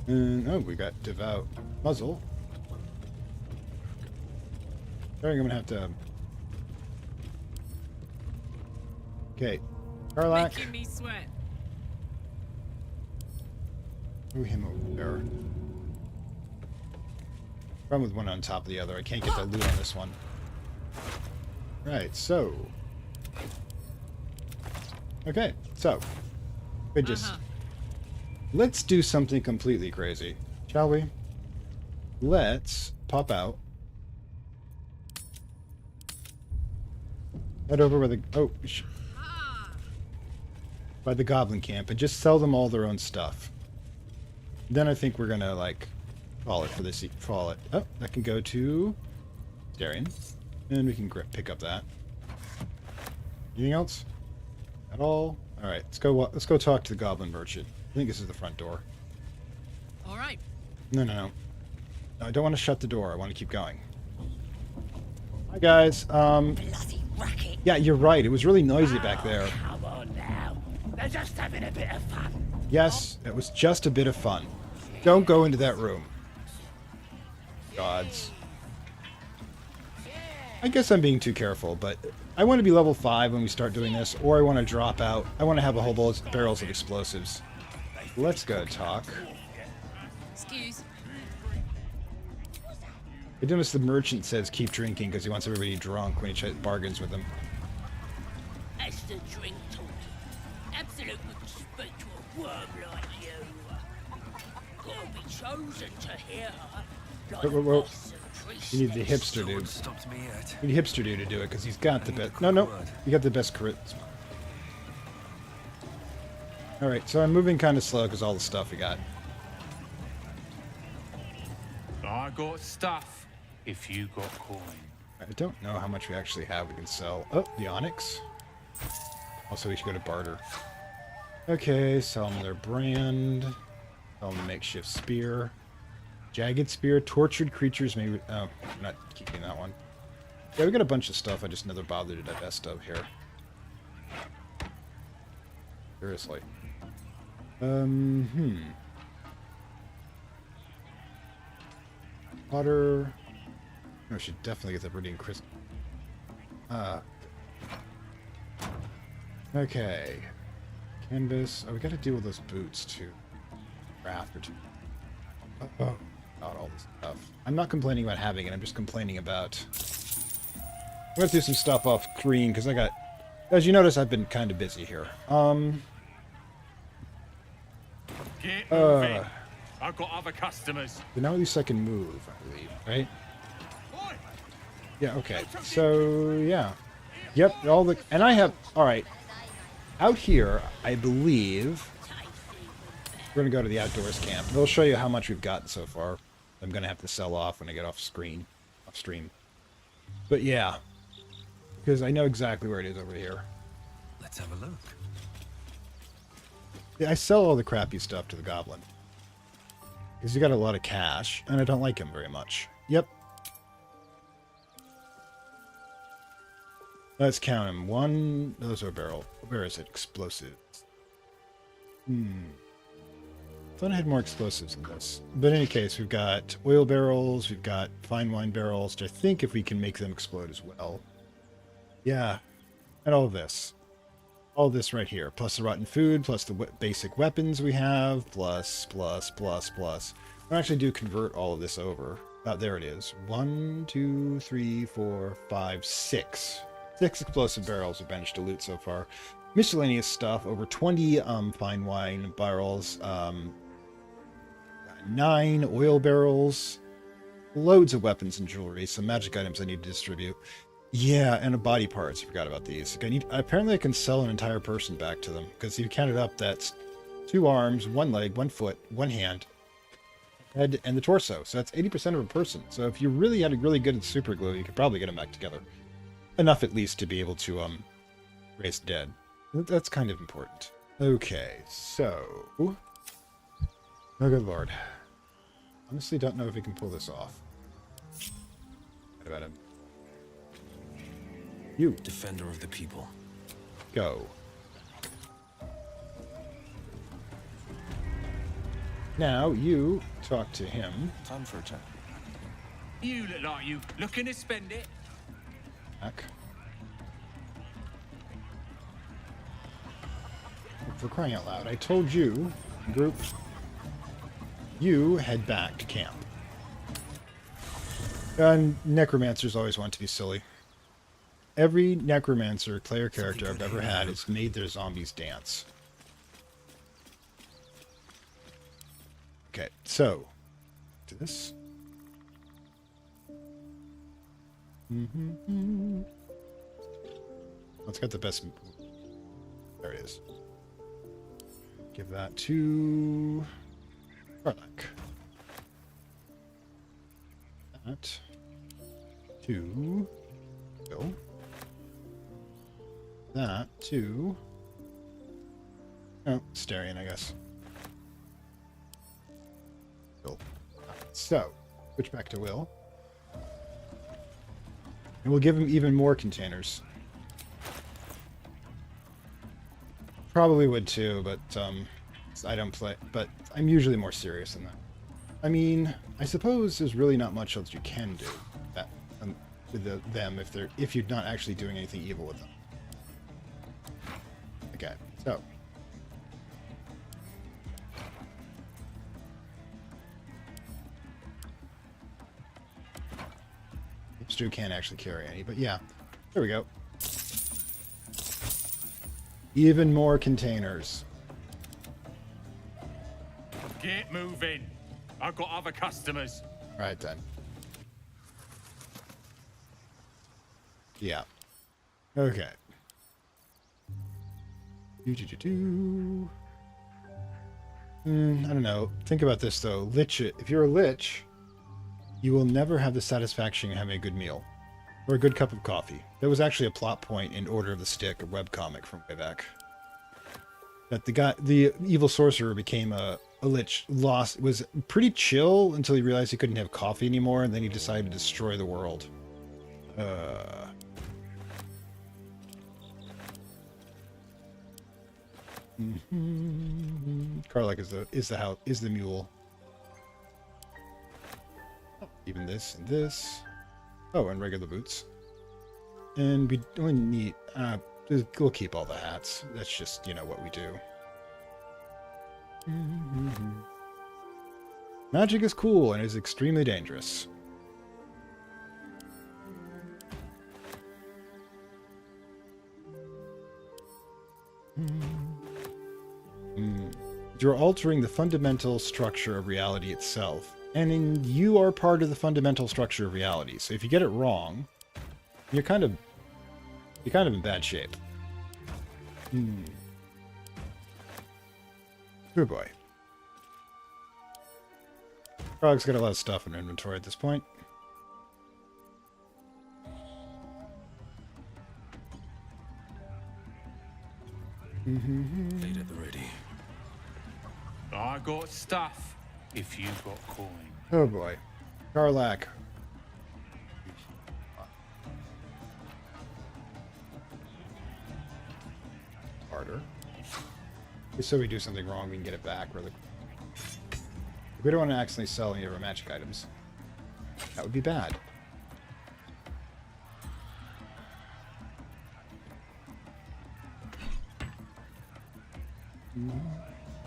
Oh, we got devout muzzle. I think I'm gonna have to. Okay, Karlak. Making me sweat. Move him over there. Problem with one on top of the other. I can't get the loot on this one. Right, so. Okay, so. We just. Let's do something completely crazy, shall we? Let's pop out. Head over where the by the goblin camp and just sell them all their own stuff. Then I think we're gonna like call it for this. Call it. Oh, that can go to Darian, and we can pick up that. Anything else? At all? All right, let's go. Let's go talk to the goblin merchant. I think this is the front door. All right. No, no, no. No, I don't want to shut the door. I want to keep going. Hi guys. Bloody racket. Yeah, you're right. It was really noisy back there. Come on now. They're just having a bit of fun. Yes, it was just a bit of fun. Don't go into that room. Gods. I guess I'm being too careful, but I want to be level 5 when we start doing this, or I want to drop out. I want to have a whole barrels of explosives. Let's go talk. Excuse. I notice the merchant says keep drinking because he wants everybody drunk when he bargains with them. That's the drink talk. Absolute wouldn't speak to a worm like you. Gotta be chosen to hear her. Like Whoa. priest. You need the hipster dude. Stopped me yet. You need hipster dude to do it because he's got the best. No, you got the best crit. All right, so I'm moving kind of slow because all the stuff we got. I got stuff. If you got coin. I don't know how much we actually have we can sell. Oh, the onyx. Also, we should go to barter. Okay, sell them their brand. Sell them the makeshift spear. Jagged spear. Tortured creatures. Maybe. Oh, I'm not keeping that one. Yeah, we got a bunch of stuff. I just never bothered to divest of here. Seriously. Water. I should definitely get the Viridian Crystal. Okay. Canvas. Oh, we gotta deal with those boots too. Craft or two. Oh, not all this stuff. I'm not complaining about having it, I'm just complaining about... I'm gonna do some stuff off screen, because I got... As you notice, I've been kind of busy here. Get moving. I've got other customers. So now at least I can move, I believe, right? Yeah, okay. So, yeah. Yep, all the... And I have... Alright. Out here, I believe... We're going to go to the outdoors camp. They'll show you how much we've gotten so far. I'm going to have to sell off when I get off stream. But yeah. Because I know exactly where it is over here. Let's have a look. Yeah, I sell all the crappy stuff to the goblin. Because he got a lot of cash, and I don't like him very much. Yep. Let's count him. One... Those are barrel. Where is it? Explosives. Thought I had more explosives than this. But in any case, we've got oil barrels, we've got fine wine barrels, which I think if we can make them explode as well. Yeah. And all this. All this right here. Plus the rotten food, plus the basic weapons we have, plus. I actually do convert all of this over. There it is. 1, 2, 3, 4, 5, 6. 6 explosive barrels we've managed to loot so far. Miscellaneous stuff, over 20 fine wine barrels, 9 oil barrels, loads of weapons and jewelry, some magic items I need to distribute. Yeah, and a body parts. I forgot about these. Apparently I can sell an entire person back to them, because if you count it up, that's 2 arms, 1 leg, 1 foot, 1 hand, head, and the torso. So that's 80% of a person. So if you really had a really good at super glue, you could probably get them back together. Enough at least to be able to raise the dead. That's kind of important. Okay, so... Oh good lord. Honestly don't know if we can pull this off. What about him? You. Defender of the people. Go. Now, you talk to him. Time for a chat. You look like you looking to spend it. Back. For crying out loud, I told you, group, you head back to camp. And necromancers always want to be silly. Every necromancer player character I've ever had has made their zombies dance. Okay, so to this. Let's get the best. There it is. Give that to Garlic. That to Bill. That to Starion, I guess. Will. So, switch back to Will. And we'll give him even more containers. Probably would too, but I don't play. But I'm usually more serious than that. I mean, I suppose there's really not much else you can do that with them if you're not actually doing anything evil with them. Okay, so. Hipster can't actually carry any, but yeah. There we go. Even more containers. Get moving. I've got other customers. Right then. Yeah. Okay. I don't know. Think about this though. If you're a lich, you will never have the satisfaction of having a good meal or a good cup of coffee. That was actually a plot point in Order of the Stick, a webcomic from way back. That the evil sorcerer became a lich, was pretty chill until he realized he couldn't have coffee anymore, and then he decided to destroy the world. Karlak is the mule. Even this and this. Oh, and regular boots. And we only need we'll keep all the hats. That's just, what we do. Magic is cool and is extremely dangerous. You're altering the fundamental structure of reality itself, and you are part of the fundamental structure of reality. So if you get it wrong, you're kind of in bad shape. Good boy. Frog's got a lot of stuff in inventory at this point. Late at the ready. I got stuff if you got coin. Oh boy. Karlak. Harder. So we do something wrong, we can get it back really. We don't want to accidentally sell any of our magic items. That would be bad.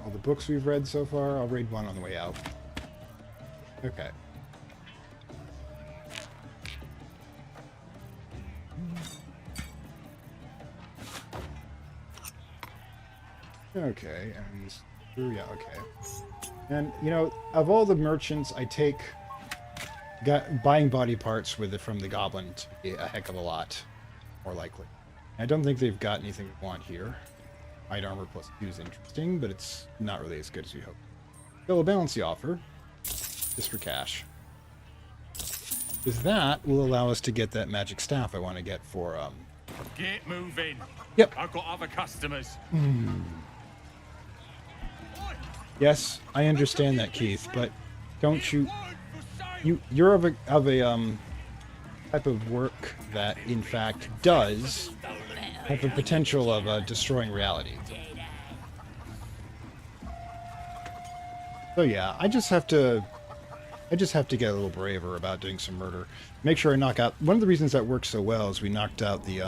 All the books we've read so far, I'll read one on the way out. Okay. Okay, and yeah, okay. And, of all the merchants, I take buying body parts with it from the goblin to be a heck of a lot more likely. I don't think they've got anything we want here. Hide armor plus 2 is interesting, but it's not really as good as we hope. So we'll balance the offer, just for cash. Because that will allow us to get that magic staff I want to get for, Get moving. Yep. I've got other customers. Yes, I understand that, Keith, but don't you're of a type of work that, in fact, does have the potential of destroying reality. So yeah, I just have to get a little braver about doing some murder. Make sure I knock out. One of the reasons that worked so well is we knocked out the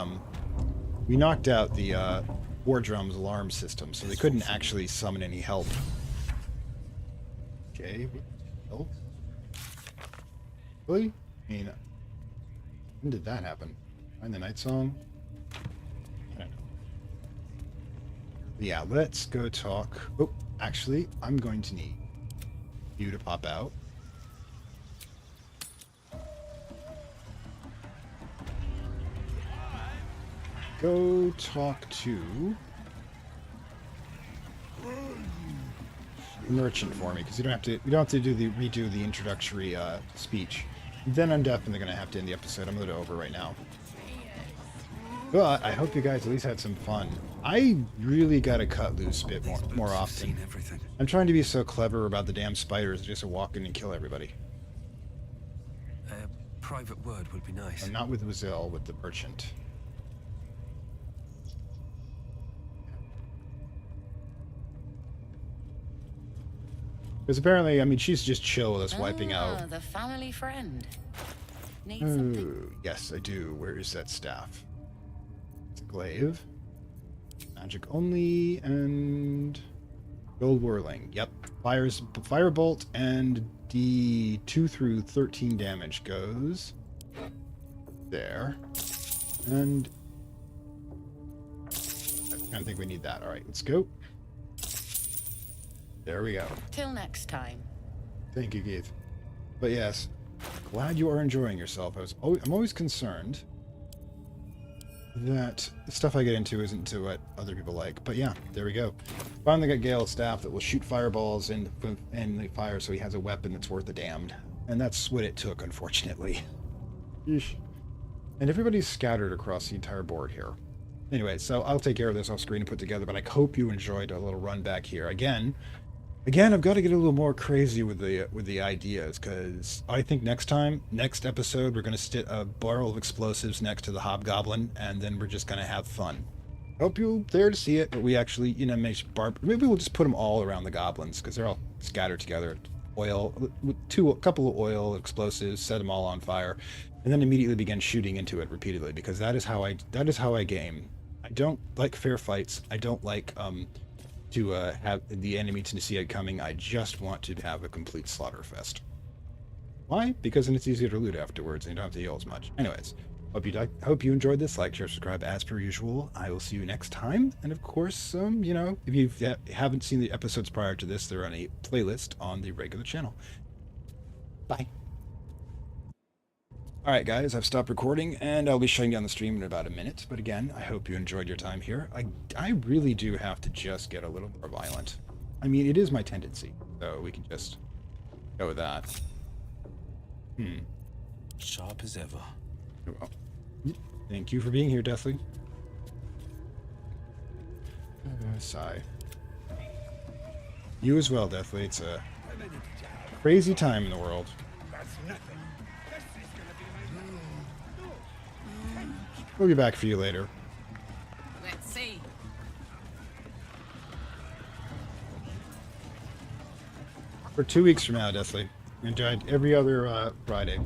War Drum's alarm system, so they couldn't actually summon any help. Okay. Oh. Really? I mean, when did that happen? Find the night song? I don't know. Yeah, let's go talk. Oh, actually, I'm going to need you to pop out. Go talk to the merchant for me, because you don't have to redo the introductory speech. Then I'm definitely going to have to end the episode. I'm a little over right now. But I hope you guys at least had some fun. I really got to cut loose a bit more often. I'm trying to be so clever about the damn spiders, just to walk in and kill everybody. A private word would be nice. And not with Wazil, with the merchant. Because apparently, I mean, she's just chill with us wiping out. The family friend. Need Oh, something? yes, I do. Where is that staff? It's a glaive. Magic only, and gold whirling. Yep. Firebolt and D2 through 13 damage goes there. And I don't think we need that. All right, let's go. There we go. Till next time. Thank you, Keith. But yes, glad you are enjoying yourself. I'm always concerned that the stuff I get into isn't to what other people like. But yeah, there we go. Finally got Gale's staff that will shoot fireballs in the fire, so he has a weapon that's worth a damned. And that's what it took, unfortunately. Yeesh. And everybody's scattered across the entire board here. Anyway, so I'll take care of this off screen and put together, but I hope you enjoyed a little run back here. Again, I've got to get a little more crazy with the ideas, because I think next episode, we're going to stick a barrel of explosives next to the hobgoblin, and then we're just going to have fun. Hope you're there to see it, but we actually, maybe we'll just put them all around the goblins, because they're all scattered together. A couple of oil explosives, set them all on fire, and then immediately begin shooting into it repeatedly, because that is how I game. I don't like fair fights. I don't like to have the enemy to see it coming. I just want to have a complete slaughter fest. Why? Because then it's easier to loot afterwards and you don't have to heal as much. Anyways, hope you enjoyed this. Like, share, subscribe as per usual. I will see you next time. And of course, if you haven't seen the episodes prior to this, they're on a playlist on the regular channel. Bye. Alright guys, I've stopped recording and I'll be shutting down the stream in about a minute. But again, I hope you enjoyed your time here. I really do have to just get a little more violent. I mean, it is my tendency, so we can just go with that. Sharp as ever. Well, thank you for being here, Deathly. Sigh. You as well, Deathly. It's a crazy time in the world. We'll be back for you later. Let's see. For 2 weeks from now, Deathly. And every other Friday.